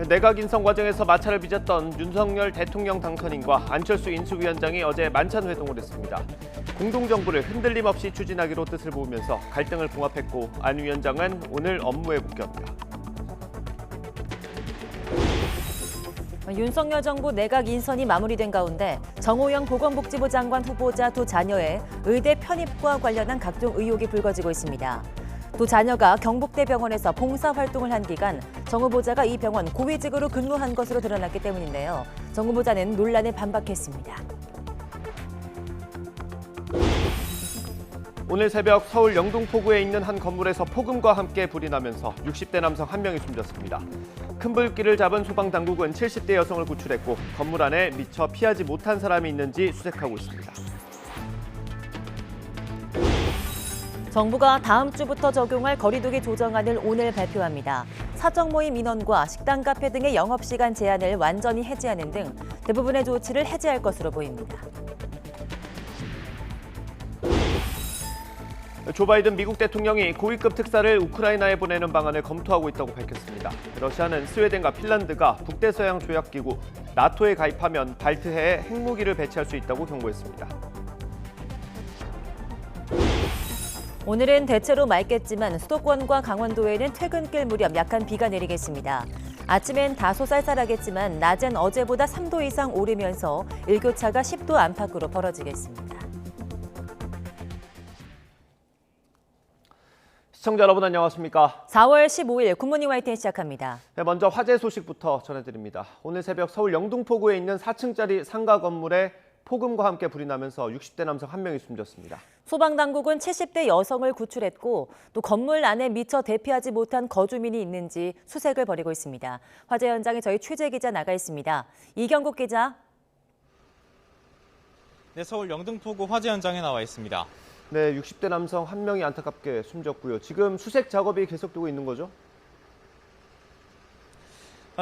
내각 인선 과정에서 마찰을 빚었던 윤석열 대통령 당선인과 안철수 인수위원장이 어제 만찬 회동을 했습니다. 공동정부를 흔들림 없이 추진하기로 뜻을 모으면서 갈등을 봉합했고 안 위원장은 오늘 업무에 복귀합니다. 윤석열 정부 내각 인선이 마무리된 가운데 정호영 보건복지부 장관 후보자 두 자녀의 의대 편입과 관련한 각종 의혹이 불거지고 있습니다. 두 자녀가 경북대병원에서 봉사활동을 한 기간 정 후보자가 이 병원 고위직으로 근무한 것으로 드러났기 때문인데요. 정 후보자는 논란에 반박했습니다. 오늘 새벽 서울 영등포구에 있는 한 건물에서 폭음과 함께 불이 나면서 60대 남성 한 명이 숨졌습니다. 큰 불길을 잡은 소방당국은 70대 여성을 구출했고 건물 안에 미처 피하지 못한 사람이 있는지 수색하고 있습니다. 정부가 다음 주부터 적용할 거리두기 조정안을 오늘 발표합니다. 사적 모임 인원과 식당, 카페 등의 영업시간 제한을 완전히 해제하는 등 대부분의 조치를 해제할 것으로 보입니다. 조 바이든 미국 대통령이 고위급 특사를 우크라이나에 보내는 방안을 검토하고 있다고 밝혔습니다. 러시아는 스웨덴과 핀란드가 북대서양 조약기구 나토에 가입하면 발트해에 핵무기를 배치할 수 있다고 경고했습니다. 오늘은 대체로 맑겠지만 수도권과 강원도에는 퇴근길 무렵 약한 비가 내리겠습니다. 아침엔 다소 쌀쌀하겠지만 낮엔 어제보다 3도 이상 오르면서 일교차가 10도 안팎으로 벌어지겠습니다. 시청자 여러분 안녕하십니까? 4월 15일 굿모닝 YTN 시작합니다. 네, 먼저 화재 소식부터 전해드립니다. 오늘 새벽 서울 영등포구에 있는 4층짜리 상가 건물에 폭음과 함께 불이 나면서 60대 남성 한 명이 숨졌습니다. 소방당국은 70대 여성을 구출했고 또 건물 안에 미처 대피하지 못한 거주민이 있는지 수색을 벌이고 있습니다. 화재 현장에 저희 취재 기자 나가 있습니다. 이경국 기자. 네, 서울 영등포구 화재 현장에 나와 있습니다. 네, 60대 남성 한 명이 안타깝게 숨졌고요. 지금 수색 작업이 계속되고 있는 거죠?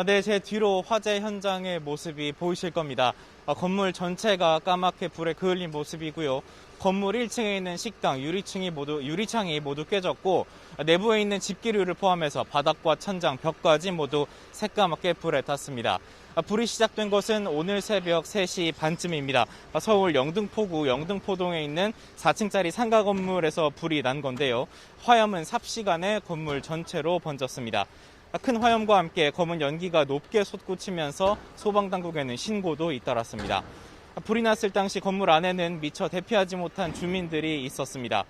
네, 제 뒤로 화재 현장의 모습이 보이실 겁니다. 건물 전체가 까맣게 불에 그을린 모습이고요. 건물 1층에 있는 식당 유리창이 모두 깨졌고 내부에 있는 집기류를 포함해서 바닥과 천장, 벽까지 모두 새까맣게 불에 탔습니다. 불이 시작된 것은 오늘 새벽 3시 반쯤입니다. 서울 영등포구 영등포동에 있는 4층짜리 상가 건물에서 불이 난 건데요. 화염은 삽시간에 건물 전체로 번졌습니다. 큰 화염과 함께 검은 연기가 높게 솟구치면서 소방당국에는 신고도 잇따랐습니다. 불이 났을 당시 건물 안에는 미처 대피하지 못한 주민들이 있었습니다.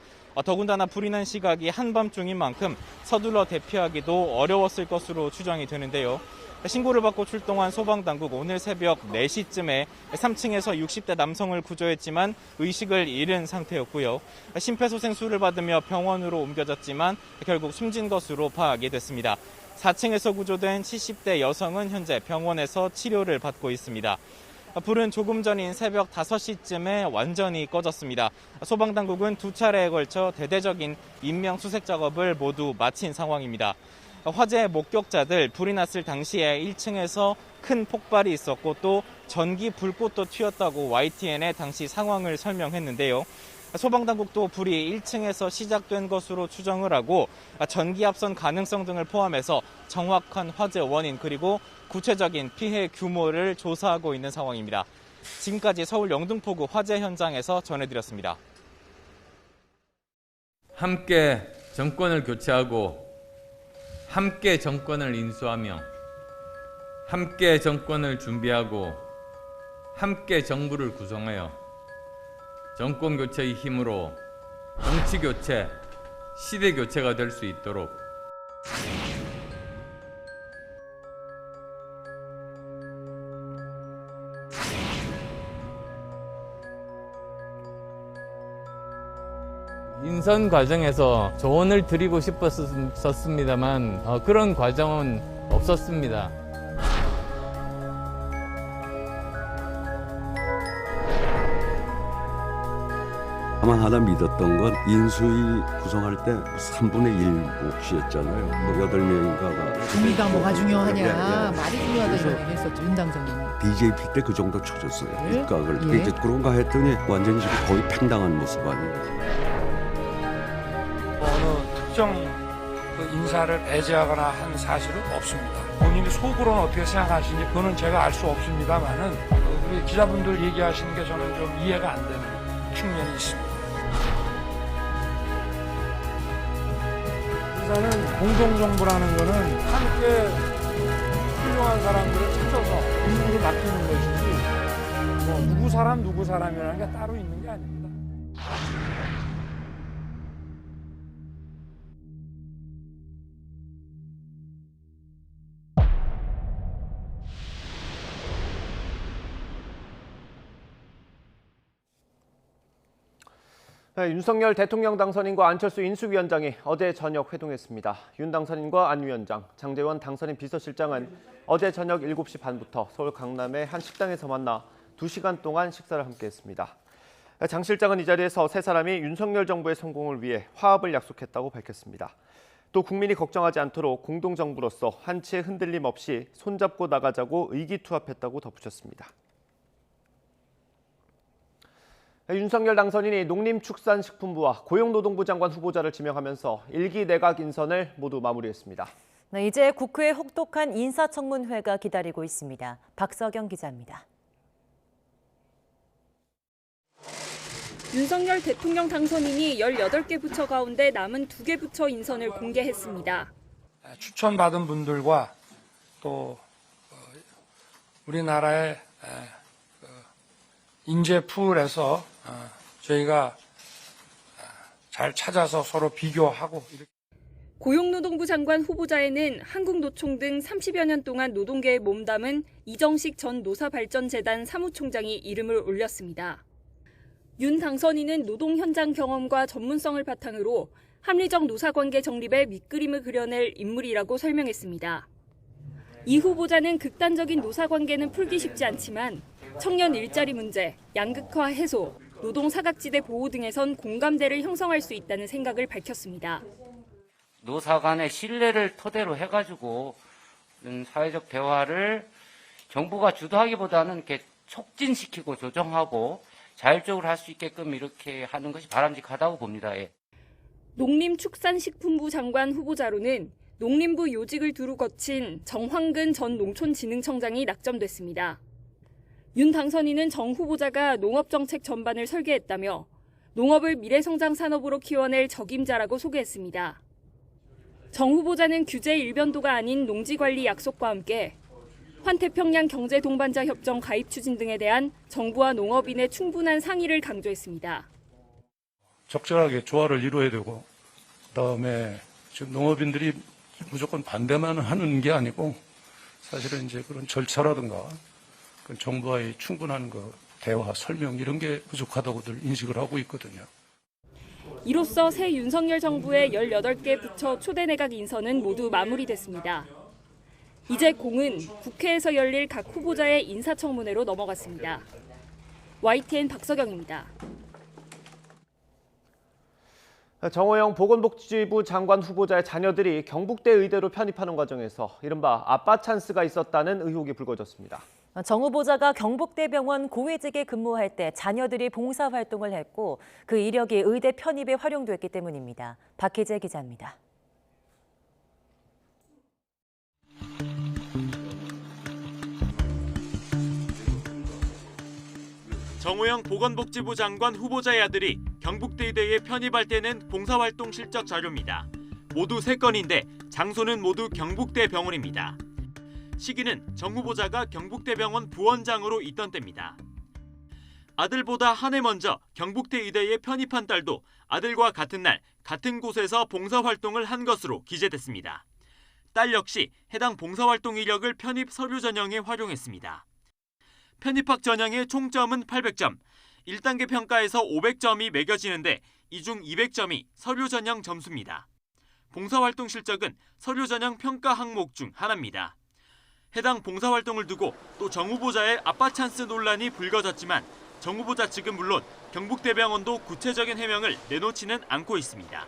더군다나 불이 난 시각이 한밤중인 만큼 서둘러 대피하기도 어려웠을 것으로 추정이 되는데요. 신고를 받고 출동한 소방당국 오늘 새벽 4시쯤에 3층에서 60대 남성을 구조했지만 의식을 잃은 상태였고요. 심폐소생술을 받으며 병원으로 옮겨졌지만 결국 숨진 것으로 파악이 됐습니다. 4층에서 구조된 70대 여성은 현재 병원에서 치료를 받고 있습니다. 불은 조금 전인 새벽 5시쯤에 완전히 꺼졌습니다. 소방당국은 2차례에 걸쳐 대대적인 인명수색 작업을 모두 마친 상황입니다. 화재 목격자들 불이 났을 당시에 1층에서 큰 폭발이 있었고 또 전기 불꽃도 튀었다고 YTN에 당시 상황을 설명했는데요. 소방당국도 불이 1층에서 시작된 것으로 추정을 하고 전기 합선 가능성 등을 포함해서 정확한 화재 원인 그리고 구체적인 피해 규모를 조사하고 있는 상황입니다. 지금까지 서울 영등포구 화재 현장에서 전해드렸습니다. 함께 정권을 교체하고 함께 정권을 인수하며 함께 정권을 준비하고 함께 정부를 구성하여 정권 교체의 힘으로 정치 교체, 시대 교체가 될 수 있도록 인선 과정에서 조언을 드리고 싶었습니다만 그런 과정은 없었습니다. 다만 하나 믿었던 건 인수위 구성할 때 3분의 1 몫이었잖아요. 뭐 8명인가가. 중위가 뭐가 중요하냐. 예. 말이 중요하다 이런 얘기 했었죠. 윤당정님이. DJP 때 그 정도 쳐줬어요. 예? 입각을. 예. 이제 그런가 했더니 완전히 지금 거의 팽당한 모습 아니에요. 어느 특정 인사를 배제하거나 한 사실은 없습니다. 본인이 속으로는 어떻게 생각하시는지 그거는 제가 알 수 없습니다만은 우리 기자분들 얘기하시는 게 저는 좀 이해가 안 되는 측면이 있습니다. 인사는 공동정부라는 거는 함께 훌륭한 사람들을 찾아서 임무를 맡기는 것이지 뭐 누구 사람이라는 게 따로 있는 게 아닙니다. 네, 윤석열 대통령 당선인과 안철수 인수위원장이 어제 저녁 회동했습니다. 윤 당선인과 안 위원장, 장제원 당선인 비서실장은 어제 저녁 7시 반부터 서울 강남의 한 식당에서 만나 2시간 동안 식사를 함께했습니다. 장 실장은 이 자리에서 세 사람이 윤석열 정부의 성공을 위해 화합을 약속했다고 밝혔습니다. 또 국민이 걱정하지 않도록 공동정부로서 한치의 흔들림 없이 손잡고 나가자고 의기투합했다고 덧붙였습니다. 윤석열 당선인이 농림축산식품부와 고용노동부 장관 후보자를 지명하면서 1기 내각 인선을 모두 마무리했습니다. 네, 이제 국회의 혹독한 인사청문회가 기다리고 있습니다. 박서경 기자입니다. 윤석열 대통령 당선인이 18개 부처 가운데 남은 2개 부처 인선을 공개했습니다. 추천받은 분들과 또 우리나라의 인재풀에서 저희가 잘 찾아서 서로 비교하고 이렇게. 고용노동부 장관 후보자에는 한국노총 등 30여 년 동안 노동계에 몸담은 이정식 전 노사발전재단 사무총장이 이름을 올렸습니다. 윤 당선인은 노동 현장 경험과 전문성을 바탕으로 합리적 노사관계 정립의 밑그림을 그려낼 인물이라고 설명했습니다. 이 후보자는 극단적인 노사관계는 풀기 쉽지 않지만 청년 일자리 문제, 양극화 해소, 노동 사각지대 보호 등에선 공감대를 형성할 수 있다는 생각을 밝혔습니다. 노사 간의 신뢰를 토대로 해가지고 사회적 대화를 정부가 주도하기보다는 이렇게 촉진시키고 조정하고 자율적으로 할 수 있게끔 이렇게 하는 것이 바람직하다고 봅니다. 예. 농림축산식품부 장관 후보자로는 농림부 요직을 두루 거친 정황근 전 농촌진흥청장이 낙점됐습니다. 윤 당선인은 정 후보자가 농업정책 전반을 설계했다며 농업을 미래성장 산업으로 키워낼 적임자라고 소개했습니다. 정 후보자는 규제 일변도가 아닌 농지관리 약속과 함께 환태평양 경제동반자 협정 가입 추진 등에 대한 정부와 농업인의 충분한 상의를 강조했습니다. 적절하게 조화를 이루어야 되고 그다음에 지금 농업인들이 무조건 반대만 하는 게 아니고 사실은 이제 그런 절차라든가 정부와의 충분한 대화, 설명 이런 게 부족하다고들 인식을 하고 있거든요. 이로써 새 윤석열 정부의 18개 부처 초대 내각 인선은 모두 마무리됐습니다. 이제 공은 국회에서 열릴 각 후보자의 인사청문회로 넘어갔습니다. YTN 박서경입니다. 정호영 보건복지부 장관 후보자의 자녀들이 경북대 의대로 편입하는 과정에서 이른바 아빠 찬스가 있었다는 의혹이 불거졌습니다. 정 후보자가 경북대병원 고위직에 근무할 때 자녀들이 봉사활동을 했고 그 이력이 의대 편입에 활용됐기 때문입니다. 박희재 기자입니다. 정호영 보건복지부 장관 후보자의 아들이 경북대 의대에 편입할 때는 봉사활동 실적 자료입니다. 모두 3건인데 장소는 모두 경북대병원입니다. 시기는 정 후보자가 경북대병원 부원장으로 있던 때입니다. 아들보다 한 해 먼저 경북대 의대에 편입한 딸도 아들과 같은 날 같은 곳에서 봉사활동을 한 것으로 기재됐습니다. 딸 역시 해당 봉사활동 이력을 편입 서류 전형에 활용했습니다. 편입학 전형의 총점은 800점, 1단계 평가에서 500점이 매겨지는데 이 중 200점이 서류 전형 점수입니다. 봉사활동 실적은 서류 전형 평가 항목 중 하나입니다. 해당 봉사활동을 두고 또 정 후보자의 아빠 찬스 논란이 불거졌지만 정 후보자 측은 물론 경북대병원도 구체적인 해명을 내놓지는 않고 있습니다.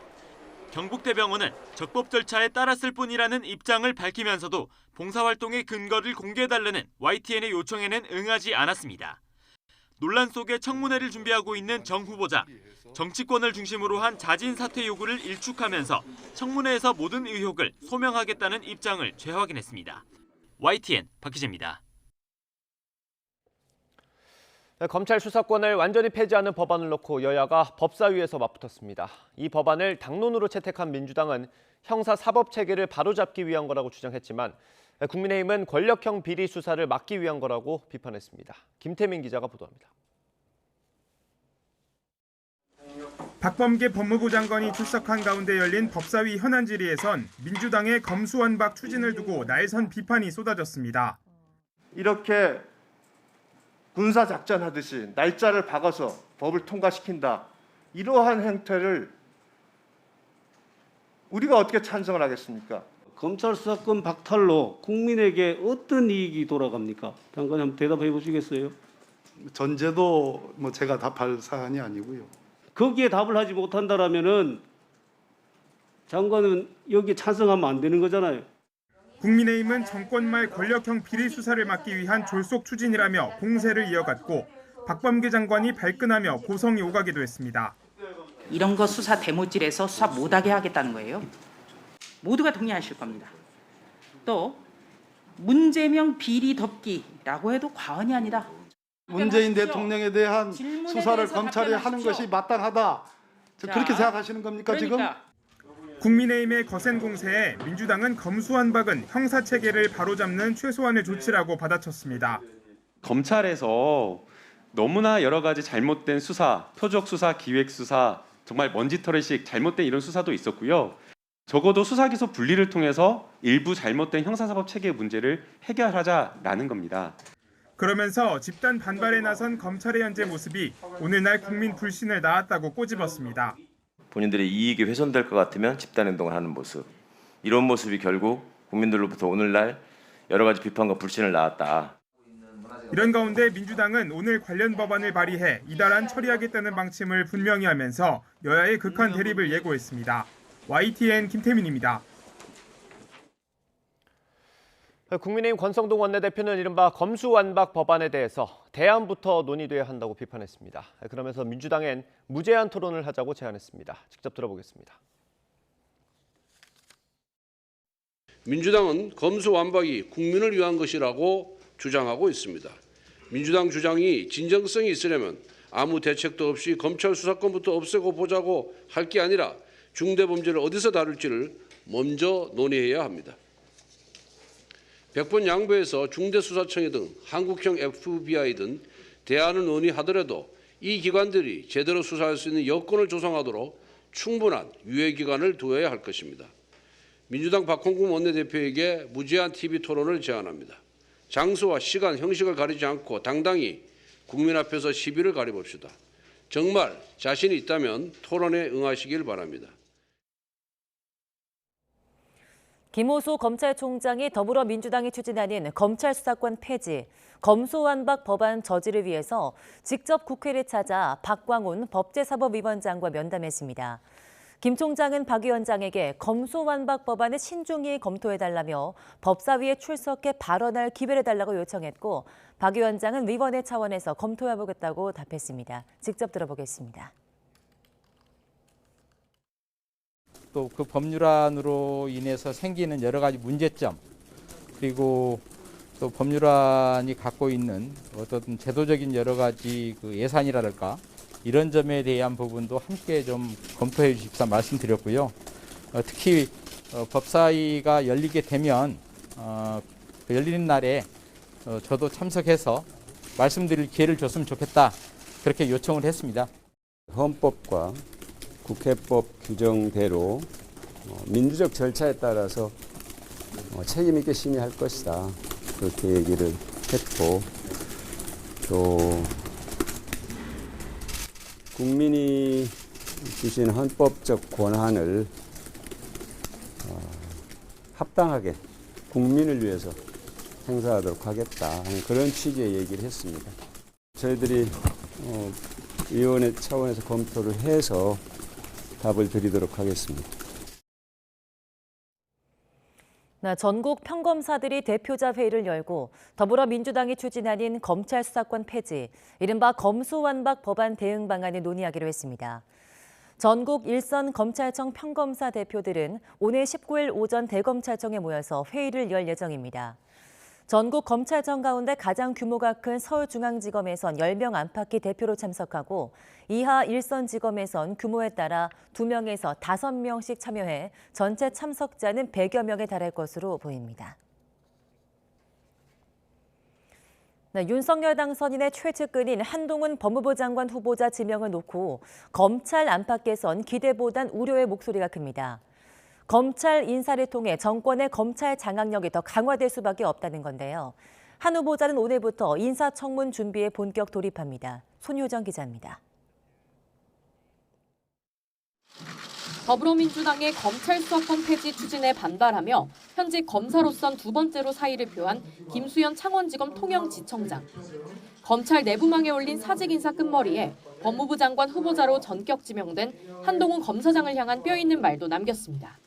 경북대병원은 적법 절차에 따랐을 뿐이라는 입장을 밝히면서도 봉사활동의 근거를 공개해달라는 YTN의 요청에는 응하지 않았습니다. 논란 속에 청문회를 준비하고 있는 정 후보자. 정치권을 중심으로 한 자진 사퇴 요구를 일축하면서 청문회에서 모든 의혹을 소명하겠다는 입장을 재확인했습니다. YTN 박희재입니다. 검찰 수사권을 완전히 폐지하는 법안을 놓고 여야가 법사위에서 맞붙었습니다. 이 법안을 당론으로 채택한 민주당은 형사 사법 체계를 바로잡기 위한 거라고 주장했지만 국민의힘은 권력형 비리 수사를 막기 위한 거라고 비판했습니다. 김태민 기자가 보도합니다. 박범계 법무부 장관이 출석한 가운데 열린 법사위 현안 질의에선 민주당의 검수완박 추진을 두고 날선 비판이 쏟아졌습니다. 이렇게 군사작전하듯이 날짜를 박아서 법을 통과시킨다. 이러한 형태를 우리가 어떻게 찬성을 하겠습니까? 검찰 수사권 박탈로 국민에게 어떤 이익이 돌아갑니까? 장관님 한번 대답해 보시겠어요? 전제도 제가 답할 사안이 아니고요. 거기에 답을 하지 못한다라면은 장관은 여기에 찬성하면 안 되는 거잖아요. 국민의힘은 정권 말 권력형 비리 수사를 막기 위한 졸속 추진이라며 공세를 이어갔고 박범계 장관이 발끈하며 고성이 오가기도 했습니다. 이런 거 수사 대못질해서 수사 못하게 하겠다는 거예요. 모두가 동의하실 겁니다. 또 문재명 비리 덮기라고 해도 과언이 아니다. 문재인 대통령에 대한 수사를 검찰이 하는 것이 마땅하다. 그렇게 생각하시는 겁니까 지금? 국민의힘의 거센 공세에 민주당은 검수완박은 형사체계를 바로잡는 최소한의 조치라고 받아쳤습니다. 검찰에서 너무나 여러 가지 잘못된 수사, 표적 수사, 기획 수사, 정말 먼지털이식 잘못된 이런 수사도 있었고요. 적어도 수사기소 분리를 통해서 일부 잘못된 형사사법 체계 문제를 해결하자라는 겁니다. 그러면서 집단 반발에 나선 검찰의 현재 모습이 오늘날 국민 불신을 낳았다고 꼬집었습니다. 본인들의 이익이 훼손될 것 같으면 집단행동을 하는 모습. 이런 모습이 결국 국민들로부터 오늘날 여러 가지 비판과 불신을 낳았다. 이런 가운데 민주당은 오늘 관련 법안을 발의해 이달 안 처리하겠다는 방침을 분명히 하면서 여야의 극한 대립을 예고했습니다. YTN 김태민입니다. 국민의힘 권성동 원내대표는 이른바 검수완박 법안에 대해서 대안부터 논의돼야 한다고 비판했습니다. 그러면서 민주당엔 무제한 토론을 하자고 제안했습니다. 직접 들어보겠습니다. 민주당은 검수완박이 국민을 위한 것이라고 주장하고 있습니다. 민주당 주장이 진정성이 있으려면 아무 대책도 없이 검찰 수사권부터 없애고 보자고 할 게 아니라 중대범죄를 어디서 다룰지를 먼저 논의해야 합니다. 100번 양보해서 중대수사청이 등 한국형 FBI 등 대안을 논의하더라도 이 기관들이 제대로 수사할 수 있는 여건을 조성하도록 충분한 유예기간을 두어야 할 것입니다. 민주당 박홍근 원내대표에게 무제한 TV 토론을 제안합니다. 장소와 시간, 형식을 가리지 않고 당당히 국민 앞에서 시비를 가려봅시다. 정말 자신이 있다면 토론에 응하시길 바랍니다. 김호수 검찰총장이 더불어민주당이 추진하는 검찰 수사권 폐지, 검수완박 법안 저지를 위해서 직접 국회를 찾아 박광훈 법제사법위원장과 면담했습니다. 김 총장은 박 위원장에게 검수완박 법안을 신중히 검토해달라며 법사위에 출석해 발언할 기회를 달라고 요청했고 박 위원장은 위원회 차원에서 검토해보겠다고 답했습니다. 직접 들어보겠습니다. 또 그 법률안으로 인해서 생기는 여러 가지 문제점 그리고 또 법률안이 갖고 있는 어떤 제도적인 여러 가지 그 예산이랄까 이런 점에 대한 부분도 함께 좀 검토해 주십사 말씀드렸고요. 특히 법사위가 열리게 되면 그 열리는 날에 저도 참석해서 말씀드릴 기회를 줬으면 좋겠다 그렇게 요청을 했습니다. 헌법과 국회법 규정대로 민주적 절차에 따라서 책임 있게 심의할 것이다. 그렇게 얘기를 했고 또 국민이 주신 헌법적 권한을 합당하게 국민을 위해서 행사하도록 하겠다 하는 그런 취지의 얘기를 했습니다. 저희들이 위원회 차원에서 검토를 해서 답을 드리도록 하겠습니다. 전국 평검사들이 대표자 회의를 열고 더불어민주당이 추진하는 검찰 수사권 폐지, 이른바 검수완박 법안 대응 방안을 논의하기로 했습니다. 전국 일선 검찰청 평검사 대표들은 오늘 19일 오전 대검찰청에 모여서 회의를 열 예정입니다. 전국 검찰청 가운데 가장 규모가 큰 서울중앙지검에선 10명 안팎이 대표로 참석하고 이하 일선지검에선 규모에 따라 2명에서 5명씩 참여해 전체 참석자는 100여 명에 달할 것으로 보입니다. 윤석열 당선인의 최측근인 한동훈 법무부 장관 후보자 지명을 놓고 검찰 안팎에선 기대보단 우려의 목소리가 큽니다. 검찰 인사를 통해 정권의 검찰 장악력이 더 강화될 수밖에 없다는 건데요. 한 후보자는 오늘부터 인사청문 준비에 본격 돌입합니다. 손효정 기자입니다. 더불어민주당의 검찰 수사권 폐지 추진에 반발하며 현직 검사로선 두 번째로 사의를 표한 김수현 창원지검 통영지청장. 검찰 내부망에 올린 사직 인사 끝머리에 법무부 장관 후보자로 전격 지명된 한동훈 검사장을 향한 뼈있는 말도 남겼습니다.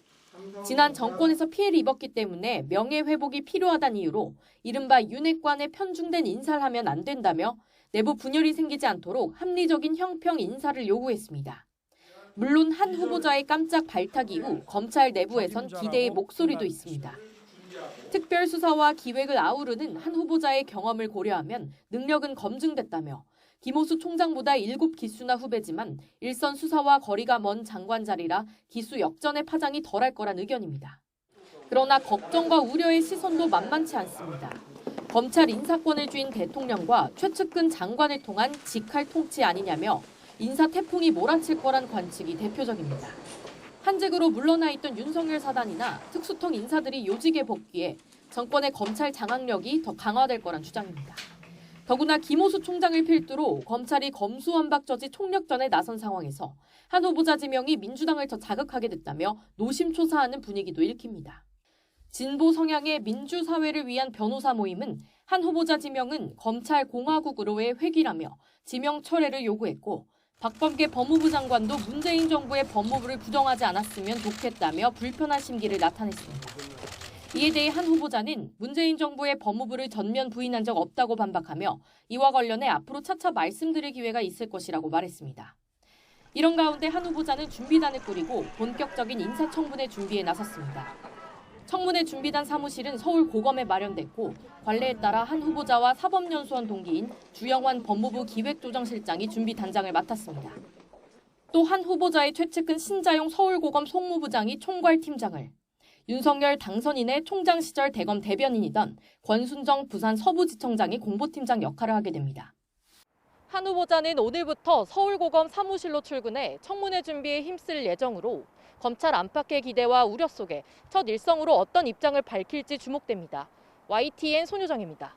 지난 정권에서 피해를 입었기 때문에 명예회복이 필요하다는 이유로 이른바 윤핵관에 편중된 인사를 하면 안 된다며 내부 분열이 생기지 않도록 합리적인 형평 인사를 요구했습니다. 물론 한 후보자의 깜짝 발탁 이후 검찰 내부에선 기대의 목소리도 있습니다. 특별수사와 기획을 아우르는 한 후보자의 경험을 고려하면 능력은 검증됐다며 김호수 총장보다 7기수나 후배지만 일선 수사와 거리가 먼 장관 자리라 기수 역전의 파장이 덜할 거란 의견입니다. 그러나 걱정과 우려의 시선도 만만치 않습니다. 검찰 인사권을 쥔 대통령과 최측근 장관을 통한 직할 통치 아니냐며 인사 태풍이 몰아칠 거란 관측이 대표적입니다. 한직으로 물러나 있던 윤석열 사단이나 특수통 인사들이 요직에 복귀해 정권의 검찰 장악력이 더 강화될 거란 주장입니다. 더구나 김호수 총장을 필두로 검찰이 검수완박 저지 총력전에 나선 상황에서 한 후보자 지명이 민주당을 더 자극하게 됐다며 노심초사하는 분위기도 읽힙니다. 진보 성향의 민주사회를 위한 변호사 모임은 한 후보자 지명은 검찰 공화국으로의 회귀라며 지명 철회를 요구했고 박범계 법무부 장관도 문재인 정부의 법무부를 부정하지 않았으면 좋겠다며 불편한 심기를 나타냈습니다. 이에 대해 한 후보자는 문재인 정부의 법무부를 전면 부인한 적 없다고 반박하며 이와 관련해 앞으로 차차 말씀드릴 기회가 있을 것이라고 말했습니다. 이런 가운데 한 후보자는 준비단을 꾸리고 본격적인 인사청문회 준비에 나섰습니다. 청문회 준비단 사무실은 서울 고검에 마련됐고 관례에 따라 한 후보자와 사법연수원 동기인 주영환 법무부 기획조정실장이 준비 단장을 맡았습니다. 또 한 후보자의 최측근 신자용 서울고검 송무부장이 총괄팀장을, 윤석열 당선인의 총장 시절 대검 대변인이던 권순정 부산 서부지청장이 공보팀장 역할을 하게 됩니다. 한 후보자는 오늘부터 서울고검 사무실로 출근해 청문회 준비에 힘쓸 예정으로 검찰 안팎의 기대와 우려 속에 첫 일성으로 어떤 입장을 밝힐지 주목됩니다. YTN 손효정입니다.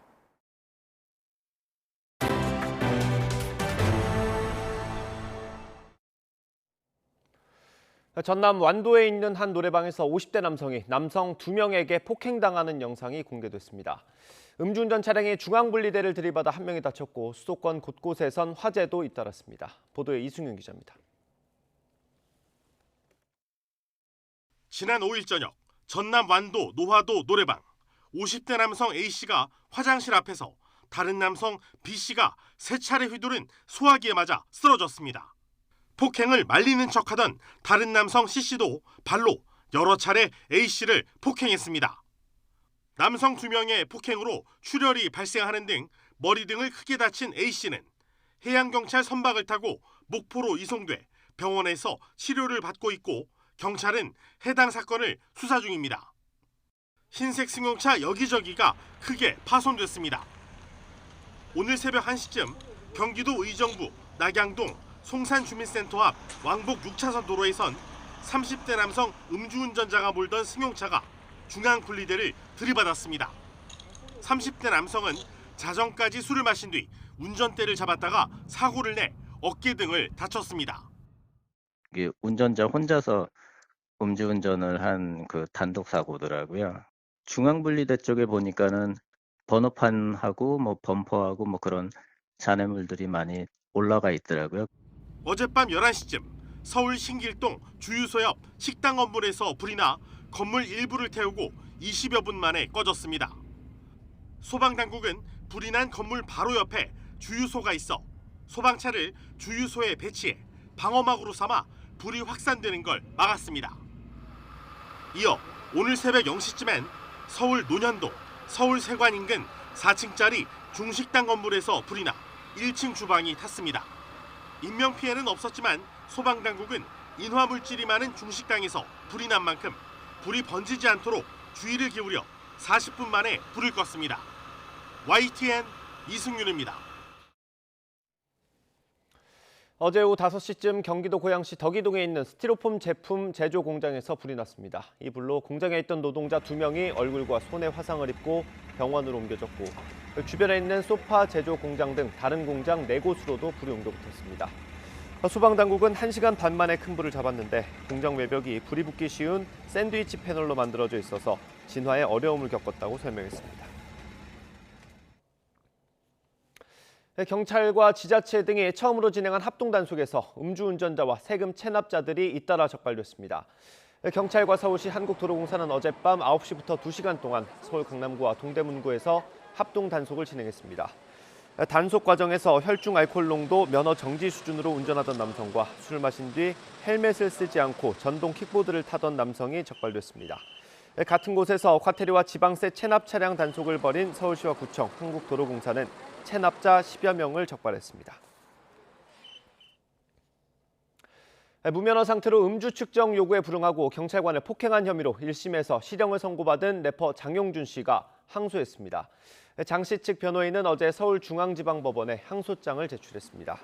전남 완도에 있는 한 노래방에서 50대 남성이 남성 2명에게 폭행당하는 영상이 공개됐습니다. 음주운전 차량이 중앙분리대를 들이받아 한 명이 다쳤고 수도권 곳곳에선 화재도 잇따랐습니다. 보도에 이승윤 기자입니다. 지난 5일 저녁 전남 완도 노화도 노래방 50대 남성 A씨가 화장실 앞에서 다른 남성 B씨가 3차례 휘두른 소화기에 맞아 쓰러졌습니다. 폭행을 말리는 척하던 다른 남성 C씨도 발로 여러 차례 A씨를 폭행했습니다. 남성 2명의 폭행으로 출혈이 발생하는 등 머리 등을 크게 다친 A씨는 해양경찰 선박을 타고 목포로 이송돼 병원에서 치료를 받고 있고 경찰은 해당 사건을 수사 중입니다. 흰색 승용차 여기저기가 크게 파손됐습니다. 오늘 새벽 1시쯤 경기도 의정부 낙양동 송산주민센터 앞 왕복 6차선 도로에선 30대 남성 음주운전자가 몰던 승용차가 중앙분리대를 들이받았습니다. 30대 남성은 자정까지 술을 마신 뒤 운전대를 잡았다가 사고를 내 어깨 등을 다쳤습니다. 이게 운전자 혼자서 음주운전을 한 그 단독 사고더라고요. 중앙분리대 쪽에 보니까는 번호판하고 뭐 범퍼하고 뭐 그런 잔해물들이 많이 올라가 있더라고요. 어젯밤 11시쯤 서울 신길동 주유소 옆 식당 건물에서 불이 나 건물 일부를 태우고 20여 분 만에 꺼졌습니다. 소방당국은 불이 난 건물 바로 옆에 주유소가 있어 소방차를 주유소에 배치해 방어막으로 삼아 불이 확산되는 걸 막았습니다. 이어 오늘 새벽 0시쯤엔 서울 논현동 서울세관 인근 4층짜리 중식당 건물에서 불이 나 1층 주방이 탔습니다. 인명피해는 없었지만 소방당국은 인화물질이 많은 중식당에서 불이 난 만큼 불이 번지지 않도록 주의를 기울여 40분 만에 불을 껐습니다. YTN 이승윤입니다. 어제 오후 5시쯤 경기도 고양시 덕이동에 있는 스티로폼 제품 제조 공장에서 불이 났습니다. 이 불로 공장에 있던 노동자 2명이 얼굴과 손에 화상을 입고 병원으로 옮겨졌고 주변에 있는 소파 제조 공장 등 다른 공장 4곳으로도 불이 옮겨붙었습니다. 소방당국은 1시간 반 만에 큰 불을 잡았는데 공장 외벽이 불이 붙기 쉬운 샌드위치 패널로 만들어져 있어서 진화에 어려움을 겪었다고 설명했습니다. 경찰과 지자체 등이 처음으로 진행한 합동단속에서 음주운전자와 세금 체납자들이 잇따라 적발됐습니다. 경찰과 서울시 한국도로공사는 어젯밤 9시부터 2시간 동안 서울 강남구와 동대문구에서 합동단속을 진행했습니다. 단속 과정에서 혈중 알코올 농도 면허 정지 수준으로 운전하던 남성과 술 마신 뒤 헬멧을 쓰지 않고 전동 킥보드를 타던 남성이 적발됐습니다. 같은 곳에서 과태료와 지방세 체납 차량 단속을 벌인 서울시와 구청, 한국도로공사는 체납자 10여 명을 적발했습니다. 무면허 상태로 음주 측정 요구에 불응하고 경찰관을 폭행한 혐의로 1심에서 실형을 선고받은 래퍼 장용준 씨가 항소했습니다. 장 씨 측 변호인은 어제 서울중앙지방법원에 항소장을 제출했습니다.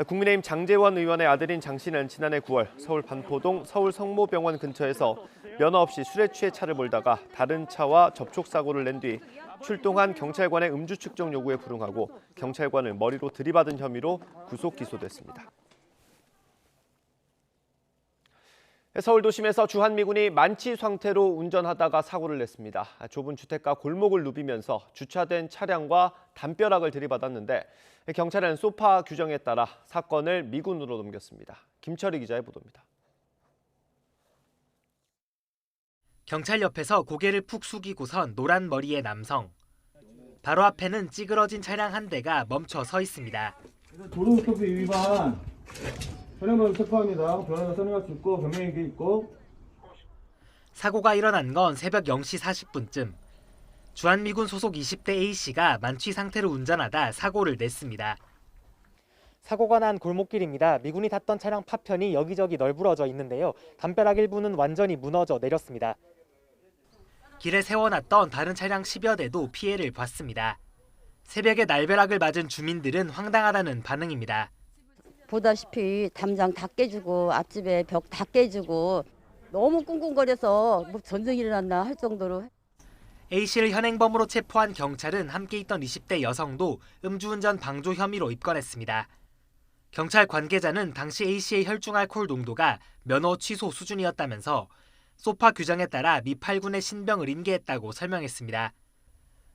국민의힘 장제원 의원의 아들인 장 씨는 지난해 9월 서울 반포동 서울성모병원 근처에서 면허 없이 술에 취해 차를 몰다가 다른 차와 접촉사고를 낸 뒤 출동한 경찰관의 음주 측정 요구에 불응하고 경찰관을 머리로 들이받은 혐의로 구속 기소됐습니다. 서울도심에서 주한미군이 만취 상태로 운전하다가 사고를 냈습니다. 좁은 주택가 골목을 누비면서 주차된 차량과 담벼락을 들이받았는데 경찰은 소파 규정에 따라 사건을 미군으로 넘겼습니다. 김철희 기자의 보도입니다. 경찰 옆에서 고개를 푹 숙이고선 노란 머리의 남성. 바로 앞에는 찌그러진 차량 한 대가 멈춰 서 있습니다. 도로교통 위반. 현행범 체포합니다. 변호사 선임할 수 있고 변명이 있고. 사고가 일어난 건 새벽 0시 40분쯤. 주한미군 소속 20대 A씨가 만취 상태로 운전하다 사고를 냈습니다. 사고가 난 골목길입니다. 미군이 탔던 차량 파편이 여기저기 널브러져 있는데요. 담벼락 일부는 완전히 무너져 내렸습니다. 길에 세워놨던 다른 차량 10여 대도 피해를 봤습니다. 새벽에 날벼락을 맞은 주민들은 황당하다는 반응입니다. 보다시피 담장 다 깨지고 앞집에 벽 다 깨지고 너무 꿍꿍거려서 뭐 전쟁이 일어났나 할 정도로. A씨를 현행범으로 체포한 경찰은 함께 있던 20대 여성도 음주운전 방조 혐의로 입건했습니다. 경찰 관계자는 당시 A씨의 혈중 알코올 농도가 면허 취소 수준이었다면서 소파 규정에 따라 미 8군의 신병을 인계했다고 설명했습니다.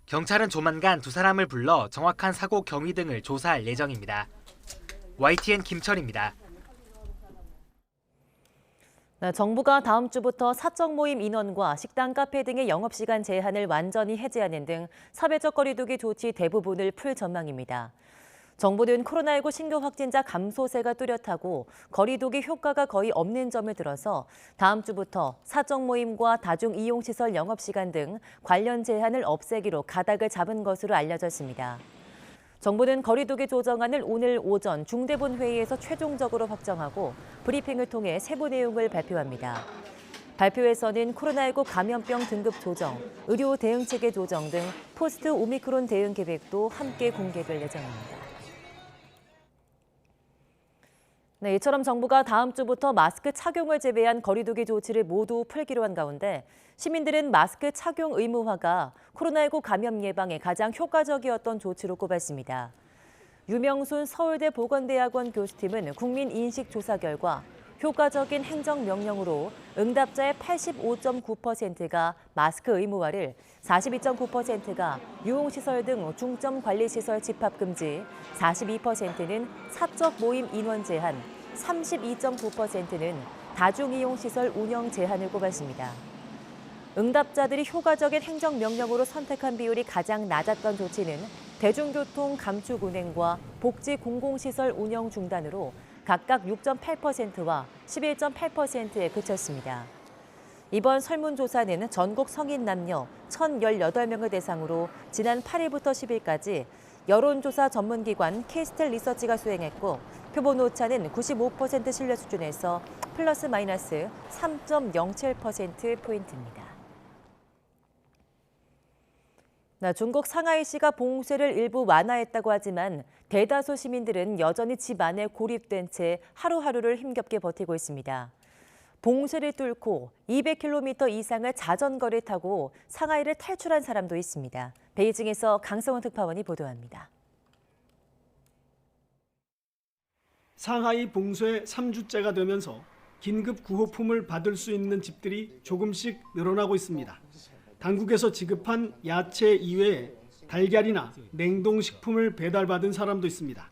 경찰은 조만간 두 사람을 불러 정확한 사고 경위 등을 조사할 예정입니다. YTN 김철입니다. 네, 정부가 다음 주부터 사적 모임 인원과 식당, 카페 등의 영업시간 제한을 완전히 해제하는 등 사회적 거리두기 조치 대부분을 풀 전망입니다. 정부는 코로나19 신규 확진자 감소세가 뚜렷하고 거리두기 효과가 거의 없는 점을 들어서 다음 주부터 사적 모임과 다중이용시설 영업시간 등 관련 제한을 없애기로 가닥을 잡은 것으로 알려져 있습니다. 정부는 거리두기 조정안을 오늘 오전 중대본 회의에서 최종적으로 확정하고 브리핑을 통해 세부 내용을 발표합니다. 발표에서는 코로나19 감염병 등급 조정, 의료 대응 체계 조정 등 포스트 오미크론 대응 계획도 함께 공개될 예정입니다. 네, 이처럼 정부가 다음 주부터 마스크 착용을 제외한 거리두기 조치를 모두 풀기로 한 가운데 시민들은 마스크 착용 의무화가 코로나19 감염 예방에 가장 효과적이었던 조치로 꼽았습니다. 유명순 서울대 보건대학원 교수팀은 국민 인식 조사 결과 효과적인 행정명령으로 응답자의 85.9%가 마스크 의무화를, 42.9%가 유흥시설 등 중점관리시설 집합금지, 42%는 사적 모임 인원 제한, 32.9%는 다중이용시설 운영 제한을 꼽았습니다. 응답자들이 효과적인 행정명령으로 선택한 비율이 가장 낮았던 조치는 대중교통 감축 운행과 복지 공공시설 운영 중단으로 각각 6.8%와 11.8%에 그쳤습니다. 이번 설문조사는 전국 성인 남녀 1,018명을 대상으로 지난 8일부터 10일까지 여론조사 전문기관 K스텔 리서치가 수행했고 표본 오차는 95% 신뢰 수준에서 플러스 마이너스 3.07%포인트입니다. 중국 상하이시가 봉쇄를 일부 완화했다고 하지만 대다수 시민들은 여전히 집 안에 고립된 채 하루하루를 힘겹게 버티고 있습니다. 봉쇄를 뚫고 200km 이상을 자전거를 타고 상하이를 탈출한 사람도 있습니다. 베이징에서 강성훈 특파원이 보도합니다. 상하이 봉쇄 3주째가 되면서 긴급 구호품을 받을 수 있는 집들이 조금씩 늘어나고 있습니다. 당국에서 지급한 야채 이외에 달걀이나 냉동식품을 배달받은 사람도 있습니다.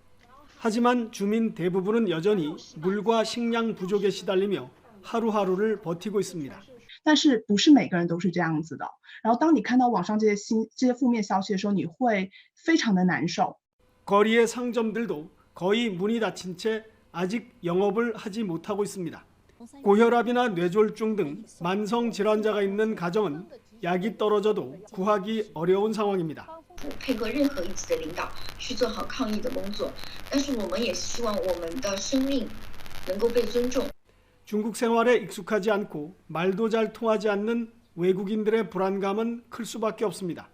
하지만 주민 대부분은 여전히 물과 식량 부족에 시달리며 하루하루를 버티고 있습니다. 但是不是每个人都是这样子的。然后当你看到网上这些负面消息的时候，你会非常的难受。 거리의 상점들도 거의 문이 닫힌 채 아직 영업을 하지 못하고 있습니다. 고혈압이나 뇌졸중 등 만성 질환자가 있는 가정은 약이 떨어져도 구하기 어려운 상황입니다. 配合任何一级的领导去做好抗疫的工作，但是我们也希望我们的生命能够被尊重。 중국 생활에 익숙하지 않고 말도 잘 통하지 않는 외국인들의 불안감은 클 수밖에 없습니다.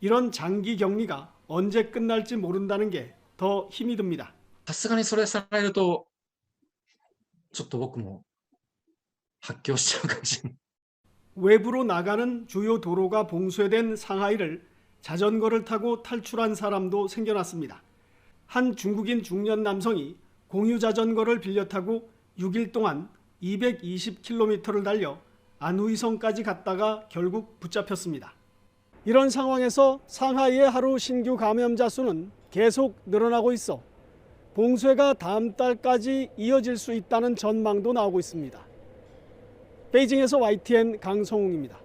이런 장기 격리가 언제 끝날지 모른다는 게 더 힘이 듭니다. さすがにそれされるとちょっと僕も発狂しちゃうかもしれない。 외부로 나가는 주요 도로가 봉쇄된 상하이를 자전거를 타고 탈출한 사람도 생겨났습니다. 한 중국인 중년 남성이 공유 자전거를 빌려 타고 6일 동안 220km를 달려 안후이성까지 갔다가 결국 붙잡혔습니다. 이런 상황에서 상하이의 하루 신규 감염자 수는 계속 늘어나고 있어 봉쇄가 다음 달까지 이어질 수 있다는 전망도 나오고 있습니다. 베이징에서 YTN 강성웅입니다.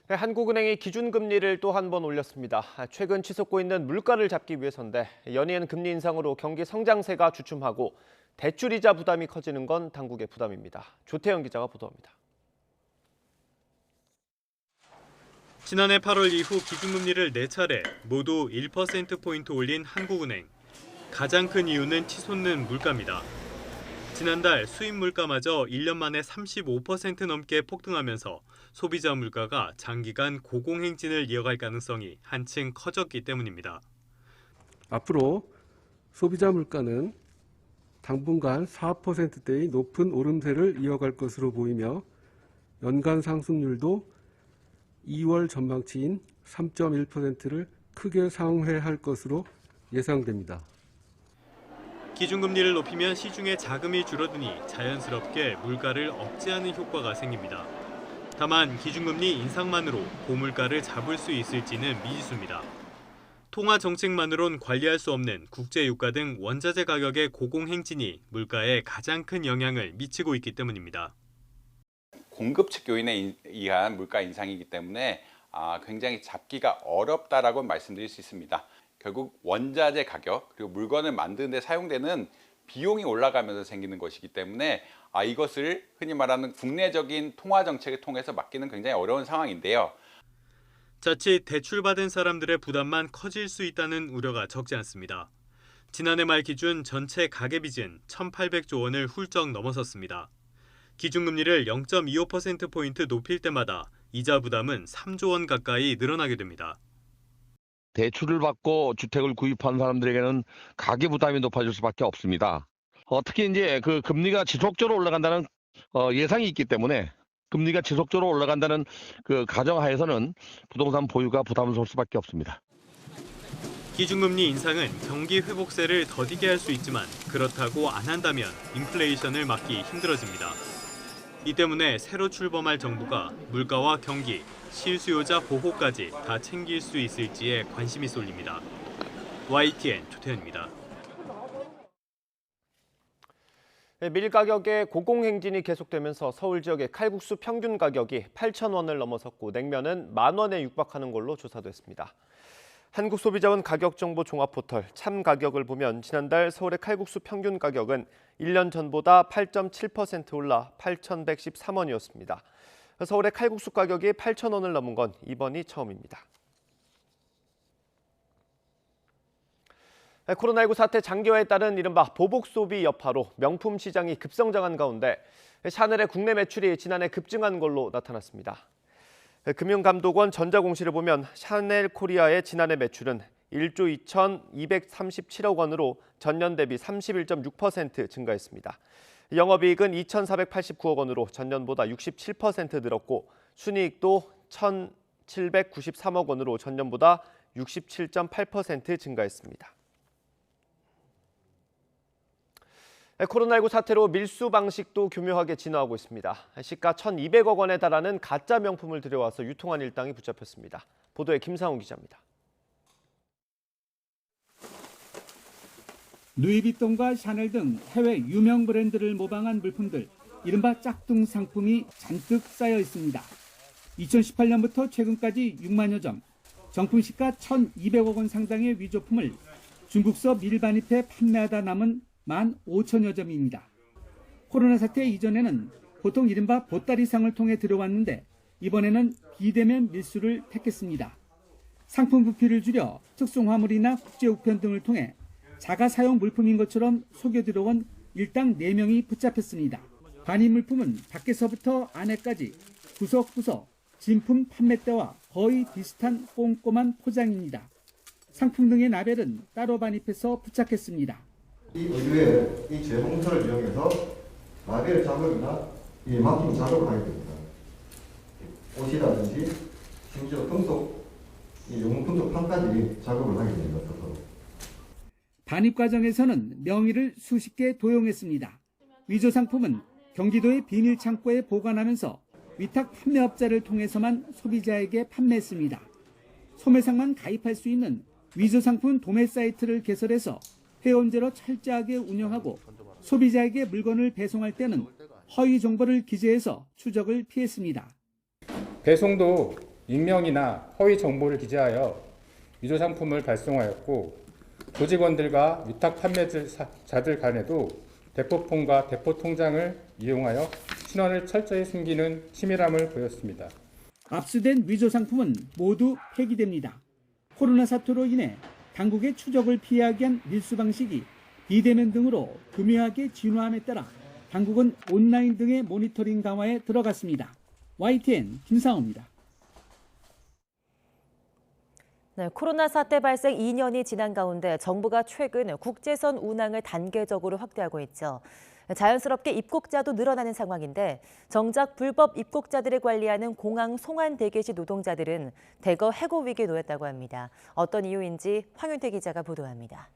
한국은행이 기준금리를 또 한 번 올렸습니다. 최근 치솟고 있는 물가를 잡기 위해서인데 연이은 금리 인상으로 경기 성장세가 주춤하고 대출이자 부담이 커지는 건 당국의 부담입니다. 조태영 기자가 보도합니다. 지난해 8월 이후 기준금리를 4차례 모두 1%포인트 올린 한국은행. 가장 큰 이유는 치솟는 물가입니다. 지난달 수입 물가마저 1년 만에 35% 넘게 폭등하면서 소비자 물가가 장기간 고공행진을 이어갈 가능성이 한층 커졌기 때문입니다. 앞으로 소비자 물가는 당분간 4%대의 높은 오름세를 이어갈 것으로 보이며 연간 상승률도 2월 전망치인 3.1%를 크게 상회할 것으로 예상됩니다. 기준금리를 높이면 시중에 자금이 줄어드니 자연스럽게 물가를 억제하는 효과가 생깁니다. 다만 기준금리 인상만으로 고물가를 잡을 수 있을지는 미지수입니다. 통화 정책만으론 관리할 수 없는 국제유가 등 원자재 가격의 고공행진이 물가에 가장 큰 영향을 미치고 있기 때문입니다. 공급 측 요인에 의한 물가 인상이기 때문에 굉장히 잡기가 어렵다라고 말씀드릴 수 있습니다. 결국 원자재 가격 그리고 물건을 만드는 데 사용되는 비용이 올라가면서 생기는 것이기 때문에 이것을 흔히 말하는 국내적인 통화 정책을 통해서 막기는 굉장히 어려운 상황인데요. 자칫 대출받은 사람들의 부담만 커질 수 있다는 우려가 적지 않습니다. 지난해 말 기준 전체 가계빚은 1,800조 원을 훌쩍 넘어섰습니다. 기준금리를 0.25%포인트 높일 때마다 이자 부담은 3조 원 가까이 늘어나게 됩니다. 대출을 받고 주택을 구입한 사람들에게는 가계 부담이 높아질 수밖에 없습니다. 특히 이제 그 금리가 지속적으로 올라간다는 예상이 있기 때문에 금리가 지속적으로 올라간다는 그 가정하에서는 부동산 보유가 부담스러울 수밖에 없습니다. 기준금리 인상은 경기 회복세를 더디게 할 수 있지만 그렇다고 안 한다면 인플레이션을 막기 힘들어집니다. 이 때문에 새로 출범할 정부가 물가와 경기, 실수요자 보호까지 다 챙길 수 있을지에 관심이 쏠립니다. YTN 조태현입니다. 밀 가격의 고공행진이 계속되면서 서울 지역의 칼국수 평균 가격이 8,000원을 넘어섰고 냉면은 10,000원에 육박하는 걸로 조사됐습니다. 한국소비자원 가격정보 종합포털 참 가격을 보면 지난달 서울의 칼국수 평균 가격은 1년 전보다 8.7% 올라 8,113원이었습니다. 서울의 칼국수 가격이 8,000원을 넘은 건 이번이 처음입니다. 코로나19 사태 장기화에 따른 이른바 보복 소비 여파로 명품 시장이 급성장한 가운데 샤넬의 국내 매출이 지난해 급증한 걸로 나타났습니다. 금융감독원 전자공시를 보면 샤넬 코리아의 지난해 매출은 1조 2,237억 원으로 전년 대비 31.6% 증가했습니다. 영업이익은 2,489억 원으로 전년보다 67% 늘었고 순이익도 1,793억 원으로 전년보다 67.8% 증가했습니다. 코로나19 사태로 밀수 방식도 교묘하게 진화하고 있습니다. 시가 1,200억 원에 달하는 가짜 명품을 들여와서 유통한 일당이 붙잡혔습니다. 보도에 김상훈 기자입니다. 루이비통과 샤넬 등 해외 유명 브랜드를 모방한 물품들, 이른바 짝퉁 상품이 잔뜩 쌓여 있습니다. 2018년부터 최근까지 6만여 점, 정품 시가 1,200억 원 상당의 위조품을 중국서 밀반입해 판매하다 남은 15,000여 점입니다. 코로나 사태 이전에는 보통 이른바 보따리상을 통해 들어왔는데 이번에는 비대면 밀수를 택했습니다. 상품 부피를 줄여 특송화물이나 국제우편 등을 통해 자가 사용 물품인 것처럼 속여 들어온 일당 4명이 붙잡혔습니다. 반입 물품은 밖에서부터 안에까지 구석구석 진품 판매대와 거의 비슷한 꼼꼼한 포장입니다. 상품 등의 라벨은 따로 반입해서 부착했습니다. 이 의류에 이 재봉틀을 이용해서 라벨 작업이나 이 마킹 작업을 하게 됩니다. 옷이라든지 심지어 금속, 이 용품도 판까지 작업을 하게 됩니다. 반입 과정에서는 명의를 수십 개 도용했습니다. 위조 상품은 경기도의 비밀 창고에 보관하면서 위탁 판매업자를 통해서만 소비자에게 판매했습니다. 소매상만 가입할 수 있는 위조 상품 도매 사이트를 개설해서 회원제로 철저하게 운영하고 소비자에게 물건을 배송할 때는 허위 정보를 기재해서 추적을 피했습니다. 배송도 익명이나 허위 정보를 기재하여 위조 상품을 발송하였고 조직원들과 위탁 판매자들 간에도 대포폰과 대포통장을 이용하여 신원을 철저히 숨기는 치밀함을 보였습니다. 압수된 위조 상품은 모두 폐기됩니다. 코로나 사태로 인해 당국의 추적을 피하기 위한 밀수 방식이 비대면 등으로 교묘하게 진화함에 따라 당국은 온라인 등의 모니터링 강화에 들어갔습니다. YTN 김상호입니다. 네, 코로나 사태 발생 2년이 지난 가운데 정부가 최근 국제선 운항을 단계적으로 확대하고 있죠. 자연스럽게 입국자도 늘어나는 상황인데 정작 불법 입국자들을 관리하는 공항 송환 대기실 노동자들은 대거 해고 위기에 놓였다고 합니다. 어떤 이유인지 황윤태 기자가 보도합니다.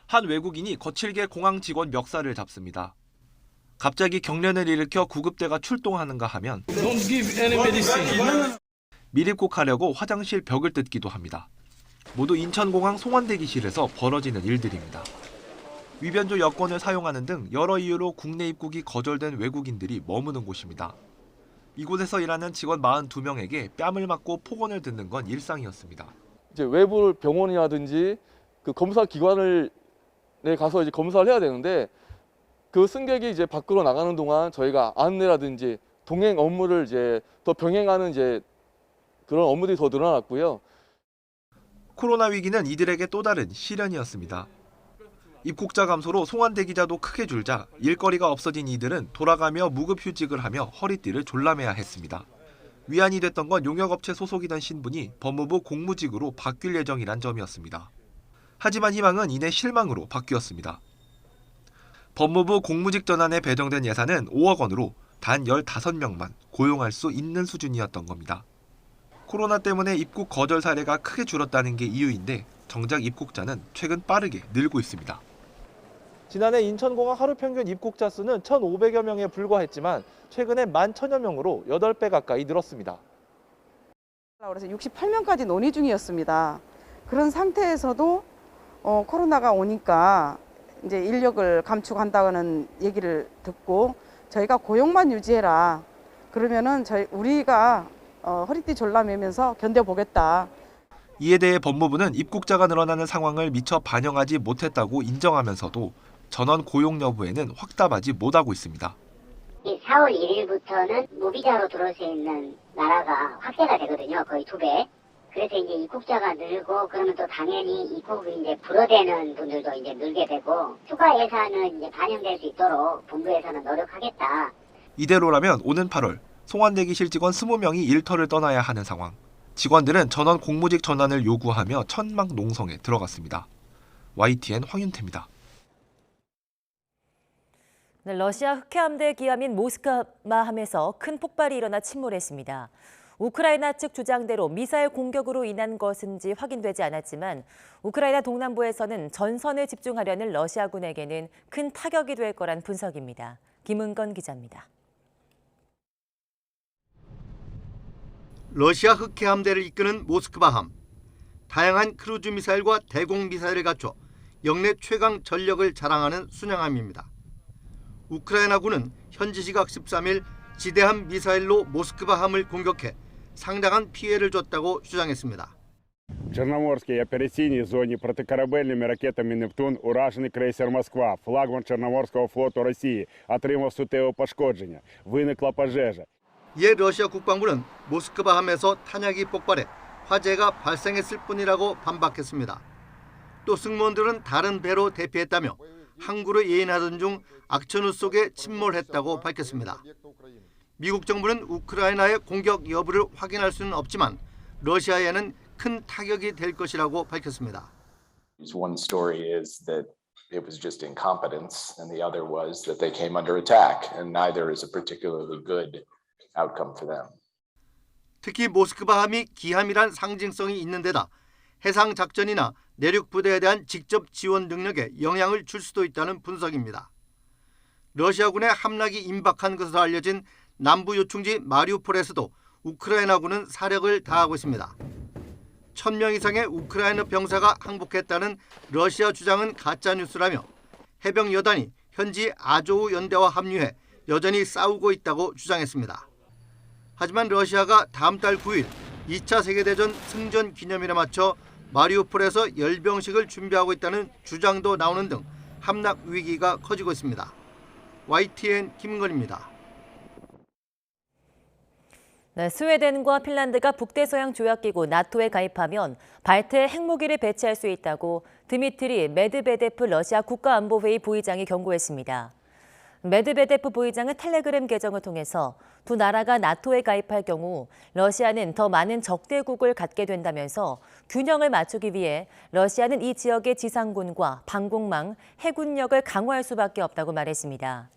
한 외국인이 거칠게 공항 직원 멱살을 잡습니다. 갑자기 경련을 일으켜 구급대가 출동하는가 하면 밀입국하려고 화장실 벽을 뜯기도 합니다. 모두 인천공항 송환대기실에서 벌어지는 일들입니다. 위변조 여권을 사용하는 등 여러 이유로 국내 입국이 거절된 외국인들이 머무는 곳입니다. 이곳에서 일하는 직원 42명에게 뺨을 맞고 폭언을 듣는 건 일상이었습니다. 이제 외부 병원이라든지 그 검사 기관을 가서 이제 검사를 해야 되는데 그 승객이 이제 밖으로 나가는 동안 저희가 안내라든지 동행 업무를 이제 더 병행하는 이제 그런 업무들이 더 늘어났고요. 코로나 위기는 이들에게 또 다른 시련이었습니다. 입국자 감소로 송환 대기자도 크게 줄자 일거리가 없어진 이들은 돌아가며 무급휴직을 하며 허리띠를 졸라매야 했습니다. 위안이 됐던 건 용역업체 소속이던 신분이 법무부 공무직으로 바뀔 예정이란 점이었습니다. 하지만 희망은 이내 실망으로 바뀌었습니다. 법무부 공무직 전환에 배정된 예산은 5억 원으로 단 15명만 고용할 수 있는 수준이었던 겁니다. 코로나 때문에 입국 거절 사례가 크게 줄었다는 게 이유인데 정작 입국자는 최근 빠르게 늘고 있습니다. 지난해 인천공항 하루 평균 입국자 수는 1,500여 명에 불과했지만 최근에 11,000여 명으로 8배 가까이 늘었습니다. 그래서 68명까지 논의 중이었습니다. 그런 상태에서도 코로나가 오니까 이제 인력을 감축한다는 얘기를 듣고 저희가 고용만 유지해라. 그러면은 우리가 허리띠 졸라매면서 견뎌보겠다. 이에 대해 법무부는 입국자가 늘어나는 상황을 미처 반영하지 못했다고 인정하면서도 전원 고용 여부에는 확답하지 못하고 있습니다. 4월 1일부터는 무비자로 들어올 수 있는 나라가 확대가 되거든요. 거의 2배. 그래서 이제 입국자가 늘고 그러면 또 당연히 입국이 이제 불어대는 분들도 이제 늘게 되고 추가 예산은 이제 반영될 수 있도록 본부에서는 노력하겠다. 이대로라면 오는 8월 송환대기실 직원 20명이 일터를 떠나야 하는 상황. 직원들은 전원 공무직 전환을 요구하며 천막 농성에 들어갔습니다. YTN 황윤태입니다. 네, 러시아 흑해함대 기함인 모스크바함에서 큰 폭발이 일어나 침몰했습니다. 우크라이나 측 주장대로 미사일 공격으로 인한 것인지 확인되지 않았지만 우크라이나 동남부에서는 전선을 집중하려는 러시아군에게는 큰 타격이 될 거란 분석입니다. 김은건 기자입니다. 러시아 흑해함대를 이끄는 모스크바함. 다양한 크루즈 미사일과 대공 미사일을 갖춰 역내 최강 전력을 자랑하는 순양함입니다. 우크라이나군은 현지 시각 13일 지대함 미사일로 모스크바함을 공격해 상당한 피해를 줬다고 주장했습니다. В Черноморской оперативной зоне протикорабельными ракетами «Нептун» уражений крейсер «Москва», флагман Чорноморського флоту Росії, отримав суттєве пошкодження. Виникла пожежа. 이에 러시아 국방부는 모스크바함에서 탄약이 폭발해 화재가 발생했을 뿐이라고 반박했습니다. 또 승무원들은 다른 배로 대피했다며 항구를 예인하던 중 악천후 속에 침몰했다고 밝혔습니다. 미국 정부는 우크라이나의 공격 여부를 확인할 수는 없지만 러시아에는 큰 타격이 될 것이라고 밝혔습니다. One story is that it was just incompetence, and the other was that they came under attack, and neither is a particularly good outcome for them. 특히 모스크바함이 기함이란 상징성이 있는 데다 해상 작전이나 내륙 부대에 대한 직접 지원 능력에 영향을 줄 수도 있다는 분석입니다. 러시아군의 함락이 임박한 것으로 알려진 남부 요충지 마리우폴에서도 우크라이나군은 사력을 다하고 있습니다. 1000명 이상의 우크라이나 병사가 항복했다는 러시아 주장은 가짜뉴스라며 해병 여단이 현지 아조우 연대와 합류해 여전히 싸우고 있다고 주장했습니다. 하지만 러시아가 다음 달 9일 2차 세계대전 승전 기념일에 맞춰 마리우폴에서 열병식을 준비하고 있다는 주장도 나오는 등 함락 위기가 커지고 있습니다. YTN 김건입니다. 네, 스웨덴과 핀란드가 북대서양 조약기구 나토에 가입하면 발트에 핵무기를 배치할 수 있다고 드미트리 메드베데프 러시아 국가안보회의 부의장이 경고했습니다. 메드베데프 부의장은 텔레그램 계정을 통해서 두 나라가 나토에 가입할 경우 러시아는 더 많은 적대국을 갖게 된다면서 균형을 맞추기 위해 러시아는 이 지역의 지상군과 방공망, 해군력을 강화할 수밖에 없다고 말했습니다.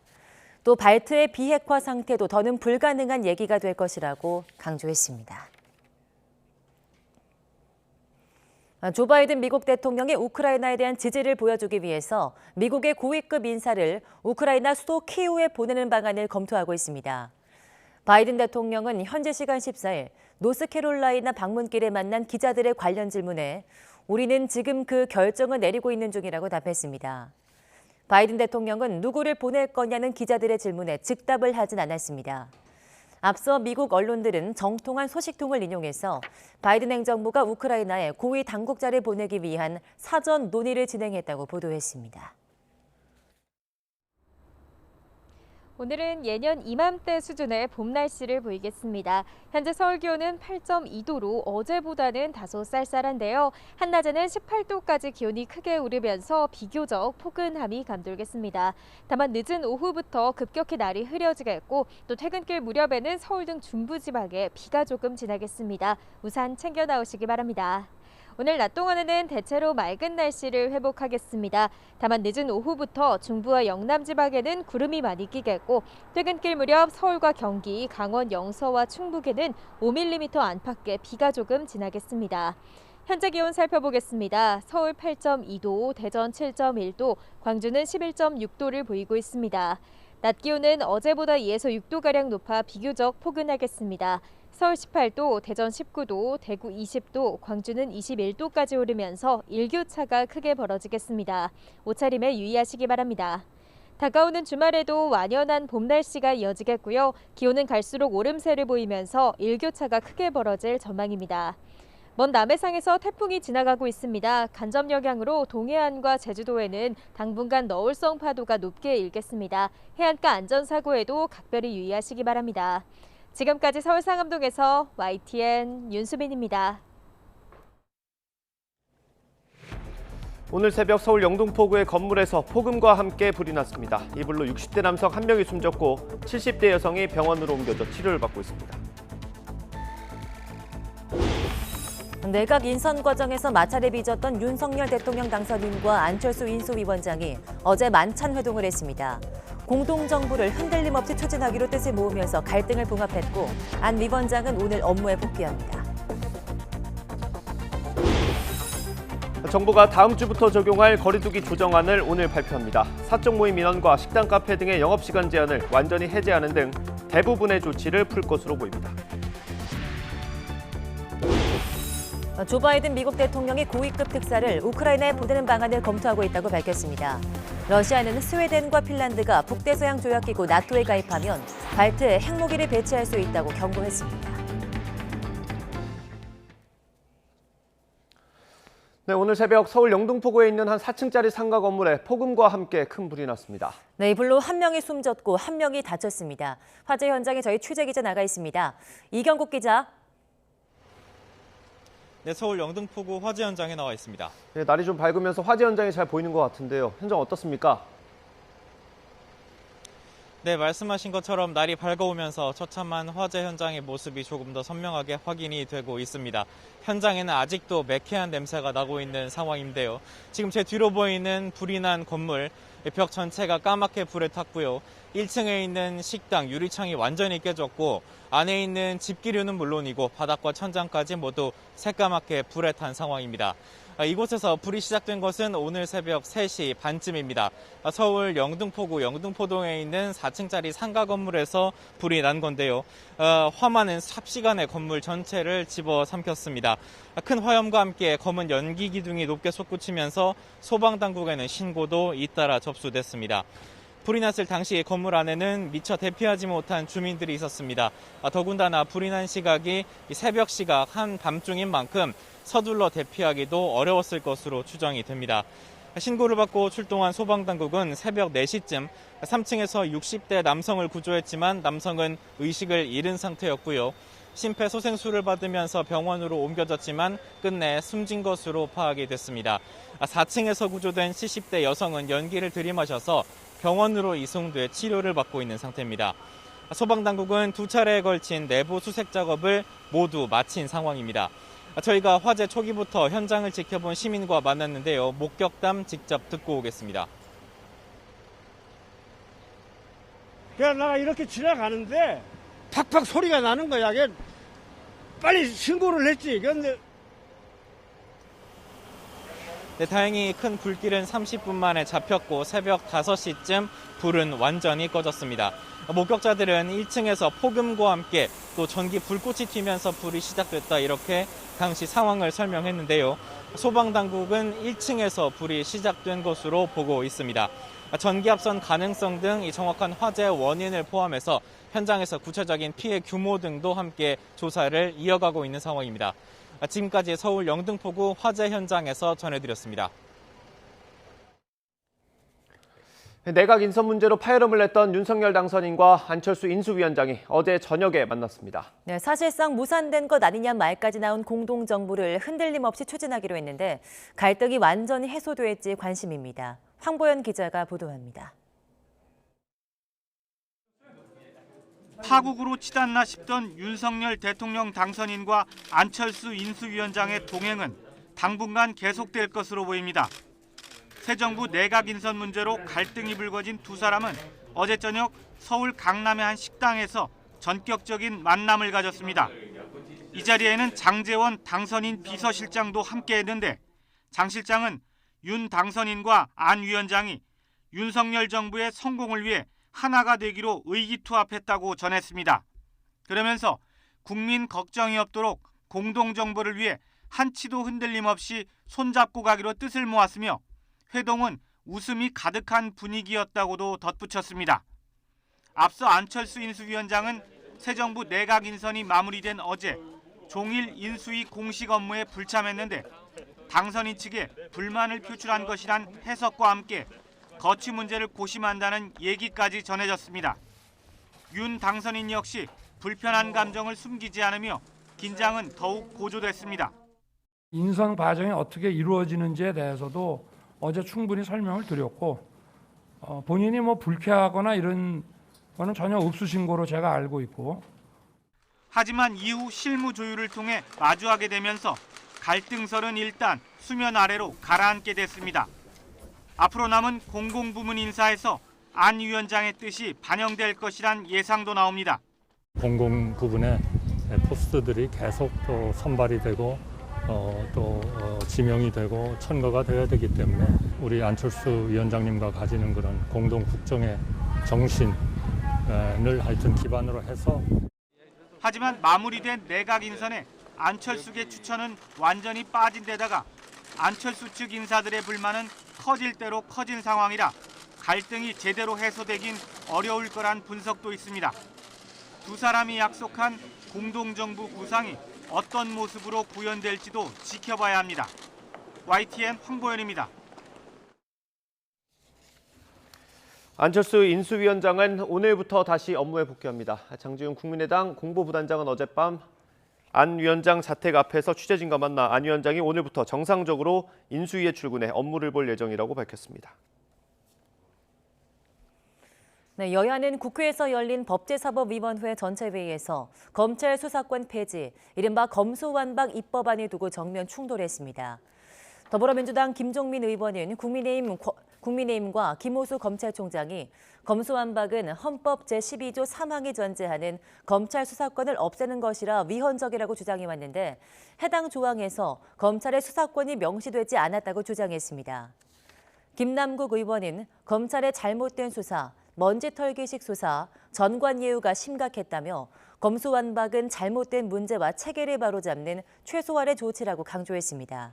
또 발트의 비핵화 상태도 더는 불가능한 얘기가 될 것이라고 강조했습니다. 조 바이든 미국 대통령이 우크라이나에 대한 지지를 보여주기 위해서 미국의 고위급 인사를 우크라이나 수도 키이우에 보내는 방안을 검토하고 있습니다. 바이든 대통령은 현지 시간 14일 노스캐롤라이나 방문길에 만난 기자들의 관련 질문에 우리는 지금 그 결정을 내리고 있는 중이라고 답했습니다. 바이든 대통령은 누구를 보낼 거냐는 기자들의 질문에 즉답을 하진 않았습니다. 앞서 미국 언론들은 정통한 소식통을 인용해서 바이든 행정부가 우크라이나에 고위 당국자를 보내기 위한 사전 논의를 진행했다고 보도했습니다. 오늘은 예년 이맘때 수준의 봄 날씨를 보이겠습니다. 현재 서울 기온은 8.2도로 어제보다는 다소 쌀쌀한데요. 한낮에는 18도까지 기온이 크게 오르면서 비교적 포근함이 감돌겠습니다. 다만 늦은 오후부터 급격히 날이 흐려지겠고 또 퇴근길 무렵에는 서울 등 중부지방에 비가 조금 지나겠습니다. 우산 챙겨 나오시기 바랍니다. 오늘 낮 동안에는 대체로 맑은 날씨를 회복하겠습니다. 다만 늦은 오후부터 중부와 영남 지방에는 구름이 많이 끼겠고 퇴근길 무렵 서울과 경기, 강원 영서와 충북에는 5mm 안팎의 비가 조금 지나겠습니다. 현재 기온 살펴보겠습니다. 서울 8.2도, 대전 7.1도, 광주는 11.6도를 보이고 있습니다. 낮 기온은 어제보다 2에서 6도가량 높아 비교적 포근하겠습니다. 서울 18도, 대전 19도, 대구 20도, 광주는 21도까지 오르면서 일교차가 크게 벌어지겠습니다. 옷차림에 유의하시기 바랍니다. 다가오는 주말에도 완연한 봄 날씨가 이어지겠고요. 기온은 갈수록 오름세를 보이면서 일교차가 크게 벌어질 전망입니다. 먼 남해상에서 태풍이 지나가고 있습니다. 간접 영향으로 동해안과 제주도에는 당분간 너울성 파도가 높게 일겠습니다. 해안가 안전사고에도 각별히 유의하시기 바랍니다. 지금까지 서울 상암동에서 YTN 윤수빈입니다. 오늘 새벽 서울 영등포구의 건물에서 폭음과 함께 불이 났습니다. 이 불로 60대 남성 1명이 숨졌고 70대 여성이 병원으로 옮겨져 치료를 받고 있습니다. 내각 인선 과정에서 마찰을 빚었던 윤석열 대통령 당선인과 안철수 인수위원장이 어제 만찬 회동을 했습니다. 공동정부를 흔들림 없이 추진하기로 뜻을 모으면서 갈등을 봉합했고 안 위원장은 오늘 업무에 복귀합니다. 정부가 다음 주부터 적용할 거리두기 조정안을 오늘 발표합니다. 사적 모임 인원과 식당, 카페 등의 영업시간 제한을 완전히 해제하는 등 대부분의 조치를 풀 것으로 보입니다. 조 바이든 미국 대통령이 고위급 특사를 우크라이나에 보내는 방안을 검토하고 있다고 밝혔습니다. 러시아는 스웨덴과 핀란드가 북대서양 조약기구 나토에 가입하면 발트에 핵무기를 배치할 수 있다고 경고했습니다. 네, 오늘 새벽 서울 영등포구에 있는 한 4층짜리 상가 건물에 폭음과 함께 큰 불이 났습니다. 네, 이 불로 1명이 숨졌고 1명이 다쳤습니다. 화재 현장에 저희 취재 기자 나가 있습니다. 이경국 기자. 네, 서울 영등포구 화재 현장에 나와 있습니다. 네, 날이 좀 밝으면서 화재 현장이 잘 보이는 것 같은데요. 현장 어떻습니까? 네, 말씀하신 것처럼 날이 밝아오면서 처참한 화재 현장의 모습이 조금 더 선명하게 확인이 되고 있습니다. 현장에는 아직도 매캐한 냄새가 나고 있는 상황인데요. 지금 제 뒤로 보이는 불이 난 건물, 벽 전체가 까맣게 불에 탔고요. 1층에 있는 식당 유리창이 완전히 깨졌고 안에 있는 집기류는 물론이고 바닥과 천장까지 모두 새까맣게 불에 탄 상황입니다. 이곳에서 불이 시작된 것은 오늘 새벽 3시 반쯤입니다. 서울 영등포구 영등포동에 있는 4층짜리 상가 건물에서 불이 난 건데요. 화만은 삽시간에 건물 전체를 집어삼켰습니다. 큰 화염과 함께 검은 연기 기둥이 높게 솟구치면서 소방당국에는 신고도 잇따라 접수됐습니다. 불이 났을 당시 건물 안에는 미처 대피하지 못한 주민들이 있었습니다. 더군다나 불이 난 시각이 새벽 시각 한밤중인 만큼 서둘러 대피하기도 어려웠을 것으로 추정이 됩니다. 신고를 받고 출동한 소방당국은 새벽 4시쯤 3층에서 60대 남성을 구조했지만 남성은 의식을 잃은 상태였고요. 심폐소생술을 받으면서 병원으로 옮겨졌지만 끝내 숨진 것으로 파악이 됐습니다. 4층에서 구조된 70대 여성은 연기를 들이마셔서 병원으로 이송돼 치료를 받고 있는 상태입니다. 소방당국은 2차례에 걸친 내부 수색 작업을 모두 마친 상황입니다. 저희가 화재 초기부터 현장을 지켜본 시민과 만났는데요. 목격담 직접 듣고 오겠습니다. 그냥 내가 이렇게 지나가는데 팍팍 소리가 나는 거야. 빨리 신고를 했지. 근데 네, 다행히 큰 불길은 30분 만에 잡혔고 새벽 5시쯤 불은 완전히 꺼졌습니다. 목격자들은 1층에서 폭음과 함께 또 전기 불꽃이 튀면서 불이 시작됐다 이렇게 당시 상황을 설명했는데요. 소방당국은 1층에서 불이 시작된 것으로 보고 있습니다. 전기합선 가능성 등 이 정확한 화재 원인을 포함해서 현장에서 구체적인 피해 규모 등도 함께 조사를 이어가고 있는 상황입니다. 지금까지 서울 영등포구 화재 현장에서 전해드렸습니다. 내각 인선 문제로 파열음을 냈던 윤석열 당선인과 안철수 인수위원장이 어제 저녁에 만났습니다. 네, 사실상 무산된 것 아니냐 말까지 나온 공동정부를 흔들림 없이 추진하기로 했는데 갈등이 완전히 해소될지 관심입니다. 황보연 기자가 보도합니다. 파국으로 치닫나 싶던 윤석열 대통령 당선인과 안철수 인수위원장의 동행은 당분간 계속될 것으로 보입니다. 새 정부 내각 인선 문제로 갈등이 불거진 두 사람은 어제 저녁 서울 강남의 한 식당에서 전격적인 만남을 가졌습니다. 이 자리에는 장제원 당선인 비서실장도 함께했는데 장 실장은 윤 당선인과 안 위원장이 윤석열 정부의 성공을 위해 하나가 되기로 의기투합했다고 전했습니다. 그러면서 국민 걱정이 없도록 공동정부를 위해 한치도 흔들림 없이 손잡고 가기로 뜻을 모았으며 회동은 웃음이 가득한 분위기였다고도 덧붙였습니다. 앞서 안철수 인수위원장은 새 정부 내각 인선이 마무리된 어제 종일 인수위 공식 업무에 불참했는데 당선인 측에 불만을 표출한 것이란 해석과 함께 거취 문제를 고심한다는 얘기까지 전해졌습니다. 윤 당선인 역시 불편한 감정을 숨기지 않으며 긴장은 더욱 고조됐습니다. 인선 과정이 어떻게 이루어지는지에 대해서도 어제 충분히 설명을 드렸고 본인이 불쾌하거나 이런 거는 전혀 없으신 거로 제가 알고 있고. 하지만 이후 실무 조율을 통해 마주하게 되면서 갈등설은 일단 수면 아래로 가라앉게 됐습니다. 앞으로 남은 공공부문 인사에서 안 위원장의 뜻이 반영될 것이란 예상도 나옵니다. 공공 부분에 포스트들이 계속 또 선발이 되고 또 지명이 되고 천거가 되어야 되기 때문에 우리 안철수 위원장님과 가지는 그런 공동 국정의 정신을 하여튼 기반으로 해서. 하지만 마무리된 내각 인선에 안철수계 추천은 완전히 빠진 데다가 안철수 측 인사들의 불만은 커질 대로 커진 상황이라 갈등이 제대로 해소되긴 어려울 거란 분석도 있습니다. 두 사람이 약속한 공동정부 구상이 어떤 모습으로 구현될지도 지켜봐야 합니다. YTN 황보현입니다. 안철수 인수위원장은 오늘부터 다시 업무에 복귀합니다. 장지훈 국민의당 공보부단장은 어젯밤 안 위원장 자택 앞에서 취재진과 만나 안 위원장이 오늘부터 정상적으로 인수위에 출근해 업무를 볼 예정이라고 밝혔습니다. 네, 여야는 국회에서 열린 법제사법위원회 전체회의에서 검찰 수사권 폐지, 이른바 검수완박 입법안을 두고 정면 충돌했습니다. 더불어민주당 김종민 의원은 국민의힘과 김호수 검찰총장이 검수완박은 헌법 제12조 3항이 전제하는 검찰 수사권을 없애는 것이라 위헌적이라고 주장해왔는데 해당 조항에서 검찰의 수사권이 명시되지 않았다고 주장했습니다. 김남국 의원은 검찰의 잘못된 수사, 먼지털기식 수사, 전관 예우가 심각했다며 검수완박은 잘못된 문제와 체계를 바로잡는 최소한의 조치라고 강조했습니다.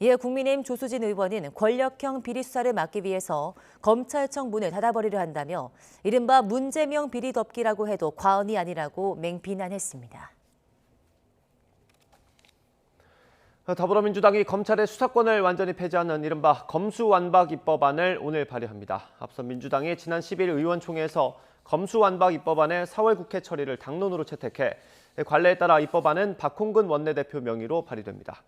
이에 국민의힘 조수진 의원은 권력형 비리 수사를 막기 위해서 검찰청 문을 닫아버리려 한다며 이른바 문제명 비리 덮기라고 해도 과언이 아니라고 맹비난했습니다. 더불어민주당이 검찰의 수사권을 완전히 폐지하는 이른바 검수완박 입법안을 오늘 발의합니다. 앞서 민주당이 지난 10일 의원총회에서 검수완박 입법안의 4월 국회 처리를 당론으로 채택해 관례에 따라 입법안은 박홍근 원내대표 명의로 발의됩니다.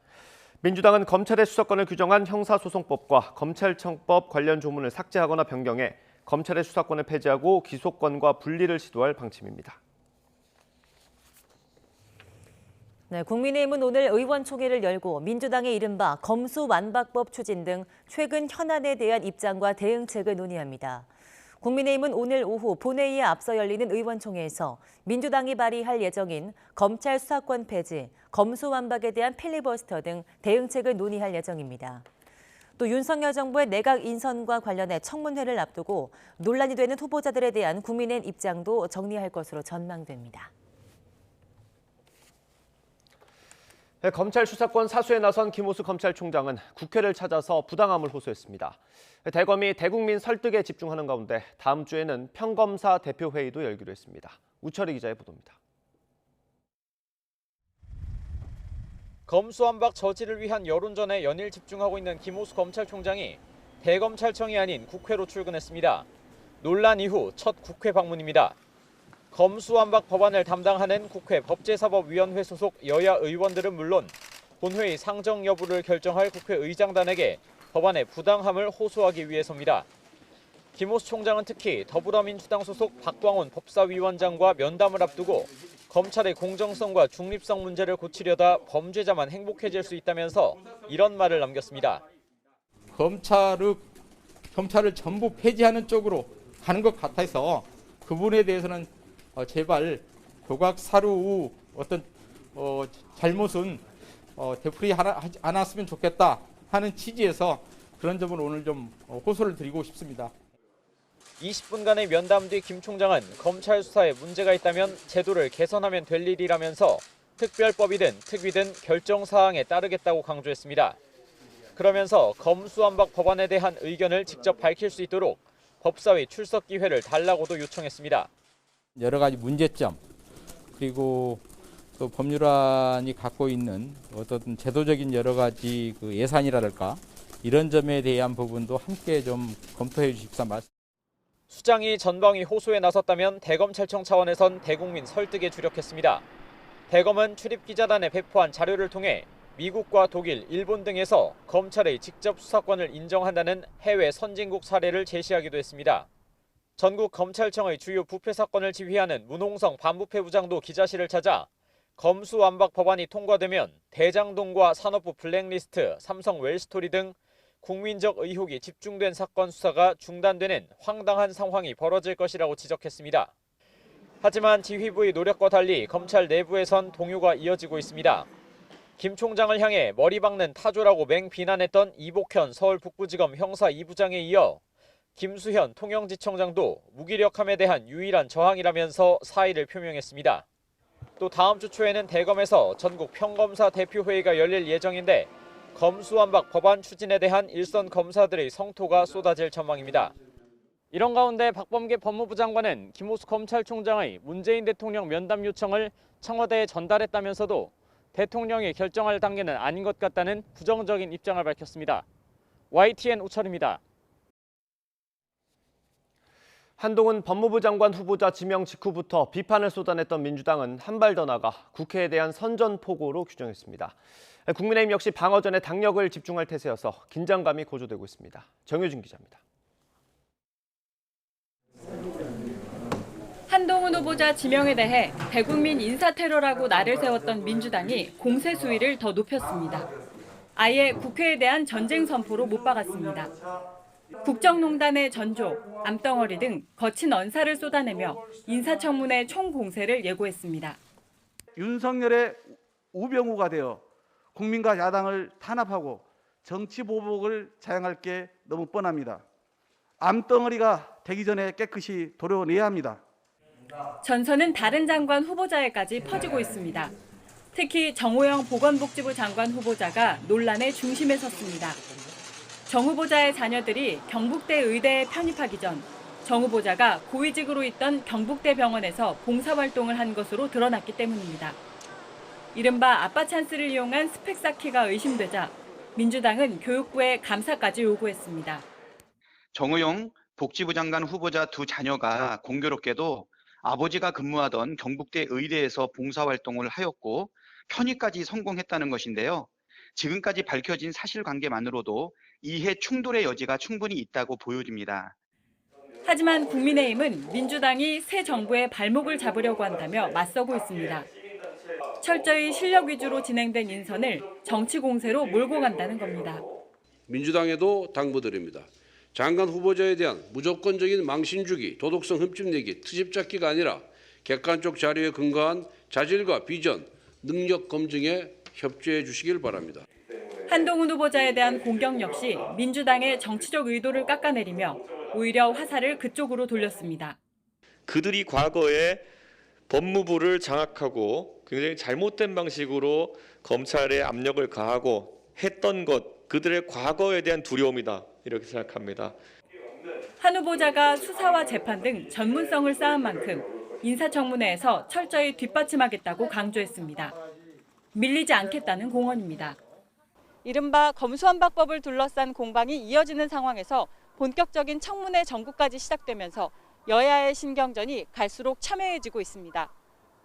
민주당은 검찰의 수사권을 규정한 형사소송법과 검찰청법 관련 조문을 삭제하거나 변경해 검찰의 수사권을 폐지하고 기소권과 분리를 시도할 방침입니다. 네, 국민의힘은 오늘 의원총회를 열고 민주당의 이른바 검수완박법 추진 등 최근 현안에 대한 입장과 대응책을 논의합니다. 국민의힘은 오늘 오후 본회의에 앞서 열리는 의원총회에서 민주당이 발의할 예정인 검찰 수사권 폐지, 검수완박에 대한 필리버스터 등 대응책을 논의할 예정입니다. 또 윤석열 정부의 내각 인선과 관련해 청문회를 앞두고 논란이 되는 후보자들에 대한 국민의힘 입장도 정리할 것으로 전망됩니다. 검찰 수사권 사수에 나선 김호수 검찰총장은 국회를 찾아서 부당함을 호소했습니다. 대검이 대국민 설득에 집중하는 가운데 다음 주에는 평검사 대표회의도 열기로 했습니다. 우철희 기자의 보도입니다. 검수완박 저지를 위한 여론전에 연일 집중하고 있는 김호수 검찰총장이 대검찰청이 아닌 국회로 출근했습니다. 논란 이후 첫 국회 방문입니다. 검수완박 법안을 담당하는 국회 법제사법위원회 소속 여야 의원들은 물론 본회의 상정 여부를 결정할 국회의장단에게 법안의 부당함을 호소하기 위해서입니다. 김호수 총장은 특히 더불어민주당 소속 박광훈 법사위원장과 면담을 앞두고 검찰의 공정성과 중립성 문제를 고치려다 범죄자만 행복해질 수 있다면서 이런 말을 남겼습니다. 검찰을 전부 폐지하는 쪽으로 가는 것 같아서 그 부분에 대해서는 제발 조각사루 어떤 잘못은 되풀이 않았으면 좋겠다 하는 취지에서 그런 점을 오늘 좀 호소를 드리고 싶습니다. 20분간의 면담 뒤 김 총장은 검찰 수사에 문제가 있다면 제도를 개선하면 될 일이라면서 특별법이든 특위든 결정 사항에 따르겠다고 강조했습니다. 그러면서 검수완박 법안에 대한 의견을 직접 밝힐 수 있도록 법사위 출석 기회를 달라고도 요청했습니다. 여러 가지 문제점 그리고 또 법률안이 갖고 있는 어떤 제도적인 여러 가지 그 예산이랄까 이런 점에 대한 부분도 함께 좀 검토해 주십사 말씀. 수장이 전방위 호소에 나섰다면 대검찰청 차원에선 대국민 설득에 주력했습니다. 대검은 출입기자단에 배포한 자료를 통해 미국과 독일, 일본 등에서 검찰의 직접 수사권을 인정한다는 해외 선진국 사례를 제시하기도 했습니다. 전국 검찰청의 주요 부패 사건을 지휘하는 문홍성 반부패부장도 기자실을 찾아 검수완박 법안이 통과되면 대장동과 산업부 블랙리스트, 삼성 웰스토리 등 국민적 의혹이 집중된 사건 수사가 중단되는 황당한 상황이 벌어질 것이라고 지적했습니다. 하지만 지휘부의 노력과 달리 검찰 내부에선 동요가 이어지고 있습니다. 김 총장을 향해 머리 박는 타조라고 맹비난했던 이복현 서울 북부지검 형사 2부장에 이어 김수현 통영지청장도 무기력함에 대한 유일한 저항이라면서 사의를 표명했습니다. 또 다음 주 초에는 대검에서 전국 평검사 대표회의가 열릴 예정인데 검수완박 법안 추진에 대한 일선 검사들의 성토가 쏟아질 전망입니다. 이런 가운데 박범계 법무부 장관은 김호수 검찰총장의 문재인 대통령 면담 요청을 청와대에 전달했다면서도 대통령이 결정할 단계는 아닌 것 같다는 부정적인 입장을 밝혔습니다. YTN 우철입니다. 한동훈 법무부 장관 후보자 지명 직후부터 비판을 쏟아냈던 민주당은 한 발 더 나가 국회에 대한 선전포고로 규정했습니다. 국민의힘 역시 방어전에 당력을 집중할 태세여서 긴장감이 고조되고 있습니다. 정효진 기자입니다. 한동훈 후보자 지명에 대해 대국민 인사테러라고 날을 세웠던 민주당이 공세 수위를 더 높였습니다. 아예 국회에 대한 전쟁 선포로 못 박았습니다. 국정농단의 전조, 암덩어리 등 거친 언사를 쏟아내며 인사청문회 총공세를 예고했습니다. 윤석열의 우병우가 되어 국민과 야당을 탄압하고 정치 보복을 자행할 게 너무 뻔합니다. 암덩어리가 되기 전에 깨끗이 도려내야 합니다. 전선은 다른 장관 후보자에까지 퍼지고 있습니다. 특히 정호영 보건복지부 장관 후보자가 논란의 중심에 섰습니다. 정 후보자의 자녀들이 경북대 의대에 편입하기 전 정 후보자가 고위직으로 있던 경북대 병원에서 봉사활동을 한 것으로 드러났기 때문입니다. 이른바 아빠 찬스를 이용한 스펙 쌓기가 의심되자 민주당은 교육부에 감사까지 요구했습니다. 정호영 복지부 장관 후보자 두 자녀가 공교롭게도 아버지가 근무하던 경북대 의대에서 봉사활동을 하였고 편입까지 성공했다는 것인데요. 지금까지 밝혀진 사실관계만으로도 이해 충돌의 여지가 충분히 있다고 보여집니다. 하지만 국민의힘은 민주당이 새 정부의 발목을 잡으려고 한다며 맞서고 있습니다. 철저히 실력 위주로 진행된 인선을 정치 공세로 몰고 간다는 겁니다. 민주당에도 당부드립니다. 장관 후보자에 대한 무조건적인 망신 주기, 도덕성 흠집내기, 트집 잡기가 아니라 객관적 자료에 근거한 자질과 비전, 능력 검증에 협조해 주시길 바랍니다. 한동훈 후보자에 대한 공격 역시 민주당의 정치적 의도를 깎아내리며 오히려 화살을 그쪽으로 돌렸습니다. 그들이 과거에 법무부를 장악하고 굉장히 잘못된 방식으로 검찰에 압력을 가하고 했던 것, 그들의 과거에 대한 두려움이다, 이렇게 생각합니다. 한 후보자가 수사와 재판 등 전문성을 쌓은 만큼 인사청문회에서 철저히 뒷받침하겠다고 강조했습니다. 밀리지 않겠다는 공언입니다. 이른바 검수완박법을 둘러싼 공방이 이어지는 상황에서 본격적인 청문회 전국까지 시작되면서 여야의 신경전이 갈수록 첨예해지고 있습니다.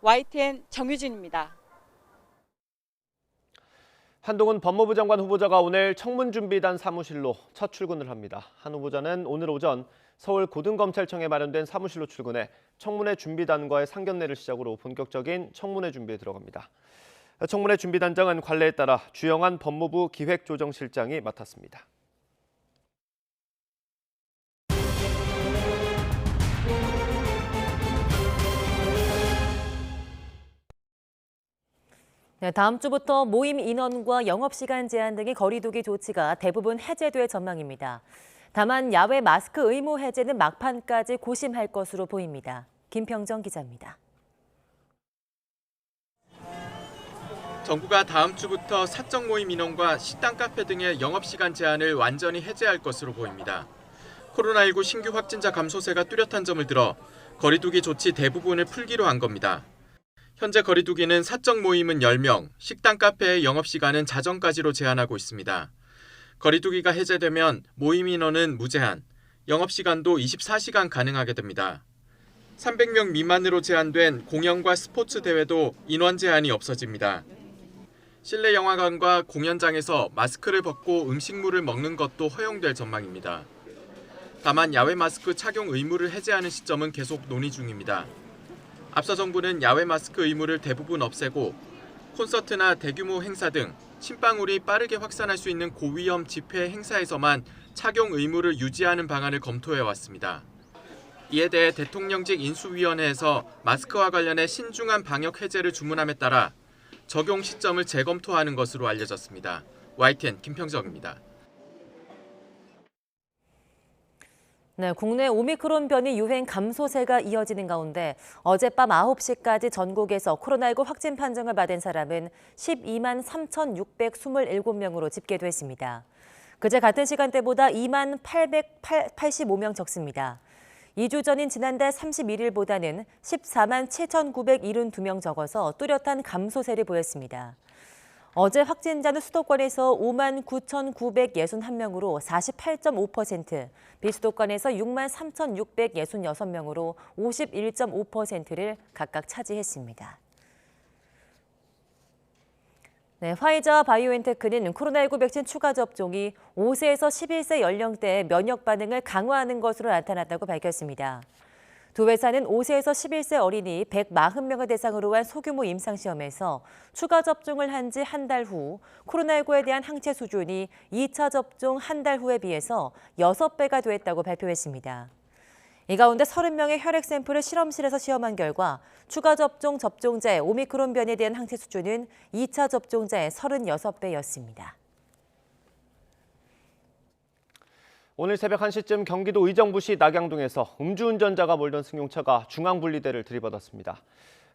YTN 정유진입니다. 한동훈 법무부 장관 후보자가 오늘 청문준비단 사무실로 첫 출근을 합니다. 한 후보자는 오늘 오전 서울 고등검찰청에 마련된 사무실로 출근해 청문회 준비단과의 상견례를 시작으로 본격적인 청문회 준비에 들어갑니다. 청문회 준비단장은 관례에 따라 주영한 법무부 기획조정실장이 맡았습니다. 네, 다음 주부터 모임 인원과 영업시간 제한 등의 거리두기 조치가 대부분 해제될 전망입니다. 다만 야외 마스크 의무 해제는 막판까지 고심할 것으로 보입니다. 김평정 기자입니다. 정부가 다음 주부터 사적 모임 인원과 식당, 카페 등의 영업시간 제한을 완전히 해제할 것으로 보입니다. 코로나19 신규 확진자 감소세가 뚜렷한 점을 들어 거리두기 조치 대부분을 풀기로 한 겁니다. 현재 거리두기는 사적 모임은 10명, 식당, 카페의 영업시간은 자정까지로 제한하고 있습니다. 거리두기가 해제되면 모임 인원은 무제한, 영업시간도 24시간 가능하게 됩니다. 300명 미만으로 제한된 공연과 스포츠 대회도 인원 제한이 없어집니다. 실내 영화관과 공연장에서 마스크를 벗고 음식물을 먹는 것도 허용될 전망입니다. 다만 야외 마스크 착용 의무를 해제하는 시점은 계속 논의 중입니다. 앞서 정부는 야외 마스크 의무를 대부분 없애고 콘서트나 대규모 행사 등 침방울이 빠르게 확산할 수 있는 고위험 집회 행사에서만 착용 의무를 유지하는 방안을 검토해 왔습니다. 이에 대해 대통령직 인수위원회에서 마스크와 관련해 신중한 방역 해제를 주문함에 따라 적용 시점을 재검토하는 것으로 알려졌습니다. YTN 김평정입니다. 네, 국내 오미크론 변이 유행 감소세가 이어지는 가운데 어젯밤 9시까지 전국에서 코로나19 확진 판정을 받은 사람은 12만 3,627명으로 집계됐습니다. 그제 같은 시간대보다 2만 885명 적습니다. 2주 전인 지난달 31일보다는 14만 7,972명 적어서 뚜렷한 감소세를 보였습니다. 어제 확진자는 수도권에서 5만 9,961명으로 48.5%, 비수도권에서 6만 3,666명으로 51.5%를 각각 차지했습니다. 네, 화이자와 바이오엔테크는 코로나19 백신 추가 접종이 5세에서 11세 연령대의 면역 반응을 강화하는 것으로 나타났다고 밝혔습니다. 두 회사는 5세에서 11세 어린이 140명을 대상으로 한 소규모 임상시험에서 추가 접종을 한 지 한 달 후 코로나19에 대한 항체 수준이 2차 접종 한 달 후에 비해서 6배가 됐다고 발표했습니다. 이 가운데 30명의 혈액 샘플을 실험실에서 시험한 결과 추가 접종 접종자의 오미크론 변이에 대한 항체 수준은 2차 접종자의 36배였습니다. 오늘 새벽 1시쯤 경기도 의정부시 낙양동에서 음주운전자가 몰던 승용차가 중앙분리대를 들이받았습니다.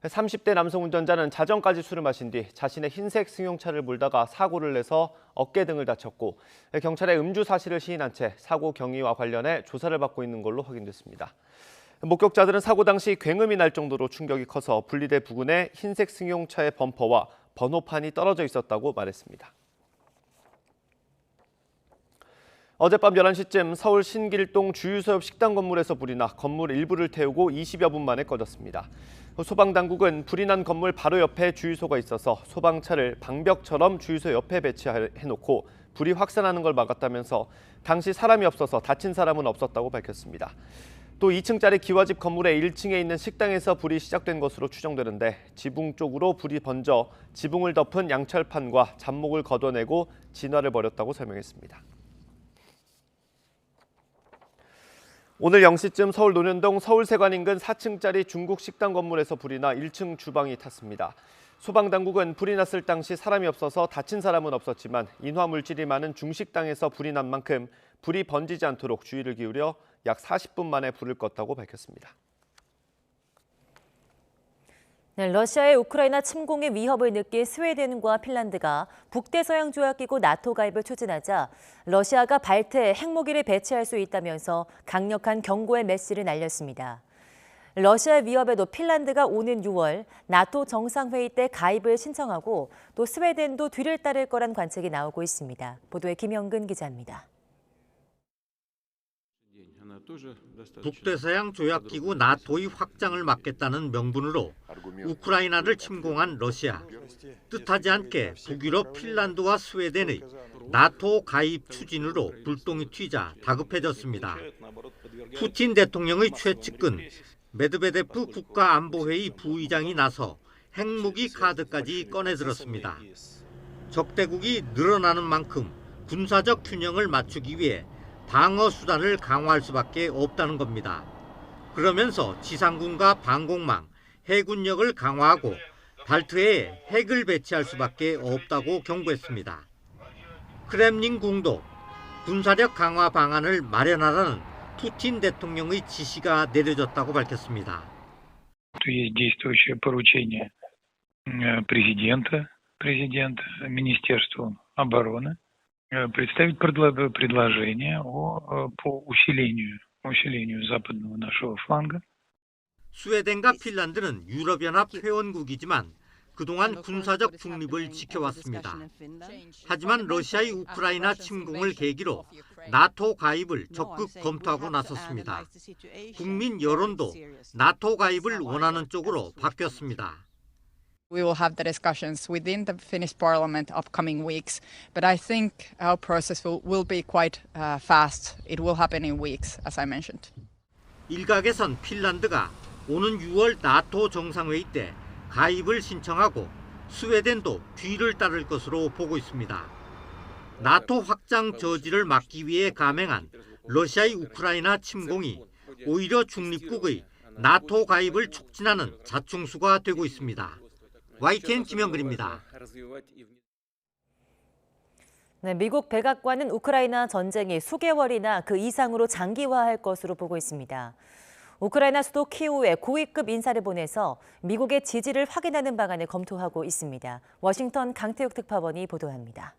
30대 남성 운전자는 자정까지 술을 마신 뒤 자신의 흰색 승용차를 몰다가 사고를 내서 어깨 등을 다쳤고 경찰에 음주 사실을 시인한 채 사고 경위와 관련해 조사를 받고 있는 걸로 확인됐습니다. 목격자들은 사고 당시 굉음이 날 정도로 충격이 커서 분리대 부근에 흰색 승용차의 범퍼와 번호판이 떨어져 있었다고 말했습니다. 어젯밤 11시쯤 서울 신길동 주유소 옆 식당 건물에서 불이 나 건물 일부를 태우고 20여 분 만에 꺼졌습니다. 소방당국은 불이 난 건물 바로 옆에 주유소가 있어서 소방차를 방벽처럼 주유소 옆에 배치해놓고 불이 확산하는 걸 막았다면서 당시 사람이 없어서 다친 사람은 없었다고 밝혔습니다. 또 2층짜리 기와집 건물의 1층에 있는 식당에서 불이 시작된 것으로 추정되는데 지붕 쪽으로 불이 번져 지붕을 덮은 양철판과 잡목을 걷어내고 진화를 벌였다고 설명했습니다. 오늘 0시쯤 서울 논현동 서울세관 인근 4층짜리 중국 식당 건물에서 불이 나 1층 주방이 탔습니다. 소방당국은 불이 났을 당시 사람이 없어서 다친 사람은 없었지만 인화물질이 많은 중식당에서 불이 난 만큼 불이 번지지 않도록 주의를 기울여 약 40분 만에 불을 껐다고 밝혔습니다. 네, 러시아의 우크라이나 침공의 위협을 느낀 스웨덴과 핀란드가 북대서양조약기구 나토 가입을 추진하자 러시아가 발트에 핵무기를 배치할 수 있다면서 강력한 경고의 메시지를 날렸습니다. 러시아의 위협에도 핀란드가 오는 6월 나토 정상회의 때 가입을 신청하고 또 스웨덴도 뒤를 따를 거란 관측이 나오고 있습니다. 보도에 김영근 기자입니다. 북대서양 조약기구 나토의 확장을 막겠다는 명분으로 우크라이나를 침공한 러시아. 뜻하지 않게 북유럽 핀란드와 스웨덴의 나토 가입 추진으로 불똥이 튀자 다급해졌습니다. 푸틴 대통령의 최측근 메드베데프 국가안보회의 부의장이 나서 핵무기 카드까지 꺼내들었습니다. 적대국이 늘어나는 만큼 군사적 균형을 맞추기 위해 방어 수단을 강화할 수밖에 없다는 겁니다. 그러면서 지상군과 방공망, 해군력을 강화하고 발트해에 핵을 배치할 수밖에 없다고 경고했습니다. 크렘린궁도 군사력 강화 방안을 마련하라는 푸틴 대통령의 지시가 내려졌다고 밝혔습니다. Есть действующее поручение президента, Министерству обороны представить предложение по усилению западного нашего фланга. 스웨덴과 핀란드는 유럽연합 회원국이지만 그동안 군사적 중립을 지켜왔습니다. 하지만 러시아의 우크라이나 침공을 계기로 나토 가입을 적극 검토하고 나섰습니다. 국민 여론도 나토 가입을 원하는 쪽으로 바뀌었습니다. We will have the discussions within the Finnish Parliament upcoming weeks, but I think our process will be quite fast. It will happen in weeks, as I mentioned. 일각에선 핀란드가 오는 6월 나토 정상회의 때 가입을 신청하고 스웨덴도 뒤를 따를 것으로 보고 있습니다. 나토 확장 저지를 막기 위해 감행한 러시아의 우크라이나 침공이 오히려 중립국의 나토 가입을 촉진하는 자충수가 되고 있습니다. YTN 김영근입니다. 네, 미국 백악관은 우크라이나 전쟁이 수개월이나 그 이상으로 장기화할 것으로 보고 있습니다. 우크라이나 수도 키우에 고위급 인사를 보내서 미국의 지지를 확인하는 방안을 검토하고 있습니다. 워싱턴 강태욱 특파원이 보도합니다.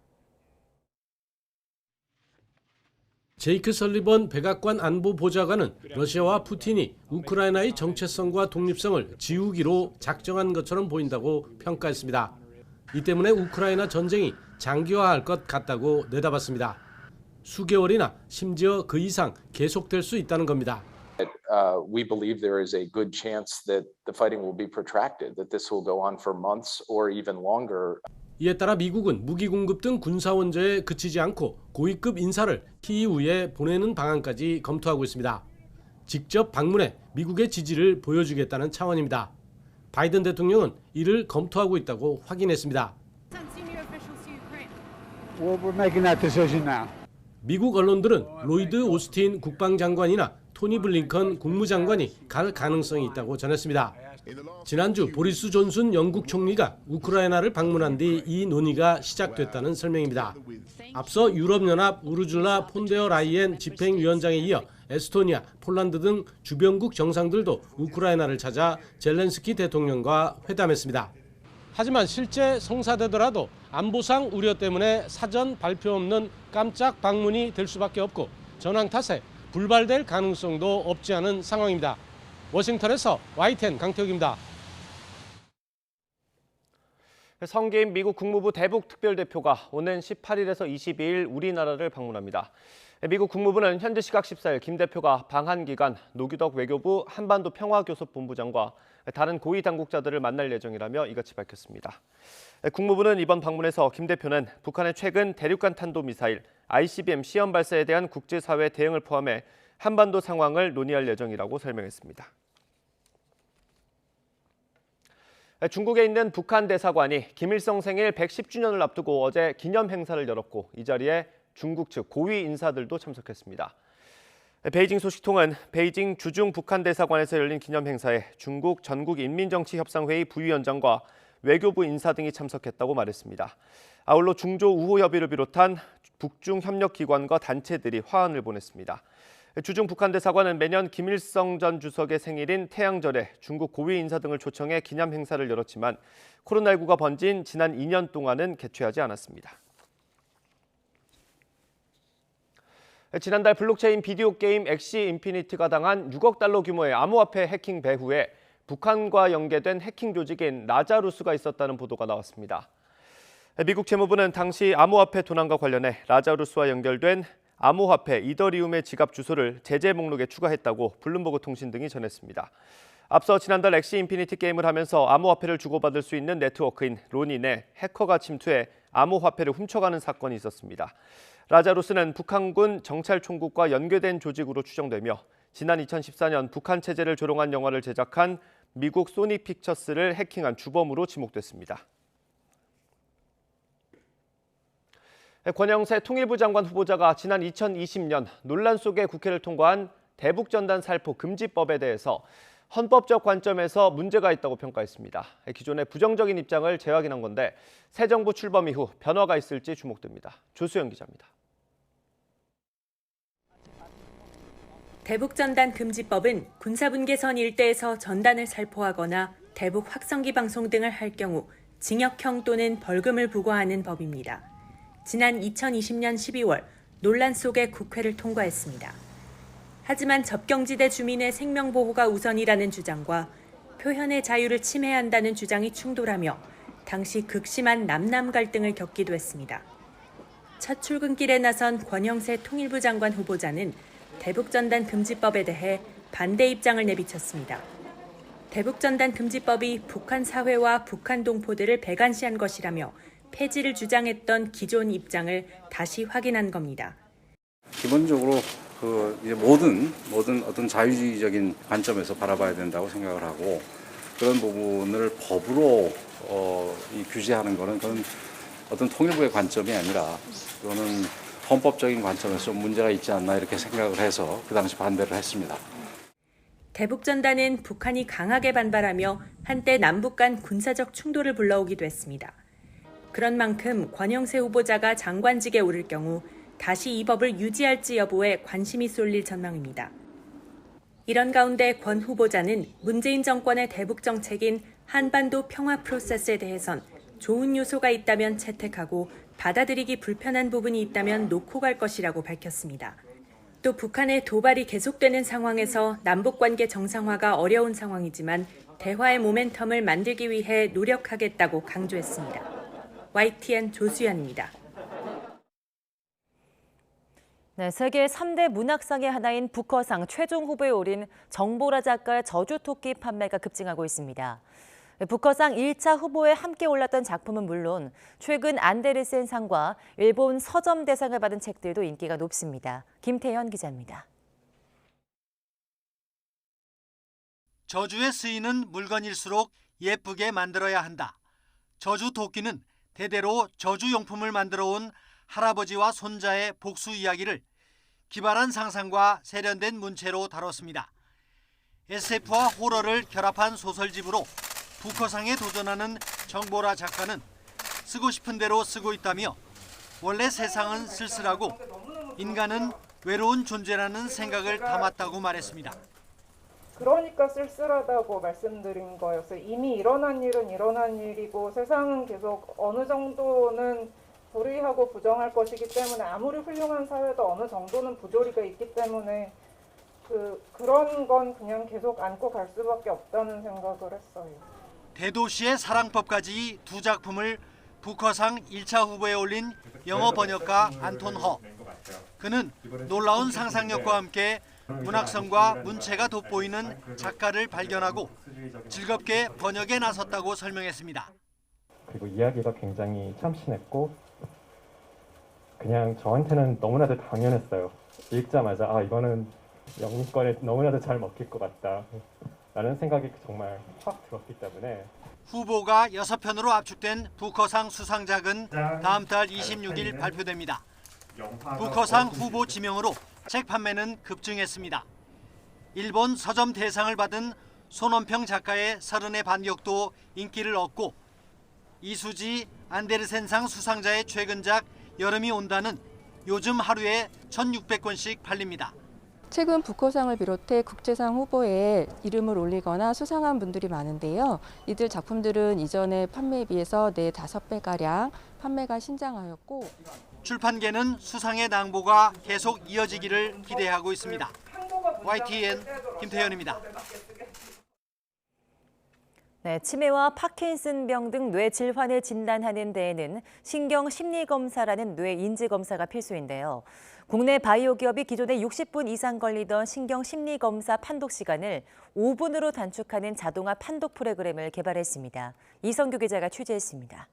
제이크 설리번 백악관 안보보좌관은 러시아와 푸틴이 우크라이나의 정체성과 독립성을 지우기로 작정한 것처럼 보인다고 평가했습니다. 이 때문에 우크라이나 전쟁이 장기화할 것 같다고 내다봤습니다. 수개월이나 심지어 그 이상 계속될 수 있다는 겁니다. We believe there is a good chance that the fighting will be protracted, that this will go on for months or even longer. 이에 따라 미국은 무기 공급 등 군사 원조에 그치지 않고 고위급 인사를 키이우에 보내는 방안까지 검토하고 있습니다. 직접 방문해 미국의 지지를 보여주겠다는 차원입니다. 바이든 대통령은 이를 검토하고 있다고 확인했습니다. 미국 언론들은 로이드 오스틴 국방장관이나 토니 블링컨 국무장관이 갈 가능성이 있다고 전했습니다. 지난주 보리스 존슨 영국 총리가 우크라이나를 방문한 뒤 이 논의가 시작됐다는 설명입니다. 앞서 유럽연합 우르줄라 폰데어 라이엔 집행위원장에 이어 에스토니아, 폴란드 등 주변국 정상들도 우크라이나를 찾아 젤렌스키 대통령과 회담했습니다. 하지만 실제 성사되더라도 안보상 우려 때문에 사전 발표 없는 깜짝 방문이 될 수밖에 없고 전황 탓에 불발될 가능성도 없지 않은 상황입니다. 워싱턴에서 YTN 강태욱입니다. 성계인 미국 국무부 대북 특별대표가 오는 18일에서 22일 우리나라를 방문합니다. 미국 국무부는 현지 시각 14일 김 대표가 방한 기간 노규덕 외교부 한반도 평화교섭본부장과 다른 고위 당국자들을 만날 예정이라며 이같이 밝혔습니다. 국무부는 이번 방문에서 김 대표는 북한의 최근 대륙간 탄도미사일 ICBM 시험 발사에 대한 국제사회 대응을 포함해 한반도 상황을 논의할 예정이라고 설명했습니다. 중국에 있는 북한 대사관이 김일성 생일 110주년을 앞두고 어제 기념 행사를 열었고 이 자리에 중국 측 고위 인사들도 참석했습니다. 베이징 소식통은 베이징 주중 북한 대사관에서 열린 기념 행사에 중국 전국인민정치협상회의 부위원장과 외교부 인사 등이 참석했다고 말했습니다. 아울러 중조 우호 협의를 비롯한 북중 협력 기관과 단체들이 화환을 보냈습니다. 주중 북한 대사관은 매년 김일성 전 주석의 생일인 태양절에 중국 고위 인사 등을 초청해 기념 행사를 열었지만 코로나19가 번진 지난 2년 동안은 개최하지 않았습니다. 지난달 블록체인 비디오 게임 엑시 인피니트가 당한 6억 달러 규모의 암호화폐 해킹 배후에 북한과 연계된 해킹 조직인 라자루스가 있었다는 보도가 나왔습니다. 미국 재무부는 당시 암호화폐 도난과 관련해 라자루스와 연결된 암호화폐 이더리움의 지갑 주소를 제재 목록에 추가했다고 블룸버그 통신 등이 전했습니다. 앞서 지난달 엑시 인피니티 게임을 하면서 암호화폐를 주고받을 수 있는 네트워크인 로닌에 해커가 침투해 암호화폐를 훔쳐가는 사건이 있었습니다. 라자루스는 북한군 정찰총국과 연계된 조직으로 추정되며 지난 2014년 북한 체제를 조롱한 영화를 제작한 미국 소니 픽처스를 해킹한 주범으로 지목됐습니다. 권영세 통일부 장관 후보자가 지난 2020년 논란 속에 국회를 통과한 대북전단 살포 금지법에 대해서 헌법적 관점에서 문제가 있다고 평가했습니다. 기존의 부정적인 입장을 재확인한 건데 새 정부 출범 이후 변화가 있을지 주목됩니다. 조수영 기자입니다. 대북전단 금지법은 군사분계선 일대에서 전단을 살포하거나 대북 확성기 방송 등을 할 경우 징역형 또는 벌금을 부과하는 법입니다. 지난 2020년 12월 논란 속에 국회를 통과했습니다. 하지만 접경지대 주민의 생명보호가 우선이라는 주장과 표현의 자유를 침해한다는 주장이 충돌하며 당시 극심한 남남 갈등을 겪기도 했습니다. 첫 출근길에 나선 권영세 통일부 장관 후보자는 대북전단 금지법에 대해 반대 입장을 내비쳤습니다. 대북전단 금지법이 북한 사회와 북한 동포들을 배관시한 것이라며 폐지를 주장했던 기존 입장을 다시 확인한 겁니다. 기본적으로 이제 모든 어떤 자유주의적인 관점에서 바라봐야 된다고 생각을 하고 그런 부분을 법으로 규제하는 것은 그건 어떤 통일부의 관점이 아니라 그거는 헌법적인 관점에서 좀 문제가 있지 않나 이렇게 생각을 해서 그 당시 반대를 했습니다. 대북전단은 북한이 강하게 반발하며 한때 남북 간 군사적 충돌을 불러오기도 했습니다. 그런 만큼 권영세 후보자가 장관직에 오를 경우 다시 이 법을 유지할지 여부에 관심이 쏠릴 전망입니다. 이런 가운데 권 후보자는 문재인 정권의 대북 정책인 한반도 평화 프로세스에 대해선 좋은 요소가 있다면 채택하고 받아들이기 불편한 부분이 있다면 놓고 갈 것이라고 밝혔습니다. 또 북한의 도발이 계속되는 상황에서 남북관계 정상화가 어려운 상황이지만 대화의 모멘텀을 만들기 위해 노력하겠다고 강조했습니다. YTN 조수연입니다. 네, 세계 3대 문학상의 하나인 부커상 최종 후보에 오른 정보라 작가의 저주토끼 판매가 급증하고 있습니다. 부커상 1차 후보에 함께 올랐던 작품은 물론 최근 안데르센상과 일본 서점 대상을 받은 책들도 인기가 높습니다. 김태현 기자입니다. 저주에 쓰이는 물건일수록 예쁘게 만들어야 한다. 저주토끼는 대대로 저주용품을 만들어 온 할아버지와 손자의 복수 이야기를 기발한 상상과 세련된 문체로 다뤘습니다. SF와 호러를 결합한 소설집으로 부커상에 도전하는 정보라 작가는 쓰고 싶은 대로 쓰고 있다며 원래 세상은 쓸쓸하고 인간은 외로운 존재라는 생각을 담았다고 말했습니다. 그러니까 쓸쓸하다고 말씀드린 거였어요. 이미 일어난 일은 일어난 일이고 세상은 계속 어느 정도는 불의하고 부정할 것이기 때문에 아무리 훌륭한 사회도 어느 정도는 부조리가 있기 때문에 그런 건 그냥 계속 안고 갈 수밖에 없다는 생각을 했어요. 대도시의 사랑법까지 두 작품을 부커상 1차 후보에 올린 영어 번역가 안톤 허. 그는 놀라운 상상력과 함께 문학성과 문체가 돋보이는 작가를 발견하고 즐겁게 번역에 나섰다고 설명했습니다. 그리고 이야기가 굉장히 참신했고 그냥 저한테는 너무나도 당연했어요. 읽자마자 이거는 영문권에 너무나도 잘 먹힐 것 같다 라는 생각이 정말 확 들었기 때문에 후보가 6편으로 압축된 부커상 수상작은 다음 달 26일 발표됩니다. 부커상 후보 지명으로 책 판매는 급증했습니다. 일본 서점 대상을 받은 손원평 작가의 30의 반격도 인기를 얻고 이수지 안데르센상 수상자의 최근작 여름이 온다는 요즘 하루에 1,600권씩 팔립니다. 최근 부커상을 비롯해 국제상 후보에 이름을 올리거나 수상한 분들이 많은데요. 이들 작품들은 이전의 판매에 비해서 4-5배가량 판매가 신장하였고 출판계는 수상의 낭보가 계속 이어지기를 기대하고 있습니다. YTN 김태현입니다. 네, 치매와 파킨슨병 등 뇌 질환을 진단하는 데에는 신경심리검사라는 뇌 인지검사가 필수인데요. 국내 바이오 기업이 기존에 60분 이상 걸리던 신경심리검사 판독 시간을 5분으로 단축하는 자동화 판독 프로그램을 개발했습니다. 이성규 기자가 취재했습니다.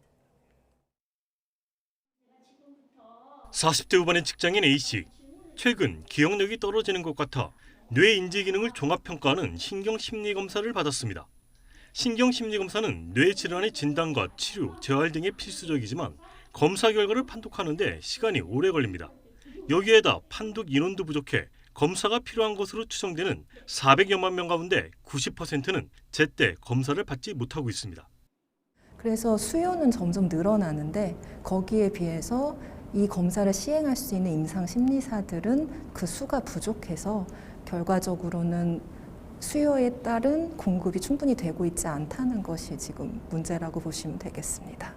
40대 후반의 직장인 A씨. 최근 기억력이 떨어지는 것 같아 뇌 인지 기능을 종합평가하는 신경심리검사를 받았습니다. 신경심리검사는 뇌 질환의 진단과 치료, 재활 등에 필수적이지만 검사 결과를 판독하는 데 시간이 오래 걸립니다. 여기에다 판독 인원도 부족해 검사가 필요한 것으로 추정되는 400여만 명 가운데 90%는 제때 검사를 받지 못하고 있습니다. 그래서 수요는 점점 늘어나는데 거기에 비해서 이 검사를 시행할 수 있는 임상 심리사들은 그 수가 부족해서 결과적으로는 수요에 따른 공급이 충분히 되고 있지 않다는 것이 지금 문제라고 보시면 되겠습니다.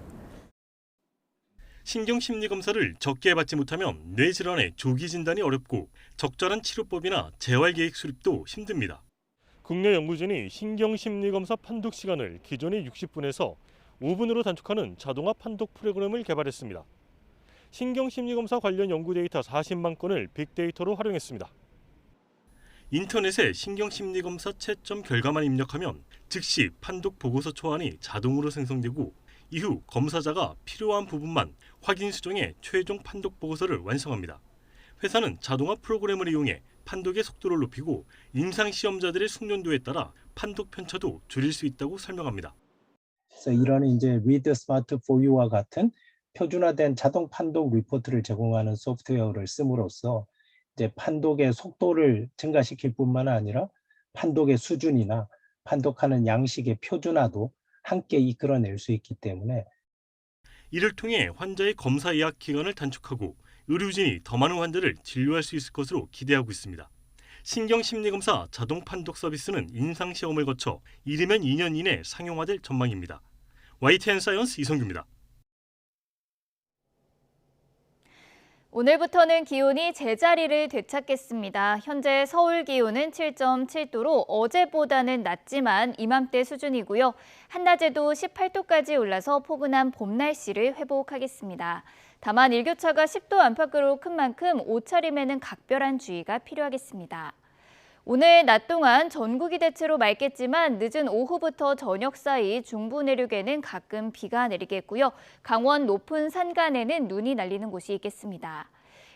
신경심리검사를 적게 받지 못하면 뇌질환의 조기 진단이 어렵고 적절한 치료법이나 재활계획 수립도 힘듭니다. 국내 연구진이 신경심리검사 판독 시간을 기존의 60분에서 5분으로 단축하는 자동화 판독 프로그램을 개발했습니다. 신경심리검사 관련 연구 데이터 40만 건을 빅데이터로 활용했습니다. 인터넷에 신경심리검사 채점 결과만 입력하면 즉시 판독 보고서 초안이 자동으로 생성되고 이후 검사자가 필요한 부분만 확인 수정해 최종 판독 보고서를 완성합니다. 회사는 자동화 프로그램을 이용해 판독의 속도를 높이고 임상시험자들의 숙련도에 따라 판독 편차도 줄일 수 있다고 설명합니다. 그래서 이런 이제 Read Smart for You와 같은 표준화된 자동 판독 리포트를 제공하는 소프트웨어를 씀으로써 이제 판독의 속도를 증가시킬 뿐만 아니라 판독의 수준이나 판독하는 양식의 표준화도 함께 이끌어낼 수 있기 때문에 이를 통해 환자의 검사 예약 기간을 단축하고 의료진이 더 많은 환자를 진료할 수 있을 것으로 기대하고 있습니다. 신경심리검사 자동 판독 서비스는 임상시험을 거쳐 이르면 2년 이내 상용화될 전망입니다. YTN 사이언스 이성규입니다. 오늘부터는 기온이 제자리를 되찾겠습니다. 현재 서울 기온은 7.7도로 어제보다는 낮지만 이맘때 수준이고요. 한낮에도 18도까지 올라서 포근한 봄 날씨를 회복하겠습니다. 다만 일교차가 10도 안팎으로 큰 만큼 옷차림에는 각별한 주의가 필요하겠습니다. 오늘 낮 동안 전국이 대체로 맑겠지만 늦은 오후부터 저녁 사이 중부 내륙에는 가끔 비가 내리겠고요. 강원 높은 산간에는 눈이 날리는 곳이 있겠습니다.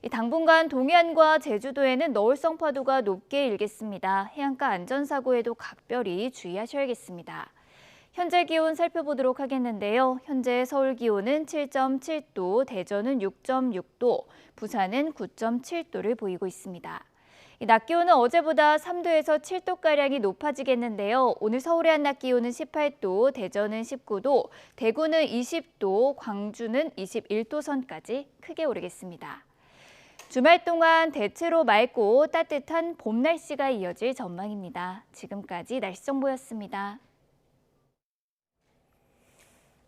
당분간 동해안과 제주도에는 너울성 파도가 높게 일겠습니다. 해안가 안전사고에도 각별히 주의하셔야겠습니다. 현재 기온 살펴보도록 하겠는데요. 현재 서울 기온은 7.7도, 대전은 6.6도, 부산은 9.7도를 보이고 있습니다. 낮 기온은 어제보다 3도에서 7도가량이 높아지겠는데요. 오늘 서울의 한낮 기온은 18도, 대전은 19도, 대구는 20도, 광주는 21도 선까지 크게 오르겠습니다. 주말 동안 대체로 맑고 따뜻한 봄 날씨가 이어질 전망입니다. 지금까지 날씨 정보였습니다.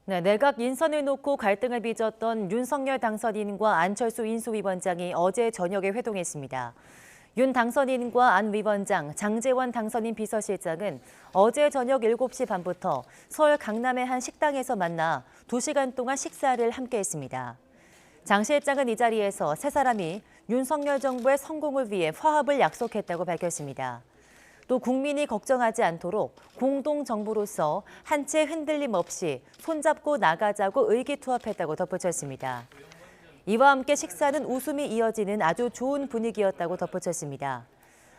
네, 내각 인선을 놓고 갈등을 빚었던 윤석열 당선인과 안철수 인수위원장이 어제 저녁에 회동했습니다. 윤 당선인과 안 위원장, 장제원 당선인 비서실장은 어제 저녁 7시 반부터 서울 강남의 한 식당에서 만나 2시간 동안 식사를 함께 했습니다. 장 실장은 이 자리에서 세 사람이 윤석열 정부의 성공을 위해 화합을 약속했다고 밝혔습니다. 또 국민이 걱정하지 않도록 공동정부로서 한 채 흔들림 없이 손잡고 나가자고 의기투합했다고 덧붙였습니다. 이와 함께 식사는 웃음이 이어지는 아주 좋은 분위기였다고 덧붙였습니다.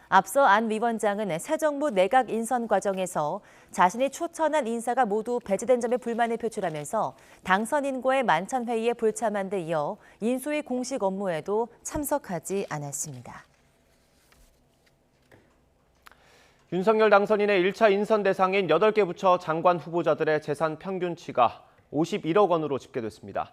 앞서 안 위원장은 새 정부 내각 인선 과정에서 자신이 추천한 인사가 모두 배제된 점에 불만을 표출하면서 당선인과의 만찬 회의에 불참한 데 이어 인수위 공식 업무에도 참석하지 않았습니다. 윤석열 당선인의 1차 인선 대상인 8개 부처 장관 후보자들의 재산 평균치가 51억 원으로 집계됐습니다.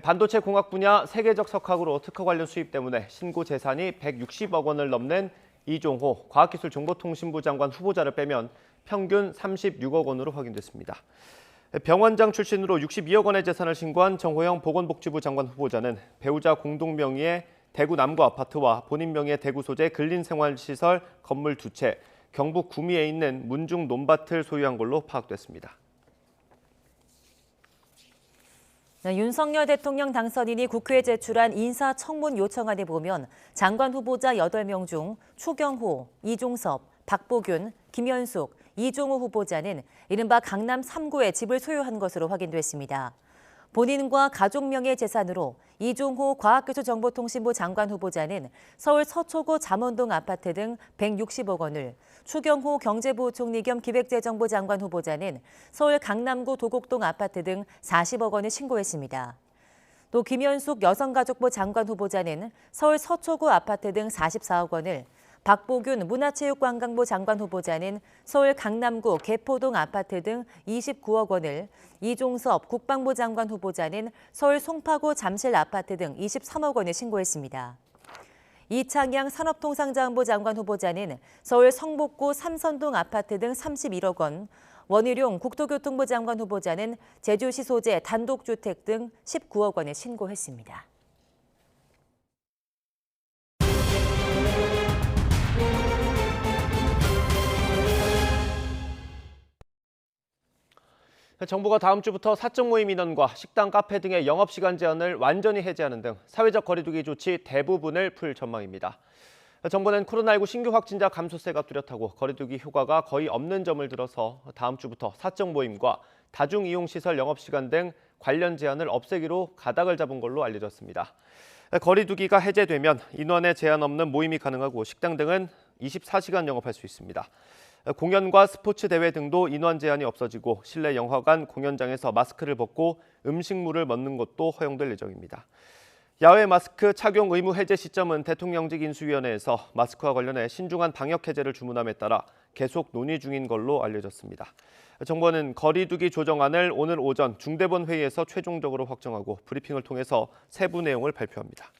반도체 공학 분야 세계적 석학으로 특허 관련 수입 때문에 신고 재산이 160억 원을 넘는 이종호 과학기술정보통신부 장관 후보자를 빼면 평균 36억 원으로 확인됐습니다. 병원장 출신으로 62억 원의 재산을 신고한 정호영 보건복지부 장관 후보자는 배우자 공동 명의의 대구 남구 아파트와 본인 명의의 대구 소재 근린생활시설 건물 2채, 경북 구미에 있는 문중 논밭을 소유한 걸로 파악됐습니다. 네, 윤석열 대통령 당선인이 국회에 제출한 인사청문 요청안에 보면 장관 후보자 8명 중 추경호, 이종섭, 박보균, 김현숙, 이종우 후보자는 이른바 강남 3구에 집을 소유한 것으로 확인됐습니다. 본인과 가족 명의 재산으로 이종호 과학기술정보통신부 장관 후보자는 서울 서초구 잠원동 아파트 등 160억 원을, 추경호 경제부총리 겸 기획재정부 장관 후보자는 서울 강남구 도곡동 아파트 등 40억 원을 신고했습니다. 또 김현숙 여성가족부 장관 후보자는 서울 서초구 아파트 등 44억 원을, 박보균 문화체육관광부 장관 후보자는 서울 강남구 개포동 아파트 등 29억 원을, 이종섭 국방부 장관 후보자는 서울 송파구 잠실 아파트 등 23억 원을 신고했습니다. 이창양 산업통상자원부 장관 후보자는 서울 성북구 삼선동 아파트 등 31억 원, 원희룡 국토교통부 장관 후보자는 제주시 소재 단독주택 등 19억 원을 신고했습니다. 정부가 다음 주부터 사적 모임 인원과 식당, 카페 등의 영업시간 제한을 완전히 해제하는 등 사회적 거리두기 조치 대부분을 풀 전망입니다. 정부는 코로나19 신규 확진자 감소세가 뚜렷하고 거리두기 효과가 거의 없는 점을 들어서 다음 주부터 사적 모임과 다중이용시설 영업시간 등 관련 제한을 없애기로 가닥을 잡은 걸로 알려졌습니다. 거리두기가 해제되면 인원에 제한 없는 모임이 가능하고 식당 등은 24시간 영업할 수 있습니다. 공연과 스포츠 대회 등도 인원 제한이 없어지고 실내 영화관, 공연장에서 마스크를 벗고 음식물을 먹는 것도 허용될 예정입니다. 야외 마스크 착용 의무 해제 시점은 대통령직 인수위원회에서 마스크와 관련해 신중한 방역 해제를 주문함에 따라 계속 논의 중인 걸로 알려졌습니다. 정부는 거리두기 조정안을 오늘 오전 중대본 회의에서 최종적으로 확정하고 브리핑을 통해서 세부 내용을 발표합니다.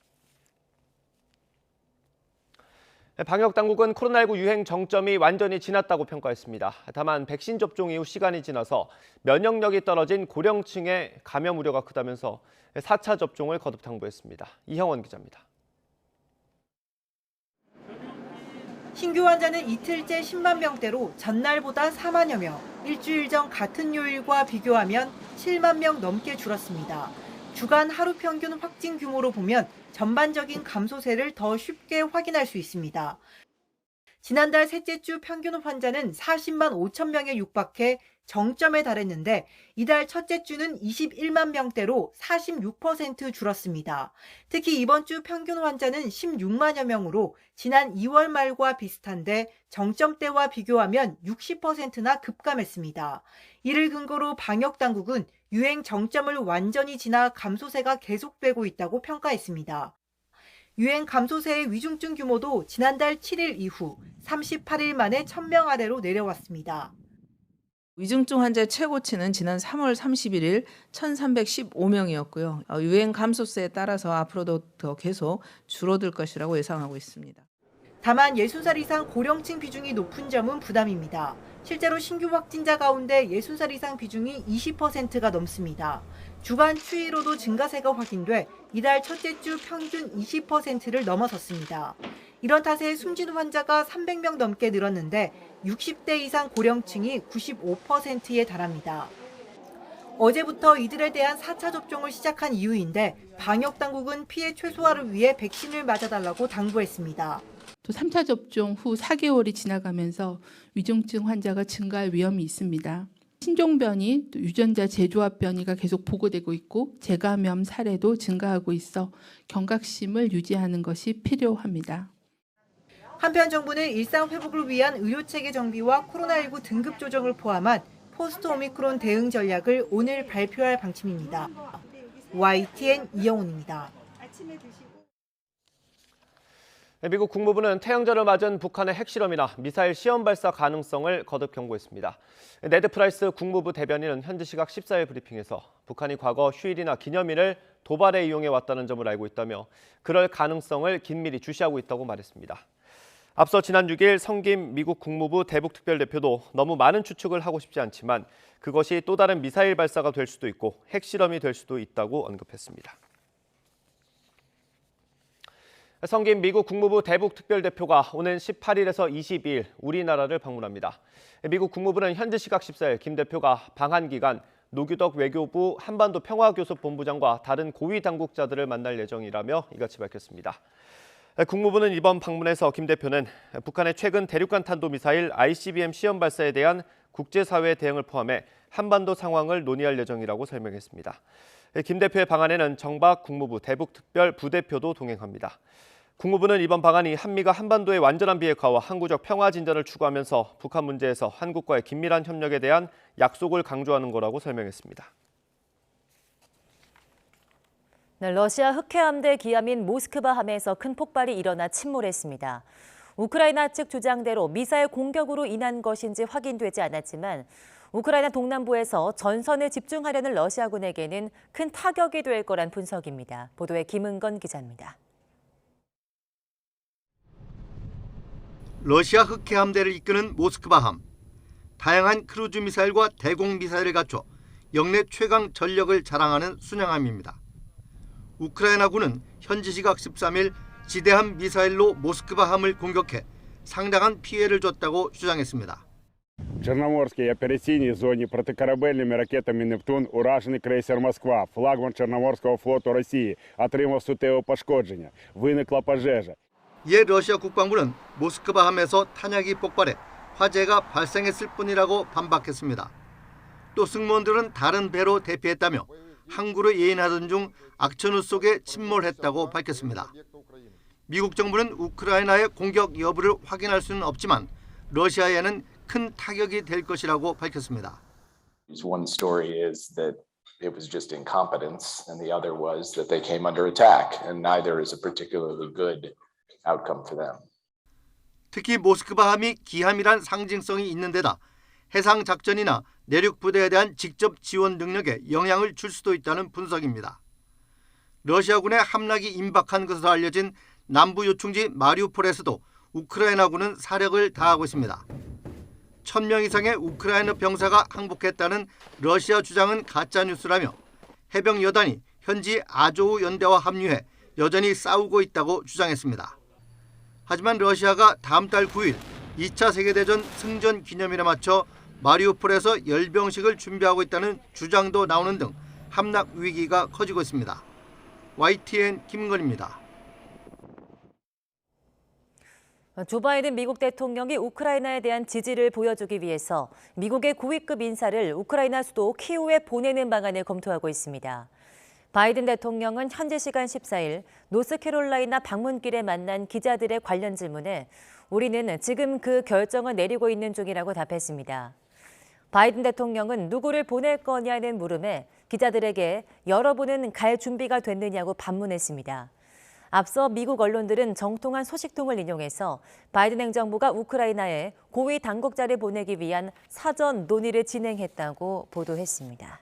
방역당국은 코로나19 유행 정점이 완전히 지났다고 평가했습니다. 다만 백신 접종 이후 시간이 지나서 면역력이 떨어진 고령층의 감염 우려가 크다면서 4차 접종을 거듭 당부했습니다. 이형원 기자입니다. 신규 환자는 이틀째 10만 명대로 전날보다 4만여 명, 일주일 전 같은 요일과 비교하면 7만 명 넘게 줄었습니다. 주간 하루 평균 확진 규모로 보면 전반적인 감소세를 더 쉽게 확인할 수 있습니다. 지난달 셋째 주 평균 환자는 40만 5천 명에 육박해 정점에 달했는데 이달 첫째 주는 21만 명대로 46% 줄었습니다. 특히 이번 주 평균 환자는 16만여 명으로 지난 2월 말과 비슷한데 정점 때와 비교하면 60%나 급감했습니다. 이를 근거로 방역당국은 유행 정점을 완전히 지나 감소세가 계속되고 있다고 평가했습니다. 유행 감소세의 위중증 규모도 지난달 7일 이후 38일 만에 1,000명 아래로 내려왔습니다. 위중증 환자의 최고치는 지난 3월 31일 1,315명이었고요. 유행 감소세에 따라서 앞으로도 더 계속 줄어들 것이라고 예상하고 있습니다. 다만 60살 이상 고령층 비중이 높은 점은 부담입니다. 실제로 신규 확진자 가운데 60살 이상 비중이 20%가 넘습니다. 주간 추이로도 증가세가 확인돼 이달 첫째 주 평균 20%를 넘어섰습니다. 이런 탓에 숨진 환자가 300명 넘게 늘었는데 60대 이상 고령층이 95%에 달합니다. 어제부터 이들에 대한 4차 접종을 시작한 이유인데 방역당국은 피해 최소화를 위해 백신을 맞아달라고 당부했습니다. 또 3차 접종 후 4개월이 지나가면서 위중증 환자가 증가할 위험이 있습니다. 신종변이, 또 유전자 재조합 변이가 계속 보고되고 있고 재감염 사례도 증가하고 있어 경각심을 유지하는 것이 필요합니다. 한편 정부는 일상 회복을 위한 의료체계 정비와 코로나19 등급 조정을 포함한 포스트 오미크론 대응 전략을 오늘 발표할 방침입니다. YTN 이영훈입니다. 미국 국무부는 태양절을 맞은 북한의 핵실험이나 미사일 시험 발사 가능성을 거듭 경고했습니다. 네드 프라이스 국무부 대변인은 현지 시각 14일 브리핑에서 북한이 과거 휴일이나 기념일을 도발에 이용해 왔다는 점을 알고 있다며 그럴 가능성을 긴밀히 주시하고 있다고 말했습니다. 앞서 지난 6일 성김 미국 국무부 대북특별대표도 너무 많은 추측을 하고 싶지 않지만 그것이 또 다른 미사일 발사가 될 수도 있고 핵실험이 될 수도 있다고 언급했습니다. 성김 미국 국무부 대북특별대표가 오는 18일에서 22일 우리나라를 방문합니다. 미국 국무부는 현지 시각 14일 김 대표가 방한 기간 노규덕 외교부 한반도 평화교섭본부장과 다른 고위 당국자들을 만날 예정이라며 이같이 밝혔습니다. 국무부는 이번 방문에서 김 대표는 북한의 최근 대륙간 탄도미사일 ICBM 시험 발사에 대한 국제사회의 대응을 포함해 한반도 상황을 논의할 예정이라고 설명했습니다. 김 대표의 방안에는 정박 국무부 대북특별 부대표도 동행합니다. 국무부는 이번 방안이 한미가 한반도의 완전한 비핵화와 항구적 평화 진전을 추구하면서 북한 문제에서 한국과의 긴밀한 협력에 대한 약속을 강조하는 거라고 설명했습니다. 네, 러시아 흑해함대 기함인 모스크바 함에서 큰 폭발이 일어나 침몰했습니다. 우크라이나 측 주장대로 미사일 공격으로 인한 것인지 확인되지 않았지만 우크라이나 동남부에서 전선에 집중하려는 러시아군에게는 큰 타격이 될 거란 분석입니다. 보도에 김은건 기자입니다. 러시아 흑해 함대를 이끄는 모스크바함. 다양한 크루즈 미사일과 대공 미사일을 갖춰 역내 최강 전력을 자랑하는 순양함입니다. 우크라이나군은 현지 시각 13일 지대함 미사일로 모스크바함을 공격해 상당한 피해를 줬다고 주장했습니다. В Чорноморській операційній зоні протикорабельними ракетами «Нептун» уражений крейсер «Москва», флагман Чорноморського флоту Росії, отримав суттєве пошкодження. Виникла пожежа. 이에 러시아 국방부는 모스크바함에서 탄약이 폭발해 화재가 발생했을 뿐이라고 반박했습니다. 또 승무원들은 다른 배로 대피했다며 항구를 예인하던 중 악천후 속에 침몰했다고 밝혔습니다. 미국 정부는 우크라이나의 공격 여부를 확인할 수는 없지만 러시아에는 큰 타격이 될 것이라고 밝혔습니다. One story is that it was just incompetence, and the other was that they came under attack, and neither is a particularly good outcome for them. 특히 모스크바함이 기함이란 상징성이 있는 데다 해상 작전이나 내륙 부대에 대한 직접 지원 능력에 영향을 줄 수도 있다는 분석입니다. 러시아군의 함락이 임박한 것으로 알려진 남부 요충지 마리우폴에서도 우크라이나군은 사력을 다하고 있습니다. 1000명 이상의 우크라이나 병사가 항복했다는 러시아 주장은 가짜뉴스라며 해병 여단이 현지 아조우 연대와 합류해 여전히 싸우고 있다고 주장했습니다. 하지만 러시아가 다음 달 9일 2차 세계대전 승전 기념일에 맞춰 마리우폴에서 열병식을 준비하고 있다는 주장도 나오는 등 함락 위기가 커지고 있습니다. YTN 김건희입니다. 조 바이든 미국 대통령이 우크라이나에 대한 지지를 보여주기 위해서 미국의 고위급 인사를 우크라이나 수도 키이우에 보내는 방안을 검토하고 있습니다. 바이든 대통령은 현지 시간 14일 노스캐롤라이나 방문길에 만난 기자들의 관련 질문에 우리는 지금 그 결정을 내리고 있는 중이라고 답했습니다. 바이든 대통령은 누구를 보낼 거냐는 물음에 기자들에게 여러분은 갈 준비가 됐느냐고 반문했습니다. 앞서 미국 언론들은 정통한 소식통을 인용해서 바이든 행정부가 우크라이나에 고위 당국자를 보내기 위한 사전 논의를 진행했다고 보도했습니다.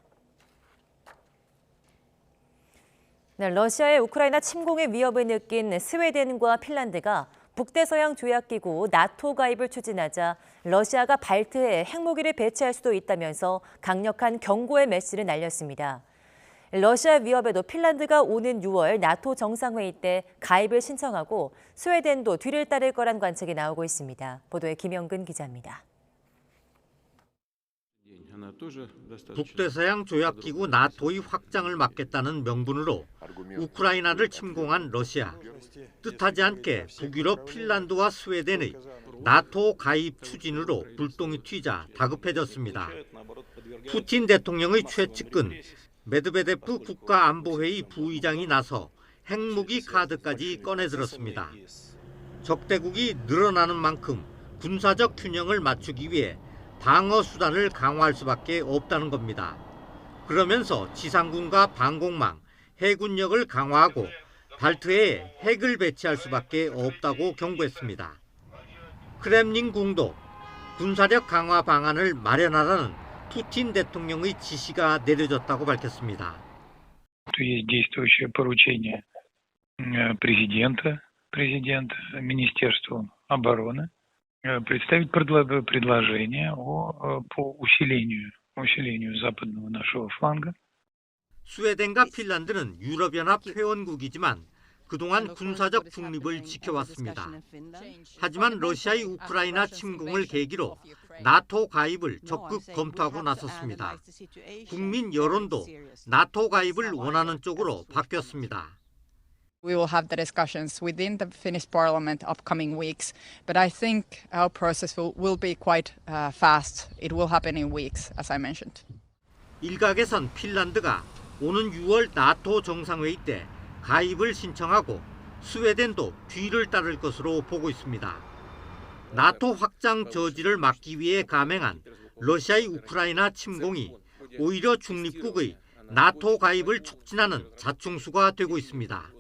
네, 러시아의 우크라이나 침공의 위협을 느낀 스웨덴과 핀란드가 북대서양 조약기구 나토 가입을 추진하자 러시아가 발트에 핵무기를 배치할 수도 있다면서 강력한 경고의 메시지를 날렸습니다. 러시아 위협에도 핀란드가 오는 6월 나토 정상회의 때 가입을 신청하고 스웨덴도 뒤를 따를 거란 관측이 나오고 있습니다. 보도에 김영근 기자입니다. 북대서양 조약기구 나토의 확장을 막겠다는 명분으로 우크라이나를 침공한 러시아. 뜻하지 않게 북유럽 핀란드와 스웨덴의 나토 가입 추진으로 불똥이 튀자 다급해졌습니다. 푸틴 대통령의 최측근 메드베데프 국가안보회의 부의장이 나서 핵무기 카드까지 꺼내들었습니다. 적대국이 늘어나는 만큼 군사적 균형을 맞추기 위해 방어 수단을 강화할 수밖에 없다는 겁니다. 그러면서 지상군과 방공망, 해군력을 강화하고 발트해에 핵을 배치할 수밖에 없다고 경고했습니다. 크렘린궁도 군사력 강화 방안을 마련하라는 푸틴 대통령의 지시가 내려졌다고 밝혔습니다. Есть действующее поручение президента, Министерству обороны представить предложение по усилению западного нашего фланга. 스웨덴과 핀란드는 유럽연합 회원국이지만 그동안 군사적 중립을 지켜왔습니다. 하지만 러시아의 우크라이나 침공을 계기로 나토 가입을 적극 검토하고 나섰습니다. 국민 여론도 나토 가입을 원하는 쪽으로 바뀌었습니다. We will have the discussions within the Finnish parliament upcoming weeks, but I think our process will be quite fast. It will happen in weeks, as I mentioned. 일각에선 핀란드가 오는 6월 나토 정상회의 때 가입을 신청하고 스웨덴도 뒤를 따를 것으로 보고 있습니다. 나토 확장 저지를 막기 위해 감행한 러시아의 우크라이나 침공이 오히려 중립국의 나토 가입을 촉진하는 자충수가 되고 있습니다.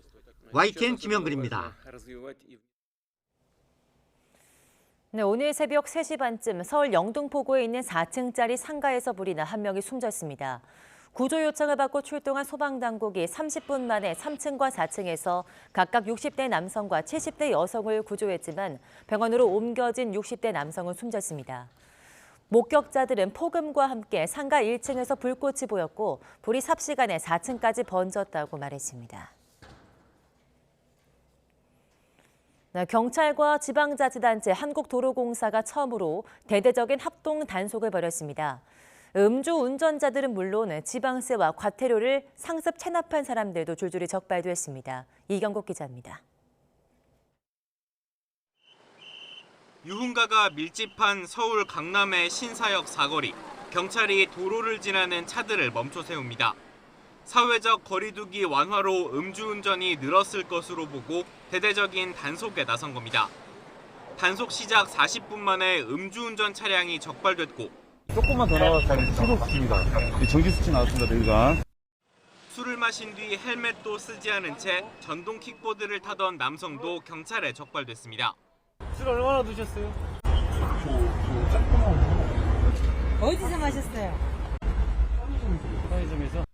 YTN 김영근입니다. 네, 오늘 새벽 3시 반쯤 서울 영등포구에 있는 4층짜리 상가에서 불이 나 한 명이 숨졌습니다. 구조 요청을 받고 출동한 소방당국이 30분 만에 3층과 4층에서 각각 60대 남성과 70대 여성을 구조했지만 병원으로 옮겨진 60대 남성은 숨졌습니다. 목격자들은 폭음과 함께 상가 1층에서 불꽃이 보였고 불이 삽시간에 4층까지 번졌다고 말했습니다. 경찰과 지방자치단체, 한국도로공사가 처음으로 대대적인 합동 단속을 벌였습니다. 음주 운전자들은 물론 지방세와 과태료를 상습 체납한 사람들도 줄줄이 적발됐습니다. 이경국 기자입니다. 유흥가가 밀집한 서울 강남의 신사역 사거리. 경찰이 도로를 지나는 차들을 멈춰 세웁니다. 사회적 거리두기 완화로 음주운전이 늘었을 것으로 보고 대대적인 단속에 나선 겁니다. 단속 시작 40분 만에 음주운전 차량이 적발됐고 조금만 더 나와서 신고했습니다. 정지 수치 나왔습니다. 저희가. 술을 마신 뒤 헬멧도 쓰지 않은 채 전동 킥보드를 타던 남성도 경찰에 적발됐습니다. 술 얼마나 드셨어요? 어디서 마셨어요? 편의점에서.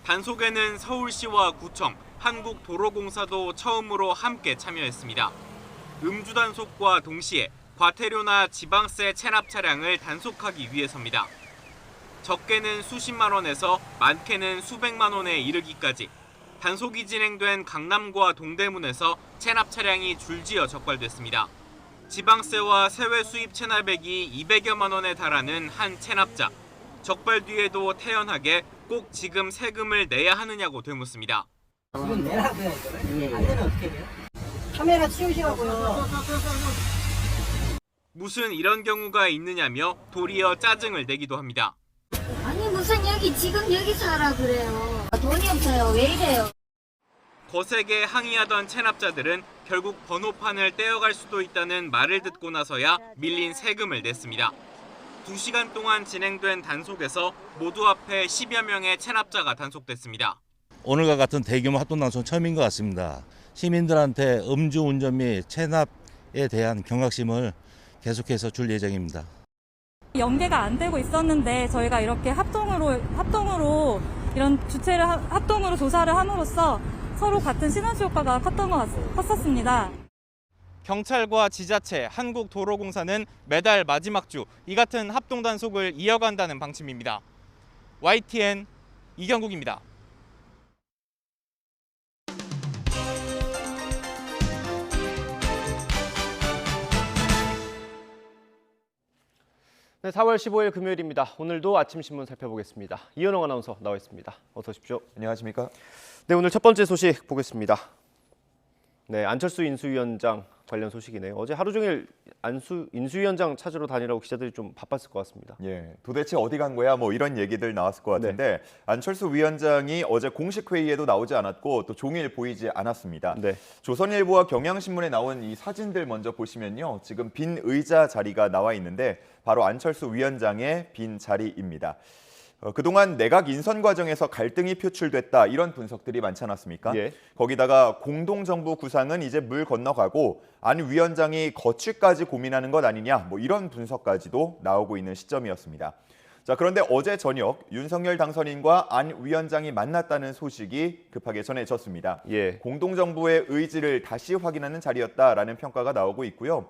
단속에는 서울시와 구청, 한국도로공사도 처음으로 함께 참여했습니다. 음주 단속과 동시에 과태료나 지방세 체납 차량을 단속하기 위해서입니다. 적게는 수십만 원에서 많게는 수백만 원에 이르기까지 단속이 진행된 강남과 동대문에서 체납 차량이 줄지어 적발됐습니다. 지방세와 세외 수입 체납액이 200여만 원에 달하는 한 체납자. 적발 뒤에도 태연하게 꼭 지금 세금을 내야 하느냐고 되묻습니다. 지금 내라고요. 안 내면 어떻게 해요? 카메라 치우시라고요. 무슨 이런 경우가 있느냐며 도리어 짜증을 내기도 합니다. 아니 무슨 지금 여기서 하라 그래요. 돈이 없어요. 왜 이래요? 거세게 항의하던 체납자들은 결국 번호판을 떼어갈 수도 있다는 말을 듣고 나서야 밀린 세금을 냈습니다. 2시간 동안 진행된 단속에서 모두 합해 10여 명의 체납자가 단속됐습니다. 오늘과 같은 대규모 합동단속은 처음인 것 같습니다. 시민들한테 음주운전 및 체납에 대한 경각심을 계속해서 줄 예정입니다. 연계가 안 되고 있었는데 저희가 이렇게 합동으로 이런 주체를 합동으로 조사를 함으로써 서로 같은 시너지 효과가 컸었습니다. 경찰과 지자체, 한국도로공사는 매달 마지막 주 이 같은 합동 단속을 이어간다는 방침입니다. YTN 이경국입니다. 네, 4월 15일 금요일입니다. 오늘도 아침 신문 살펴보겠습니다. 이현웅 아나운서 나와 있습니다. 어서 오십시오. 안녕하십니까? 네, 오늘 첫 번째 소식 보겠습니다. 네, 안철수 인수위원장 관련 소식이네요. 어제 하루 종일 인수위원장 찾으러 다니라고 기자들이 좀 바빴을 것 같습니다. 예, 도대체 어디 간 거야? 뭐 이런 얘기들 나왔을 것 같은데 네. 안철수 위원장이 어제 공식 회의에도 나오지 않았고 또 종일 보이지 않았습니다. 네. 조선일보와 경향신문에 나온 이 사진들 먼저 보시면요. 지금 빈 의자 자리가 나와 있는데 바로 안철수 위원장의 빈 자리입니다. 그동안 내각 인선 과정에서 갈등이 표출됐다 이런 분석들이 많지 않았습니까? 예. 거기다가 공동정부 구상은 이제 물 건너가고 안 위원장이 거취까지 고민하는 것 아니냐 뭐 이런 분석까지도 나오고 있는 시점이었습니다. 자, 그런데 어제 저녁 윤석열 당선인과 안 위원장이 만났다는 소식이 급하게 전해졌습니다. 예. 공동정부의 의지를 다시 확인하는 자리였다라는 평가가 나오고 있고요.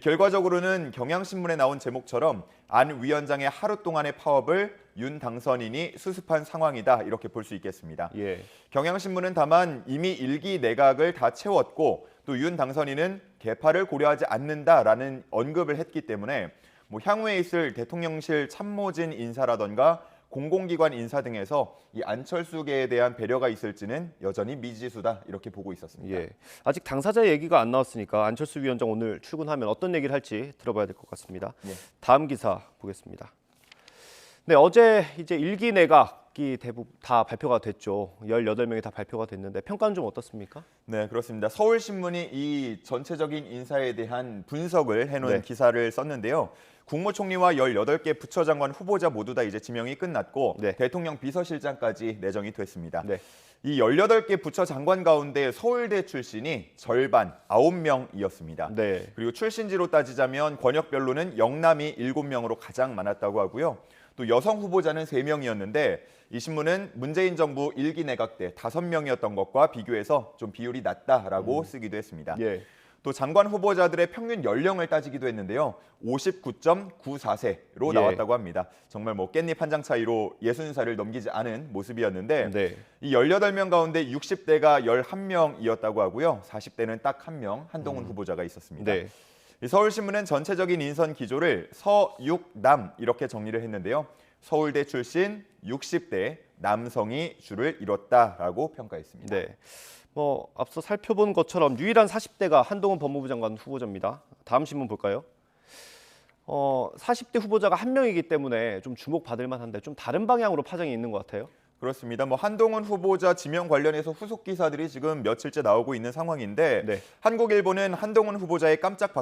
결과적으로는 경향신문에 나온 제목처럼 안 위원장의 하루 동안의 파업을 윤 당선인이 수습한 상황이다 이렇게 볼 수 있겠습니다. 예. 경향신문은 다만 이미 1기 내각을 다 채웠고 또 윤 당선인은 개파를 고려하지 않는다라는 언급을 했기 때문에 뭐 향후에 있을 대통령실 참모진 인사라던가 공공기관 인사 등에서 이 안철수계에 대한 배려가 있을지는 여전히 미지수다 이렇게 보고 있었습니다. 예. 아직 당사자 얘기가 안 나왔으니까 안철수 위원장 오늘 출근하면 어떤 얘기를 할지 들어봐야 될 것 같습니다. 예. 다음 기사 보겠습니다. 네, 어제 이제 1기 내각이 대부분 다 발표가 됐죠. 18명이 다 발표가 됐는데 평가는 좀 어떻습니까? 네, 그렇습니다. 서울신문이 이 전체적인 인사에 대한 분석을 해놓은 네. 기사를 썼는데요. 국무총리와 18개 부처장관 후보자 모두 다 이제 지명이 끝났고 네. 대통령 비서실장까지 내정이 됐습니다. 네. 이 18개 부처 장관 가운데 서울대 출신이 절반 9명이었습니다. 네. 그리고 출신지로 따지자면 권역별로는 영남이 7명으로 가장 많았다고 하고요. 또 여성 후보자는 3명이었는데 이 신문은 문재인 정부 1기 내각 때 5명이었던 것과 비교해서 좀 비율이 낮다라고 쓰기도 했습니다. 예. 또 장관 후보자들의 평균 연령을 따지기도 했는데요. 59.94세로 예. 나왔다고 합니다. 정말 뭐 깻잎 한 장 차이로 60살을 넘기지 않은 모습이었는데 네. 이 18명 가운데 60대가 11명이었다고 하고요. 40대는 딱 1명 한동훈 후보자가 있었습니다. 네. 이 서울신문은 전체적인 인선 기조를 서육남 이렇게 정리를 했는데요. 서울대 출신 60대 남성이 주를 이뤘다라고 평가했습니다. 네. 뭐 앞서 살펴본 것처럼 유일한 40대가 한동훈 법무부 장관 후보자입니다. 다음 신문 볼까요? 40대 후보자가 한 명이기 때문에 좀 주목받을 만한데 좀 다른 방향으로 파장이 있는 것 같아요. 그렇습니다. 뭐 한동훈 후보자 지명 관련해서 후속 기사들이 지금 며칠째 나오고 있는 상황인데 네. 한국일보는 한동훈 후보자의 깜짝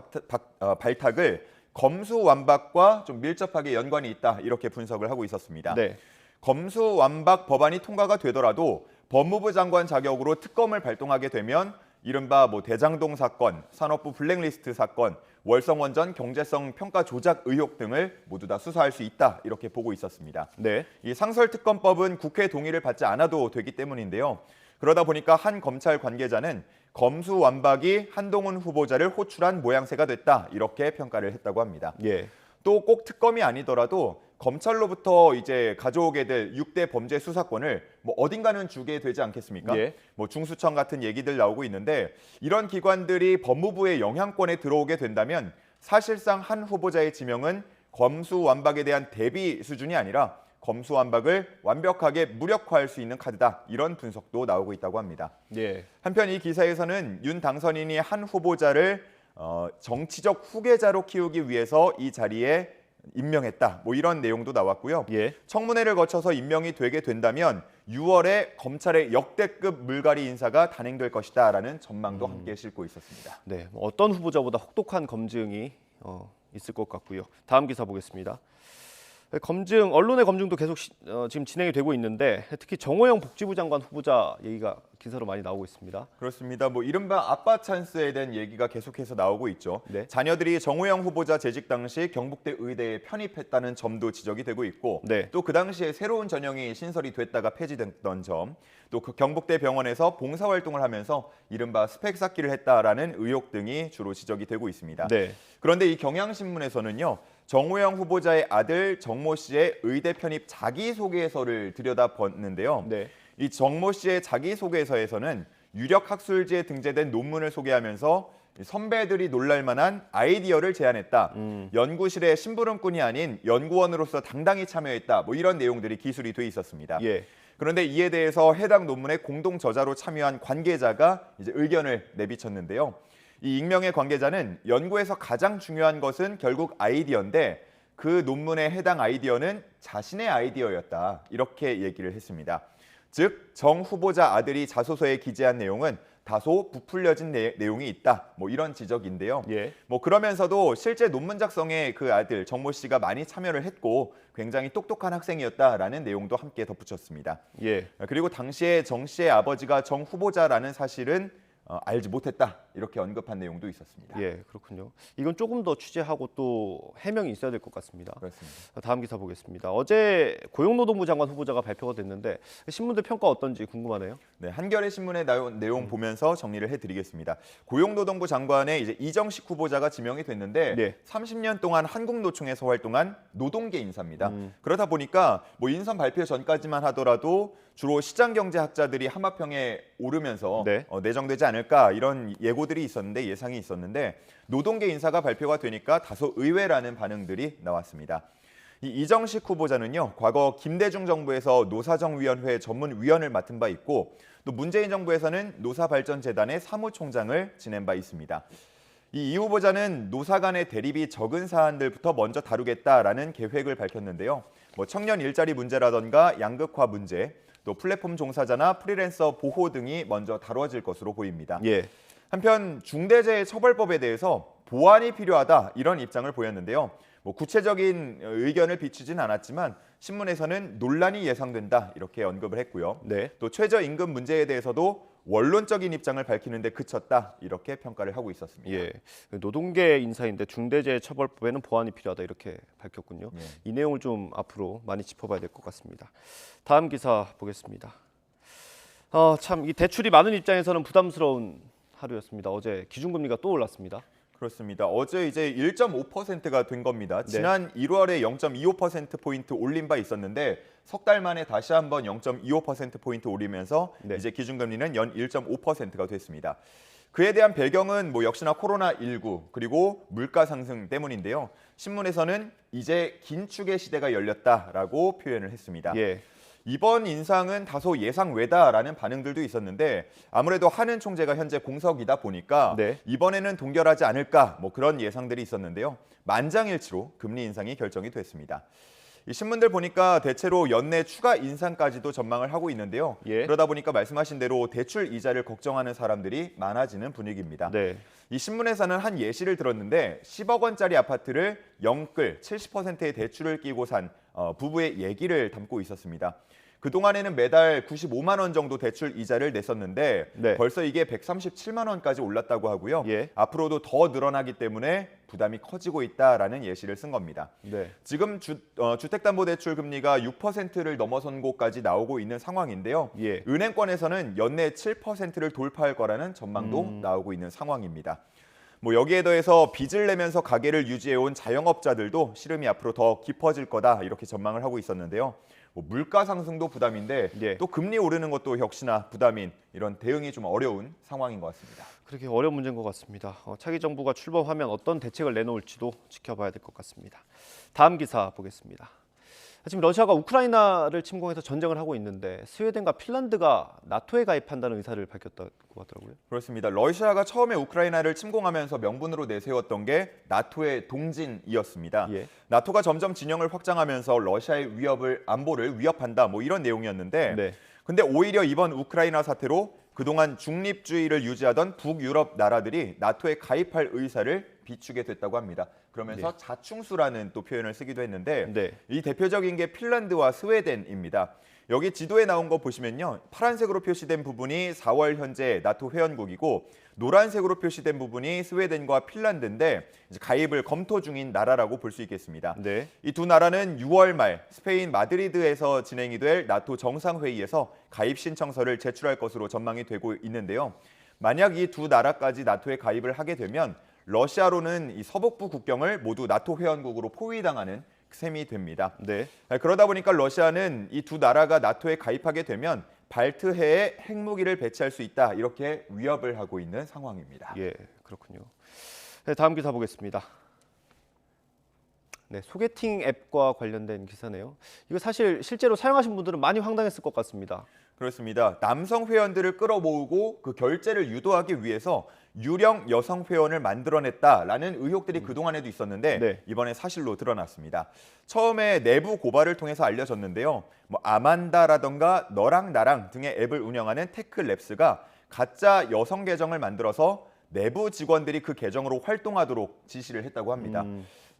발탁을 검수완박과 좀 밀접하게 연관이 있다 이렇게 분석을 하고 있었습니다. 네. 검수완박 법안이 통과가 되더라도 법무부 장관 자격으로 특검을 발동하게 되면 이른바 뭐 대장동 사건, 산업부 블랙리스트 사건, 월성원전 경제성 평가 조작 의혹 등을 모두 다 수사할 수 있다 이렇게 보고 있었습니다. 네. 이 상설특검법은 국회 동의를 받지 않아도 되기 때문인데요. 그러다 보니까 한 검찰 관계자는 검수완박이 한동훈 후보자를 호출한 모양새가 됐다 이렇게 평가를 했다고 합니다. 예. 또 꼭 특검이 아니더라도 검찰로부터 이제 가져오게 될 6대 범죄 수사권을 뭐 어딘가는 주게 되지 않겠습니까? 예. 뭐 중수청 같은 얘기들 나오고 있는데 이런 기관들이 법무부의 영향권에 들어오게 된다면 사실상 한 후보자의 지명은 검수완박에 대한 대비 수준이 아니라 검수완박을 완벽하게 무력화할 수 있는 카드다. 이런 분석도 나오고 있다고 합니다. 예. 한편 이 기사에서는 윤 당선인이 한 후보자를 정치적 후계자로 키우기 위해서 이 자리에 임명했다. 뭐 이런 내용도 나왔고요. 예. 청문회를 거쳐서 임명이 되게 된다면 6월에 검찰의 역대급 물갈이 인사가 단행될 것이다라는 전망도 함께 싣고 있었습니다. 네, 뭐 어떤 후보자보다 혹독한 검증이 있을 것 같고요. 다음 기사 보겠습니다. 검증, 언론의 검증도 계속 지금 진행이 되고 있는데 특히 정호영 복지부 장관 후보자 얘기가 기사로 많이 나오고 있습니다. 그렇습니다. 뭐 이른바 아빠 찬스에 대한 얘기가 계속해서 나오고 있죠. 네. 자녀들이 정호영 후보자 재직 당시 경북대 의대에 편입했다는 점도 지적이 되고 있고 네. 또 그 당시에 새로운 전형이 신설이 됐다가 폐지됐던 점, 또 그 경북대 병원에서 봉사활동을 하면서 이른바 스펙 쌓기를 했다라는 의혹 등이 주로 지적이 되고 있습니다. 네. 그런데 이 경향신문에서는요. 정호영 후보자의 아들 정모 씨의 의대 편입 자기소개서를 들여다봤는데요. 네. 이 정모 씨의 자기소개서에서는 유력 학술지에 등재된 논문을 소개하면서 선배들이 놀랄 만한 아이디어를 제안했다. 연구실의 심부름꾼이 아닌 연구원으로서 당당히 참여했다. 뭐 이런 내용들이 기술이 돼 있었습니다. 예. 그런데 이에 대해서 해당 논문의 공동 저자로 참여한 관계자가 이제 의견을 내비쳤는데요. 이 익명의 관계자는 연구에서 가장 중요한 것은 결국 아이디어인데 그 논문에 해당 아이디어는 자신의 아이디어였다. 이렇게 얘기를 했습니다. 즉, 정 후보자 아들이 자소서에 기재한 내용은 다소 부풀려진 내용이 있다. 뭐 이런 지적인데요. 예. 뭐 그러면서도 실제 논문 작성에 그 아들 정모 씨가 많이 참여를 했고 굉장히 똑똑한 학생이었다라는 내용도 함께 덧붙였습니다. 예. 그리고 당시에 정 씨의 아버지가 정 후보자라는 사실은 알지 못했다 이렇게 언급한 내용도 있었습니다. 예, 그렇군요. 이건 조금 더 취재하고 또 해명이 있어야 될 것 같습니다. 그렇습니다. 다음 기사 보겠습니다. 어제 고용노동부 장관 후보자가 발표가 됐는데 신문들 평가 어떤지 궁금하네요. 네, 한겨레 신문에 나온 내용 보면서 정리를 해드리겠습니다. 고용노동부 장관에 이제 이정식 후보자가 지명이 됐는데 네. 30년 동안 한국노총에서 활동한 노동계 인사입니다. 그러다 보니까 뭐 인선 발표 전까지만 하더라도 주로 시장경제학자들이 하마평에 오르면서 네. 내정되지 않을까 이런 예고들이 있었는데 예상이 있었는데 노동계 인사가 발표가 되니까 다소 의외라는 반응들이 나왔습니다. 이 이정식 후보자는요, 과거 김대중 정부에서 노사정위원회 전문위원을 맡은 바 있고 또 문재인 정부에서는 노사발전재단의 사무총장을 지낸 바 있습니다. 이 후보자는 노사 간의 대립이 적은 사안들부터 먼저 다루겠다라는 계획을 밝혔는데요. 뭐 청년 일자리 문제라던가 양극화 문제, 또 플랫폼 종사자나 프리랜서 보호 등이 먼저 다뤄질 것으로 보입니다. 예. 한편 중대재해처벌법에 대해서 보완이 필요하다 이런 입장을 보였는데요. 뭐 구체적인 의견을 비추진 않았지만 신문에서는 논란이 예상된다 이렇게 언급을 했고요. 네. 또 최저임금 문제에 대해서도 원론적인 입장을 밝히는 데 그쳤다 이렇게 평가를 하고 있었습니다. 예, 노동계 인사인데 중대재해처벌법에는 보완이 필요하다 이렇게 밝혔군요. 이 내용을 좀 앞으로 많이 짚어봐야 될 것 같습니다. 다음 기사 보겠습니다. 참 이 대출이 많은 입장에서는 부담스러운 하루였습니다. 어제 기준금리가 또 올랐습니다. 그렇습니다. 어제 이제 1.5%가 된 겁니다. 지난 1월에 0.25%포인트 올린 바 있었는데 석 달 만에 다시 한번 0.25%포인트 올리면서 이제 기준금리는 연 1.5%가 됐습니다. 그에 대한 배경은 역시나 코로나19 그리고 물가 상승 때문인데요. 신문에서는 이제 긴축의 시대가 열렸다라고 표현을 했습니다. 이번 인상은 다소 예상 외다라는 반응들도 있었는데 아무래도 한은 총재가 현재 공석이다 보니까 이번에는 동결하지 않을까 그런 예상들이 있었는데요. 만장일치로 금리 인상이 결정이 됐습니다. 이 신문들 보니까 대체로 연내 추가 인상까지도 전망을 하고 있는데요. 그러다 보니까 말씀하신 대로 대출 이자를 걱정하는 사람들이 많아지는 분위기입니다. 이 신문에서는 한 예시를 들었는데 10억 원짜리 아파트를 영끌 70%의 대출을 끼고 산 부부의 얘기를 담고 있었습니다. 그동안에는 매달 95만 원 정도 대출 이자를 냈었는데 벌써 이게 137만 원까지 올랐다고 하고요. 앞으로도 더 늘어나기 때문에 부담이 커지고 있다라는 예시를 쓴 겁니다. 지금 주택담보대출 금리가 6%를 넘어선 곳까지 나오고 있는 상황인데요. 은행권에서는 연내 7%를 돌파할 거라는 전망도 나오고 있는 상황입니다. 여기에 더해서 빚을 내면서 가게를 유지해온 자영업자들도 시름이 앞으로 더 깊어질 거다 이렇게 전망을 하고 있었는데요. 물가 상승도 부담인데 또 금리 오르는 것도 역시나 부담인 이런 대응이 좀 어려운 상황인 것 같습니다. 그렇게 어려운 문제인 것 같습니다. 차기 정부가 출범하면 어떤 대책을 내놓을지도 지켜봐야 될 것 같습니다. 다음 기사 보겠습니다. 지금 러시아가 우크라이나를 침공해서 전쟁을 하고 있는데 스웨덴과 핀란드가 나토에 가입한다는 의사를 밝혔다고 하더라고요. 그렇습니다. 러시아가 처음에 우크라이나를 침공하면서 명분으로 내세웠던 게 나토의 동진이었습니다. 나토가 점점 진영을 확장하면서 러시아의 안보를 위협한다 이런 내용이었는데 근데 오히려 이번 우크라이나 사태로 그동안 중립주의를 유지하던 북유럽 나라들이 나토에 가입할 의사를 비추게 됐다고 합니다. 그러면서 자충수라는 또 표현을 쓰기도 했는데 이 대표적인 게 핀란드와 스웨덴입니다. 여기 지도에 나온 거 보시면요. 파란색으로 표시된 부분이 4월 현재 나토 회원국이고 노란색으로 표시된 부분이 스웨덴과 핀란드인데 이제 가입을 검토 중인 나라라고 볼 수 있겠습니다. 이 두 나라는 6월 말 스페인 마드리드에서 진행이 될 나토 정상회의에서 가입 신청서를 제출할 것으로 전망이 되고 있는데요. 만약 이 두 나라까지 나토에 가입을 하게 되면 러시아로는 이 서북부 국경을 모두 나토 회원국으로 포위당하는 셈이 됩니다. 그러다 보니까 러시아는 이 두 나라가 나토에 가입하게 되면 발트해에 핵무기를 배치할 수 있다 이렇게 위협을 하고 있는 상황입니다. 그렇군요. 다음 기사 보겠습니다. 소개팅 앱과 관련된 기사네요. 이거 사실 실제로 사용하신 분들은 많이 황당했을 것 같습니다. 그렇습니다. 남성 회원들을 끌어모으고 그 결제를 유도하기 위해서 유령 여성 회원을 만들어냈다라는 의혹들이 그동안에도 있었는데 이번에 사실로 드러났습니다. 처음에 내부 고발을 통해서 알려졌는데요. 아만다라던가 너랑 나랑 등의 앱을 운영하는 테크랩스가 가짜 여성 계정을 만들어서 내부 직원들이 그 계정으로 활동하도록 지시를 했다고 합니다.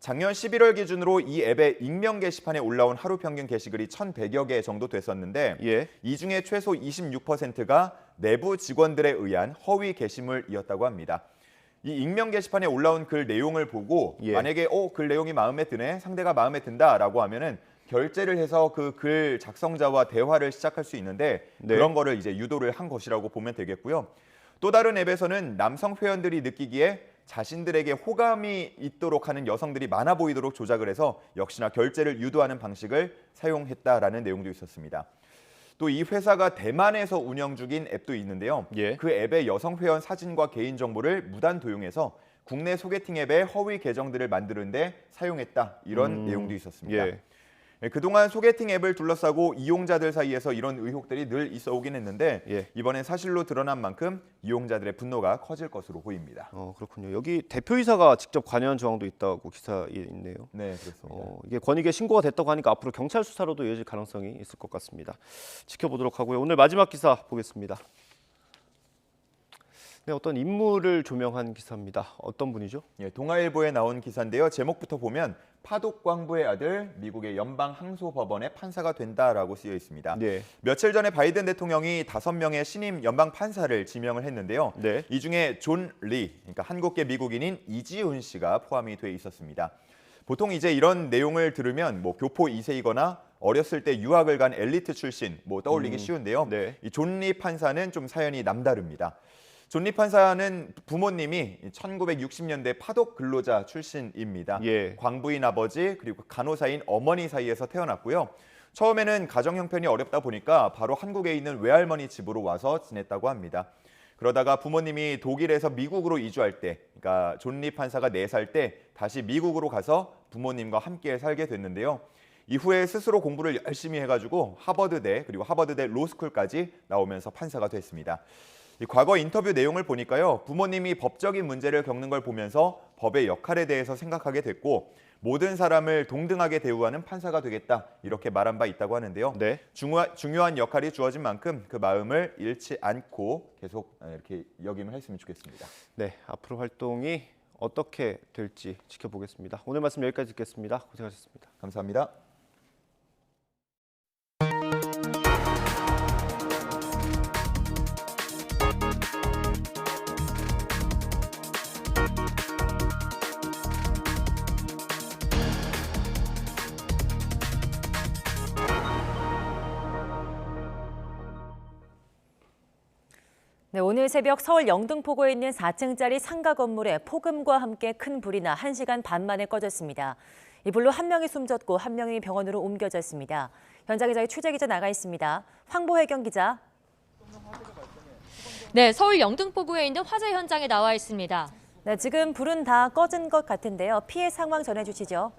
작년 11월 기준으로 이 앱의 익명 게시판에 올라온 하루 평균 게시글이 1,100여 개 정도 됐었는데 이 중에 최소 26%가 내부 직원들에 의한 허위 게시물이었다고 합니다. 이 익명 게시판에 올라온 글 내용을 보고 만약에 글 내용이 마음에 드네, 상대가 마음에 든다라고 하면은 결제를 해서 그 글 작성자와 대화를 시작할 수 있는데 그런 거를 이제 유도를 한 것이라고 보면 되겠고요. 또 다른 앱에서는 남성 회원들이 느끼기에 자신들에게 호감이 있도록 하는 여성들이 많아 보이도록 조작을 해서 역시나 결제를 유도하는 방식을 사용했다라는 내용도 있었습니다. 또 이 회사가 대만에서 운영 중인 앱도 있는데요. 그 앱의 여성 회원 사진과 개인정보를 무단 도용해서 국내 소개팅 앱의 허위 계정들을 만드는 데 사용했다 이런 내용도 있었습니다. 그동안 소개팅 앱을 둘러싸고 이용자들 사이에서 이런 의혹들이 늘 있어 오긴 했는데 이번엔 사실로 드러난 만큼 이용자들의 분노가 커질 것으로 보입니다. 그렇군요. 여기 대표이사가 직접 관여한 조항도 있다고 기사에 있네요. 네, 그렇습니다. 이게 권익위에 신고가 됐다고 하니까 앞으로 경찰 수사로도 이어질 가능성이 있을 것 같습니다. 지켜보도록 하고요. 오늘 마지막 기사 보겠습니다. 네, 어떤 인물을 조명한 기사입니다. 어떤 분이죠? 예, 동아일보에 나온 기사인데요. 제목부터 보면 파독 광부의 아들 미국의 연방 항소법원의 판사가 된다라고 쓰여 있습니다. 네. 며칠 전에 바이든 대통령이 5명의 신임 연방 판사를 지명을 했는데요. 네. 이 중에 존 리, 그러니까 한국계 미국인인 이지훈 씨가 포함이 돼 있었습니다. 보통 이제 이런 내용을 들으면 뭐 교포 2세이거나 어렸을 때 유학을 간 엘리트 출신 뭐 떠올리기 쉬운데요. 네. 이 존 리 판사는 좀 사연이 남다릅니다. 존 리 판사는 부모님이 1960년대 파독 근로자 출신입니다. 예. 광부인 아버지 그리고 간호사인 어머니 사이에서 태어났고요. 처음에는 가정 형편이 어렵다 보니까 바로 한국에 있는 외할머니 집으로 와서 지냈다고 합니다. 그러다가 부모님이 독일에서 미국으로 이주할 때, 그러니까 존 리 판사가 4살 때 다시 미국으로 가서 부모님과 함께 살게 됐는데요. 이후에 스스로 공부를 열심히 해가지고 하버드대 그리고 하버드대 로스쿨까지 나오면서 판사가 됐습니다. 이 과거 인터뷰 내용을 보니까요. 부모님이 법적인 문제를 겪는 걸 보면서 법의 역할에 대해서 생각하게 됐고 모든 사람을 동등하게 대우하는 판사가 되겠다 이렇게 말한 바 있다고 하는데요. 네. 중요한 역할이 주어진 만큼 그 마음을 잃지 않고 계속 이렇게 역임을 했으면 좋겠습니다. 네, 앞으로 활동이 어떻게 될지 지켜보겠습니다. 오늘 말씀 여기까지 듣겠습니다. 고생하셨습니다. 감사합니다. 네, 오늘 새벽 서울 영등포구에 있는 4층짜리 상가 건물에 폭음과 함께 큰 불이 나 1시간 반 만에 꺼졌습니다. 이 불로 한 명이 숨졌고 한 명이 병원으로 옮겨졌습니다. 현장에 취재 기자 나가 있습니다. 황보혜경 기자. 네, 서울 영등포구에 있는 화재 현장에 나와 있습니다. 네, 지금 불은 다 꺼진 것 같은데요. 피해 상황 전해주시죠.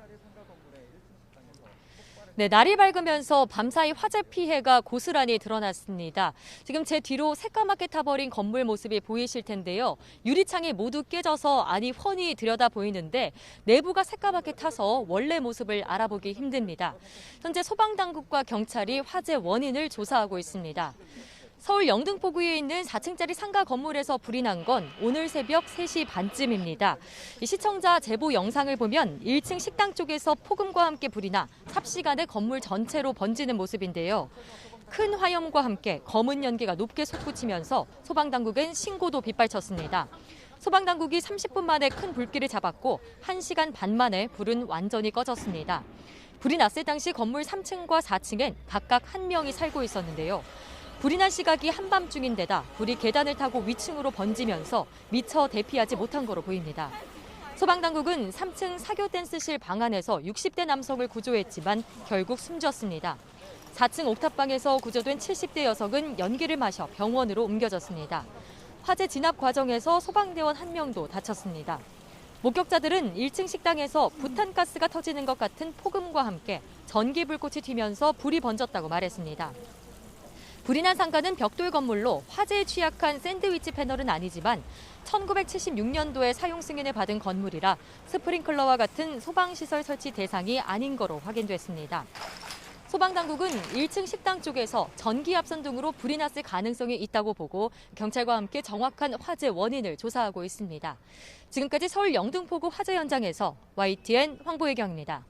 네, 날이 밝으면서 밤사이 화재 피해가 고스란히 드러났습니다. 지금 제 뒤로 새까맣게 타버린 건물 모습이 보이실 텐데요. 유리창이 모두 깨져서 안이 훤히 들여다 보이는데 내부가 새까맣게 타서 원래 모습을 알아보기 힘듭니다. 현재 소방당국과 경찰이 화재 원인을 조사하고 있습니다. 서울 영등포구에 있는 4층짜리 상가 건물에서 불이 난 건 오늘 새벽 3시 반쯤입니다. 이 시청자 제보 영상을 보면 1층 식당 쪽에서 폭음과 함께 불이 나 삽시간에 건물 전체로 번지는 모습인데요. 큰 화염과 함께 검은 연기가 높게 솟구치면서 소방당국은 신고도 빗발쳤습니다. 소방당국이 30분 만에 큰 불길을 잡았고 1시간 반 만에 불은 완전히 꺼졌습니다. 불이 났을 당시 건물 3층과 4층엔 각각 1명이 살고 있었는데요. 불이 난 시각이 한밤중인데다 불이 계단을 타고 위층으로 번지면서 미처 대피하지 못한 거로 보입니다. 소방당국은 3층 사교 댄스실 방 안에서 60대 남성을 구조했지만 결국 숨졌습니다. 4층 옥탑방에서 구조된 70대 여성은 연기를 마셔 병원으로 옮겨졌습니다. 화재 진압 과정에서 소방대원 1명도 다쳤습니다. 목격자들은 1층 식당에서 부탄가스가 터지는 것 같은 폭음과 함께 전기불꽃이 튀면서 불이 번졌다고 말했습니다. 불이 난 상가는 벽돌 건물로 화재에 취약한 샌드위치 패널은 아니지만 1976년도에 사용 승인을 받은 건물이라 스프링클러와 같은 소방시설 설치 대상이 아닌 거로 확인됐습니다. 소방당국은 1층 식당 쪽에서 전기압선 등으로 불이 났을 가능성이 있다고 보고 경찰과 함께 정확한 화재 원인을 조사하고 있습니다. 지금까지 서울 영등포구 화재 현장에서 YTN 황보혜경입니다.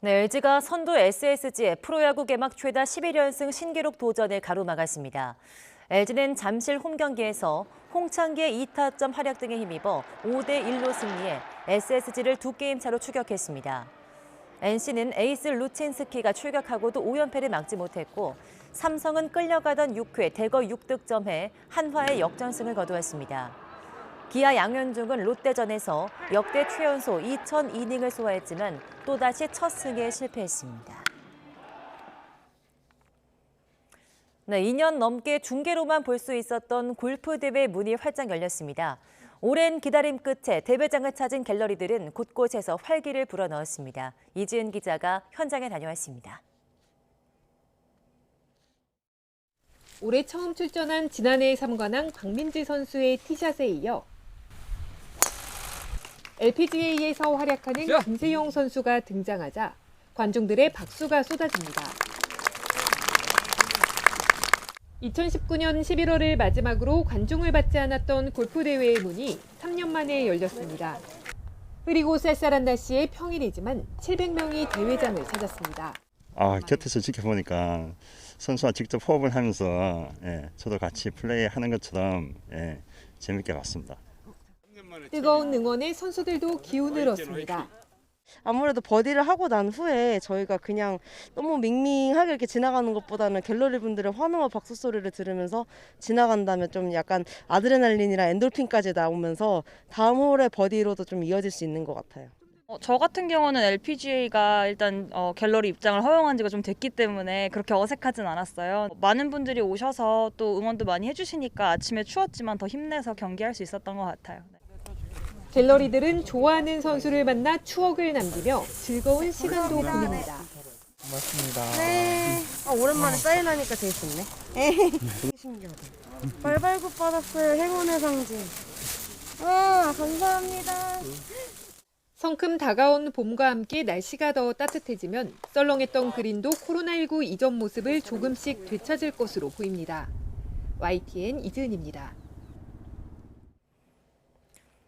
네, LG가 선두 SSG의 프로야구 개막 최다 11연승 신기록 도전을 가로막았습니다. LG는 잠실 홈경기에서 홍창기의 2타점 활약 등에 힘입어 5대1로 승리해 SSG를 2게임 차로 추격했습니다. NC는 에이스 루친스키가 출격하고도 5연패를 막지 못했고 삼성은 끌려가던 6회 대거 6득점해 한화의 역전승을 거두었습니다. 기아 양현종은 롯데전에서 역대 최연소 2000이닝을 소화했지만 또다시 첫 승에 실패했습니다. 네, 2년 넘게 중계로만 볼 수 있었던 골프 대회 문이 활짝 열렸습니다. 오랜 기다림 끝에 대회장을 찾은 갤러리들은 곳곳에서 활기를 불어넣었습니다. 이지은 기자가 현장에 다녀왔습니다. 올해 처음 출전한 지난해의 3관왕 박민지 선수의 티샷에 이어 LPGA에서 활약하는 김세용 선수가 등장하자 관중들의 박수가 쏟아집니다. 2019년 11월을 마지막으로 관중을 받지 않았던 골프대회의 문이 3년 만에 열렸습니다. 흐리고 쌀쌀한 날씨의 평일이지만 700명이 대회장을 찾았습니다. 곁에서 지켜보니까 선수와 직접 호흡을 하면서 저도 같이 플레이하는 것처럼 재밌게 봤습니다. 뜨거운 응원에 선수들도 기운을 얻습니다. 아무래도 버디를 하고 난 후에 저희가 그냥 너무 밍밍하게 이렇게 지나가는 것보다는 갤러리 분들의 환호와 박수 소리를 들으면서 지나간다면 좀 약간 아드레날린이랑 엔돌핀까지 나오면서 다음 홀의 버디로도 좀 이어질 수 있는 것 같아요. 저 같은 경우는 LPGA가 일단 갤러리 입장을 허용한 지가 좀 됐기 때문에 그렇게 어색하진 않았어요. 많은 분들이 오셔서 또 응원도 많이 해주시니까 아침에 추웠지만 더 힘내서 경기할 수 있었던 것 같아요. 갤러리들은 좋아하는 선수를 만나 추억을 남기며 즐거운 시간도 보냅니다. 고맙습니다. 네. 오랜만에 사인하니까 되게 좋네. 신기하다. 발발굽 받았어요. 행운의 상징. 감사합니다. 성큼 다가온 봄과 함께 날씨가 더 따뜻해지면 썰렁했던 그린도 코로나19 이전 모습을 조금씩 되찾을 것으로 보입니다. YTN 이지은입니다.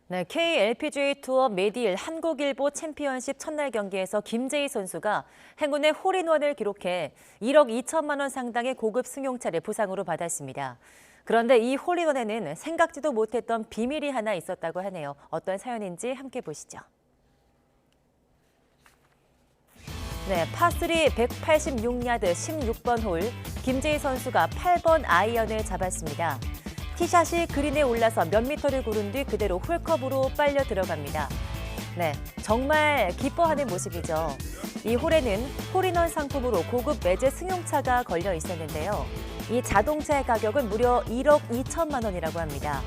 네, KLPGA 투어 메디일 한국일보 챔피언십 첫날 경기에서 김재희 선수가 행운의 홀인원을 기록해 1억 2천만 원 상당의 고급 승용차를 보상으로 받았습니다. 그런데 이 홀인원에는 생각지도 못했던 비밀이 하나 있었다고 하네요. 어떤 사연인지 함께 보시죠. 네, 파3 186야드 16번 홀, 김재희 선수가 8번 아이언을 잡았습니다. 티샷이 그린에 올라서 몇 미터를 고른 뒤 그대로 홀컵으로 빨려 들어갑니다. 네, 정말 기뻐하는 모습이죠. 이 홀에는 홀인원 상품으로 고급 매제 승용차가 걸려 있었는데요. 이 자동차의 가격은 무려 1억 2천만 원이라고 합니다.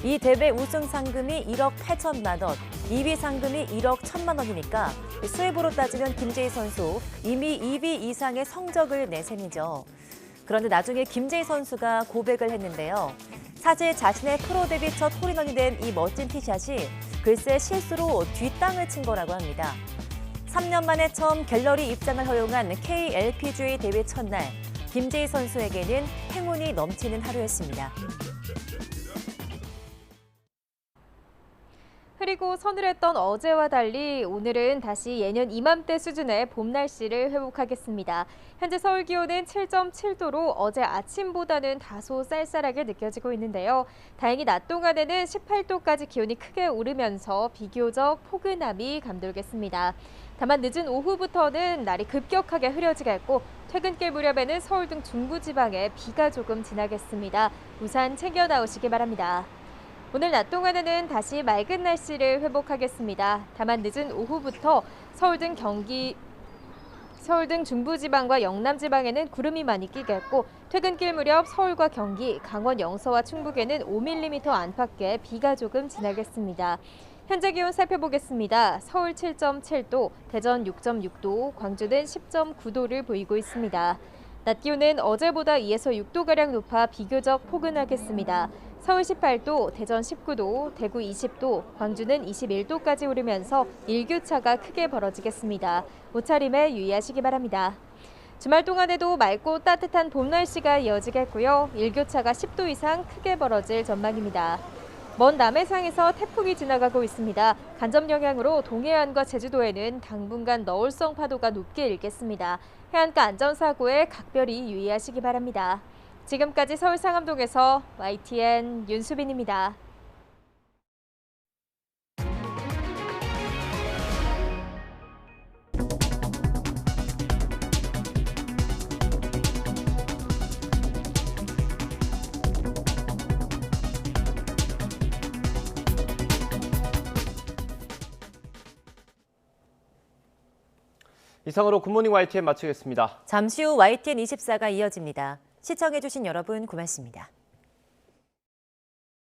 이 대회 우승 상금이 1억 8천만 원, 2위 상금이 1억 1천만 원이니까 수입으로 따지면 김재희 선수 이미 2위 이상의 성적을 낸 셈이죠. 그런데 나중에 김재희 선수가 고백을 했는데요. 사실 자신의 프로 데뷔 첫 홀인원이 된 이 멋진 티샷이 글쎄 실수로 뒷땅을 친 거라고 합니다. 3년 만에 처음 갤러리 입장을 허용한 KLPGA 대회 첫날, 김재희 선수에게는 행운이 넘치는 하루였습니다. 흐리고 서늘했던 어제와 달리 오늘은 다시 예년 이맘때 수준의 봄 날씨를 회복하겠습니다. 현재 서울 기온은 7.7도로 어제 아침보다는 다소 쌀쌀하게 느껴지고 있는데요. 다행히 낮 동안에는 18도까지 기온이 크게 오르면서 비교적 포근함이 감돌겠습니다. 다만 늦은 오후부터는 날이 급격하게 흐려지겠고 퇴근길 무렵에는 서울 등 중부지방에 비가 조금 지나겠습니다. 우산 챙겨 나오시기 바랍니다. 오늘 낮 동안에는 다시 맑은 날씨를 회복하겠습니다. 다만 늦은 오후부터 서울 등 중부지방과 영남지방에는 구름이 많이 끼겠고 퇴근길 무렵 서울과 경기, 강원 영서와 충북에는 5mm 안팎의 비가 조금 지나겠습니다. 현재 기온 살펴보겠습니다. 서울 7.7도, 대전 6.6도, 광주는 10.9도를 보이고 있습니다. 낮 기온은 어제보다 2에서 6도가량 높아 비교적 포근하겠습니다. 서울 18도, 대전 19도, 대구 20도, 광주는 21도까지 오르면서 일교차가 크게 벌어지겠습니다. 옷차림에 유의하시기 바랍니다. 주말 동안에도 맑고 따뜻한 봄 날씨가 이어지겠고요. 일교차가 10도 이상 크게 벌어질 전망입니다. 먼 남해상에서 태풍이 지나가고 있습니다. 간접 영향으로 동해안과 제주도에는 당분간 너울성 파도가 높게 일겠습니다. 해안가 안전사고에 각별히 유의하시기 바랍니다. 지금까지 서울 상암동에서 YTN 윤수빈입니다. 이상으로 굿모닝 YTN 마치겠습니다. 잠시 후 YTN 24가 이어집니다. 시청해주신 여러분 고맙습니다.